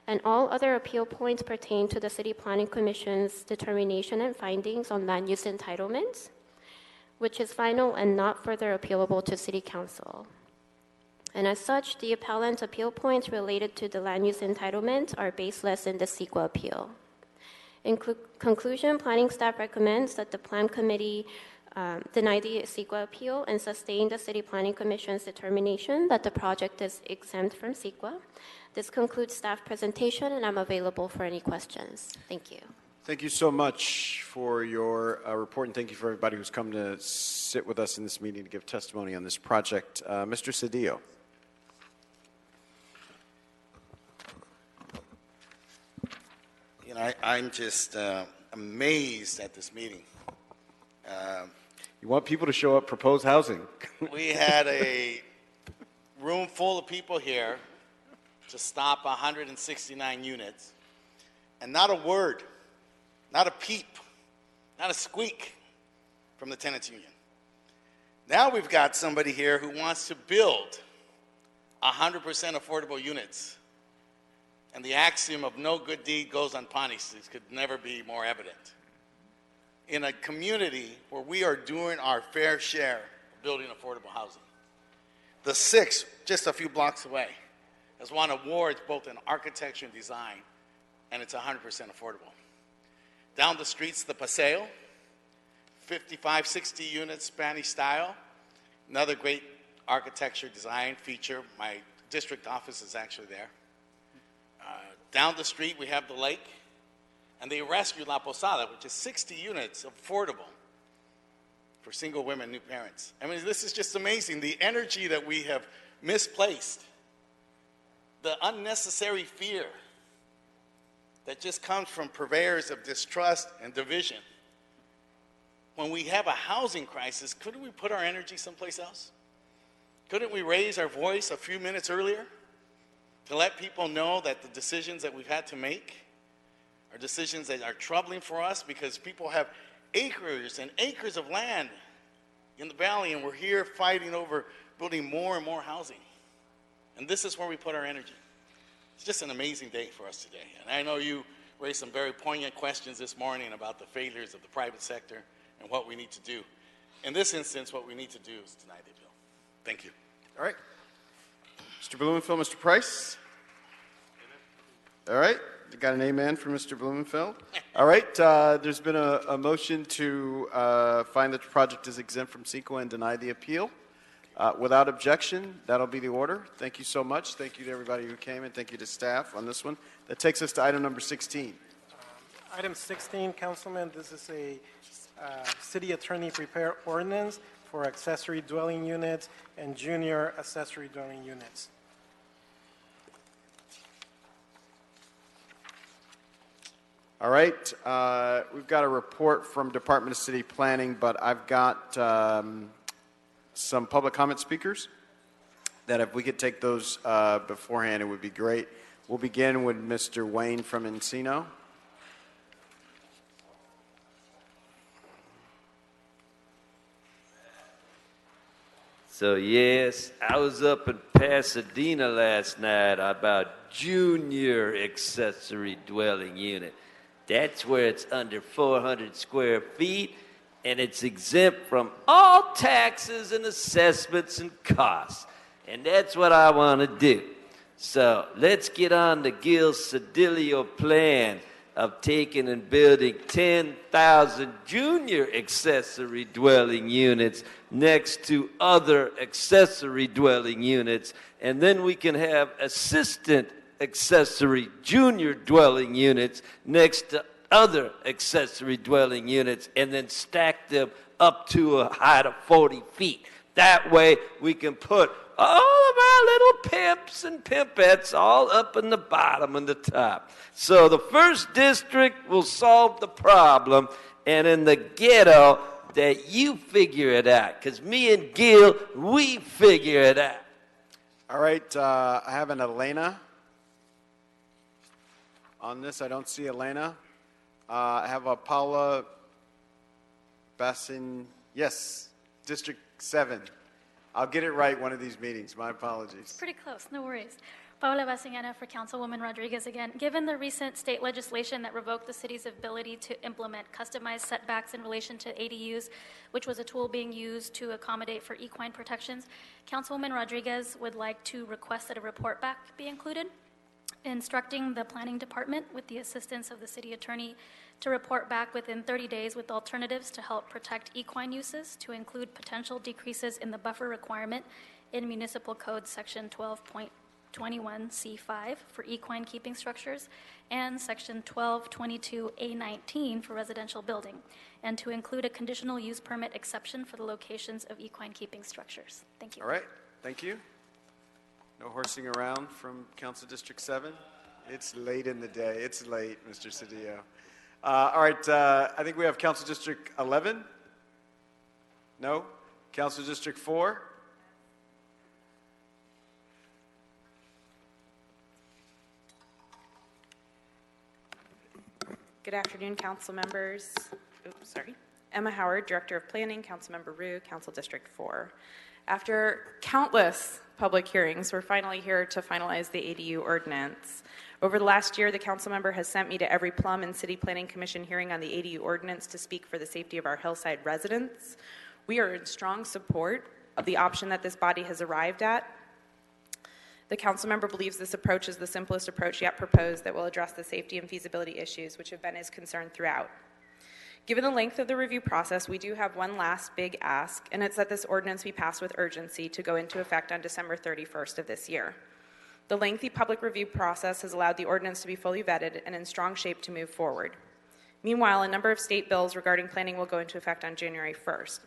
And all other appeal points pertain to the City Planning Commission's determination and findings on land use entitlements, which is final and not further appealable to City Council. And as such, the appellant's appeal points related to the land use entitlement are baseless in the CEQA appeal. In conclusion, planning staff recommends that the Plan Committee deny the CEQA appeal and sustain the City Planning Commission's determination that the project is exempt from CEQA. This concludes staff presentation, and I'm available for any questions. Thank you. Thank you so much for your report, and thank you for everybody who's come to sit with us in this meeting to give testimony on this project. Mr. Cedillo. You know, I'm just amazed at this meeting. You want people to show up, propose housing. We had a room full of people here to stop 169 units, and not a word, not a peep, not a squeak from the tenants union. Now we've got somebody here who wants to build 100% affordable units. And the axiom of no good deed goes unpunished could never be more evident. In a community where we are doing our fair share of building affordable housing. The 6, just a few blocks away, has won awards both in architecture and design, and it's 100% affordable. Down the streets, the Paseo, 55, 60 units, Spanish style. Another great architecture design feature. My district office is actually there. Down the street, we have the lake, and they rescued La Posada, which is 60 units, affordable for single women, new parents. I mean, this is just amazing. The energy that we have misplaced, the unnecessary fear that just comes from purveyors of distrust and division. When we have a housing crisis, couldn't we put our energy someplace else? Couldn't we raise our voice a few minutes earlier to let people know that the decisions that we've had to make are decisions that are troubling for us because people have acres and acres of land in the valley, and we're here fighting over building more and more housing. And this is where we put our energy. It's just an amazing day for us today. And I know you raised some very poignant questions this morning about the failures of the private sector and what we need to do. In this instance, what we need to do is deny the bill. Thank you. All right. Mr. Blumenfeld, Mr. Price? All right. You got an amen from Mr. Blumenfeld? All right. There's been a motion to find that the project is exempt from CEQA and deny the appeal. Without objection, that'll be the order. Thank you so much. Thank you to everybody who came, and thank you to staff on this one. That takes us to item number 16. Item 16, Councilman, this is a city attorney prepare ordinance for accessory dwelling units and junior accessory dwelling units. All right. We've got a report from Department of City Planning, but I've got some public comment speakers that if we could take those beforehand, it would be great. We'll begin with Mr. Wayne from Encino. So yes, I was up in Pasadena last night about junior accessory dwelling unit. That's where it's under 400 square feet, and it's exempt from all taxes and assessments and costs. And that's what I want to do. So let's get on the Gil Cedillo plan of taking and building 10,000 junior accessory dwelling units next to other accessory dwelling units, and then we can have assistant accessory junior dwelling units next to other accessory dwelling units, and then stack them up to a height of 40 feet. That way we can put all of our little pimps and pimpettes all up in the bottom and the top. So the first district will solve the problem, and in the ghetto, that you figure it out. Because me and Gil, we figure it out. All right, I have an Elena on this. I don't see Elena. I have a Paula Bassin. Yes, District 7. I'll get it right one of these meetings. My apologies. Pretty close, no worries. Paola Basiana for Councilwoman Rodriguez again. Given the recent state legislation that revoked the city's ability to implement customized setbacks in relation to ADUs, which was a tool being used to accommodate for equine protections, Councilwoman Rodriguez would like to request that a report back be included, instructing the planning department with the assistance of the city attorney to report back within 30 days with alternatives to help protect equine uses, to include potential decreases in the buffer requirement in Municipal Code Section 12.21C5 for equine keeping structures and Section 1222A19 for residential building, and to include a conditional use permit exception for the locations of equine keeping structures. Thank you. All right, thank you. No horsing around from Council District 7. It's late in the day. It's late, Mr. Cedillo. All right, I think we have Council District 11. No? Council District 4? Good afternoon, council members. Emma Howard, Director of Planning, Councilmember Rue, Council District 4. After countless public hearings, we're finally here to finalize the ADU ordinance. Over the last year, the council member has sent me to every Plum and City Planning Commission hearing on the ADU ordinance to speak for the safety of our hillside residents. We are in strong support of the option that this body has arrived at. The council member believes this approach is the simplest approach yet proposed that will address the safety and feasibility issues which have been his concern throughout. Given the length of the review process, we do have one last big ask, and it's that this ordinance be passed with urgency to go into effect on December 31st of this year. The lengthy public review process has allowed the ordinance to be fully vetted and in strong shape to move forward. Meanwhile, a number of state bills regarding planning will go into effect on January 1st.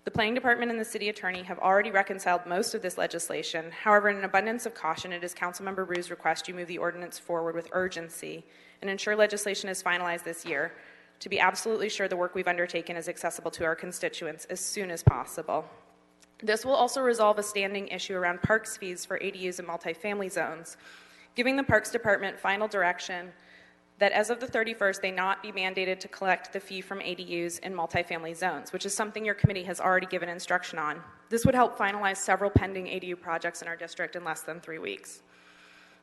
The planning department and the city attorney have already reconciled most of this legislation. However, in an abundance of caution, it is Councilmember Rue's request you move the ordinance forward with urgency and ensure legislation is finalized this year to be absolutely sure the work we've undertaken is accessible to our constituents as soon as possible. This will also resolve a standing issue around parks fees for ADUs and multifamily zones, giving the Parks Department final direction that as of the 31st, they not be mandated to collect the fee from ADUs in multifamily zones, which is something your committee has already given instruction on. This would help finalize several pending ADU projects in our district in less than 3 weeks.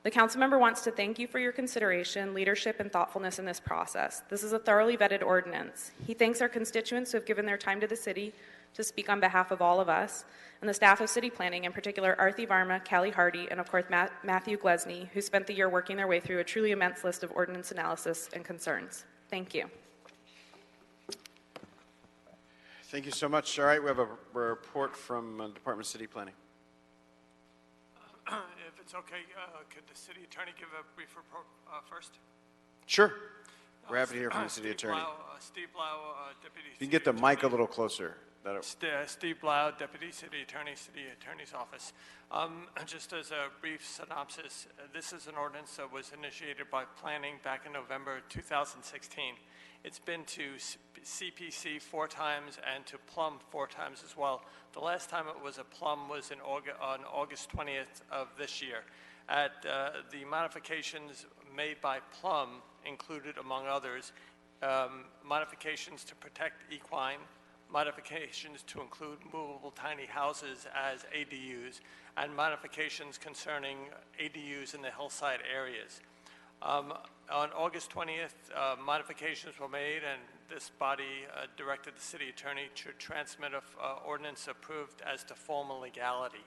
The council member wants to thank you for your consideration, leadership, and thoughtfulness in this process. This is a thoroughly vetted ordinance. He thanks our constituents who have given their time to the city to speak on behalf of all of us, and the staff of City Planning, in particular Arthi Varma, Callie Hardy, and of course Matthew Glesney, who spent the year working their way through a truly immense list of ordinance analysis and concerns. Thank you. Thank you so much. All right, we have a report from Department of City Planning. If it's okay, could the city attorney give a brief report first? Sure. We're happy to hear from the city attorney. Steve Blau, Deputy You can get the mic a little closer. Steve Blau, Deputy City Attorney's Office. Just as a brief synopsis, this is an ordinance that was initiated by Planning back in November 2016. It's been to CPC 4 times and to Plum 4 times as well. The last time it was a Plum was on August 20th of this year. The modifications made by Plum included, among others, modifications to protect equine, modifications to include movable tiny houses as ADUs, and modifications concerning ADUs in the hillside areas. On August 20th, modifications were made, and this body directed the city attorney to transmit an ordinance approved as to formal legality.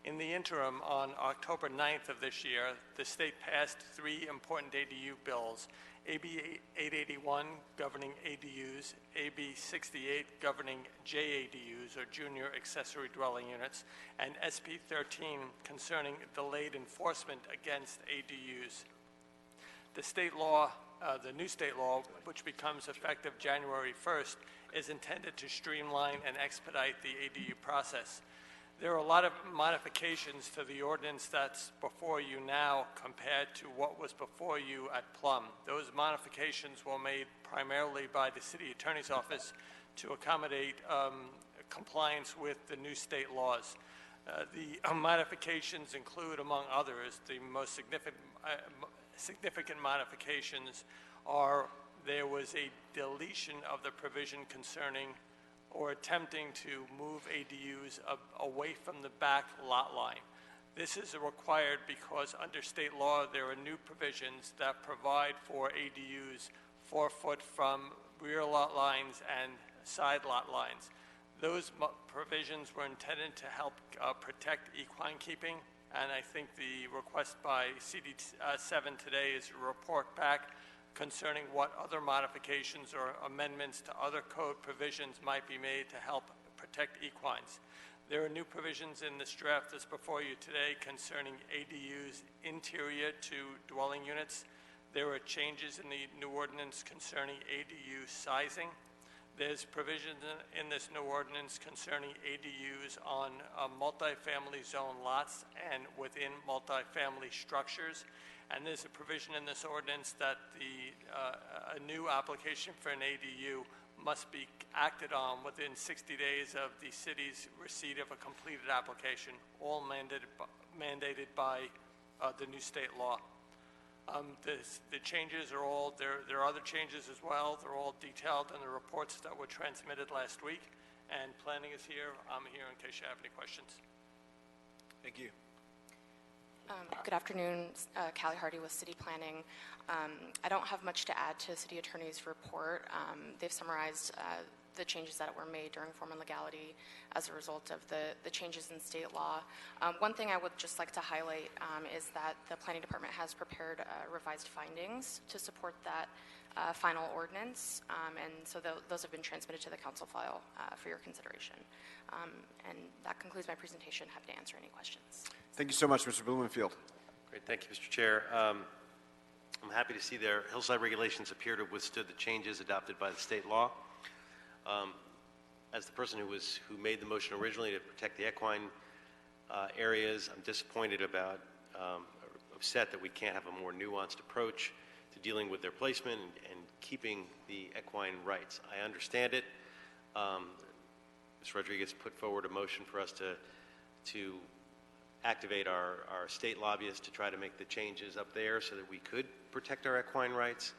In the interim, on October 9th of this year, the state passed 3 important ADU bills: AB 881 governing ADUs, AB 68 governing JADUs, or junior accessory dwelling units, and SB 13 concerning delayed enforcement against ADUs. The state law, the new state law, which becomes effective January 1st, is intended to streamline and expedite the ADU process. There are a lot of modifications to the ordinance that's before you now compared to what was before you at Plum. Those modifications were made primarily by the City Attorney's Office to accommodate compliance with the new state laws. The modifications include, among others, the most significant modifications are there was a deletion of the provision concerning or attempting to move ADUs away from the back lot line. This is required because under state law there are new provisions that provide for ADUs 4 foot from rear lot lines and side lot lines. Those provisions were intended to help protect equine keeping, and I think the request by CD7 today is a report back concerning what other modifications or amendments to other code provisions might be made to help protect equines. There are new provisions in this draft that's before you today concerning ADUs interior to dwelling units. There are changes in the new ordinance concerning ADU sizing. There's provisions in this new ordinance concerning ADUs on multifamily zone lots and within multifamily structures. And there's a provision in this ordinance that a new application for an ADU must be acted on within 60 days of the city's receipt of a completed application, all mandated by the new state law. The changes are all, there are other changes as well. They're all detailed in the reports that were transmitted last week. And planning is here. I'm here in case you have any questions. Thank you. Good afternoon, Callie Hardy with City Planning. I don't have much to add to the City Attorney's report. They've summarized the changes that were made during form and legality as a result of the changes in state law. One thing I would just like to highlight is that the Planning Department has prepared revised findings to support that final ordinance, and so those have been transmitted to the council file for your consideration. And that concludes my presentation. Happy to answer any questions. Thank you so much, Mr. Blumenfield. Great, thank you, Mr. Chair. I'm happy to see their hillside regulations appear to have withstood the changes adopted by the state law. As the person who made the motion originally to protect the equine areas, I'm disappointed about, upset that we can't have a more nuanced approach to dealing with their placement and keeping the equine rights. I understand it. Ms. Rodriguez put forward a motion for us to activate our state lobbyists to try to make the changes up there so that we could protect our equine rights.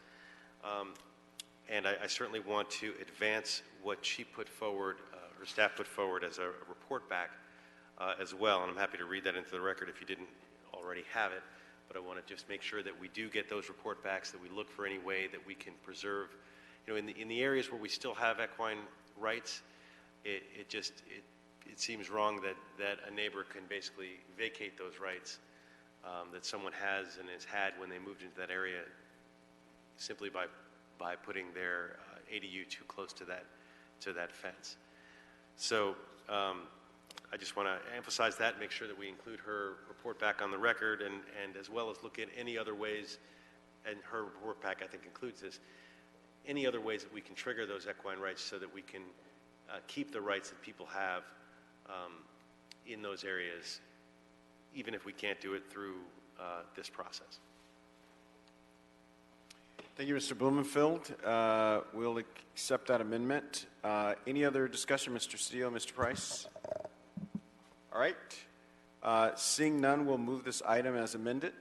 And I certainly want to advance what she put forward, her staff put forward as a report back as well. And I'm happy to read that into the record if you didn't already have it. But I want to just make sure that we do get those report backs, that we look for any way that we can preserve, in the areas where we still have equine rights, it seems wrong that a neighbor can basically vacate those rights that someone has and has had when they moved into that area simply by putting their ADU too close to that fence. So I just want to emphasize that, make sure that we include her report back on the record, and as well as look at any other ways, and her report back I think includes this, any other ways that we can trigger those equine rights so that we can keep the rights that people have in those areas, even if we can't do it through this process. Thank you, Mr. Blumenfield. We'll accept that amendment. Any other discussion, Mr. Cedillo, Mr. Price? All right. Seeing none, we'll move this item as amended.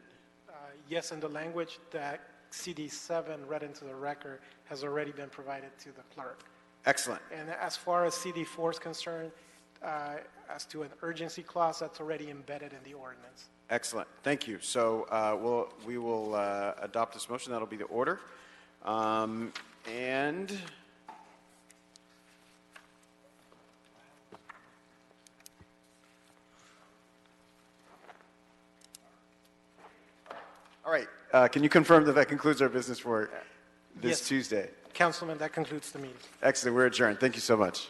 Yes, and the language that CD7 read into the record has already been provided to the clerk. Excellent. And as far as CD4 is concerned, as to an urgency clause, that's already embedded in the ordinance. Excellent. Thank you. So we will adopt this motion. That'll be the order. And all right. Can you confirm that concludes our business for this Tuesday? Councilman, that concludes the meeting. Excellent. We're adjourned. Thank you so much.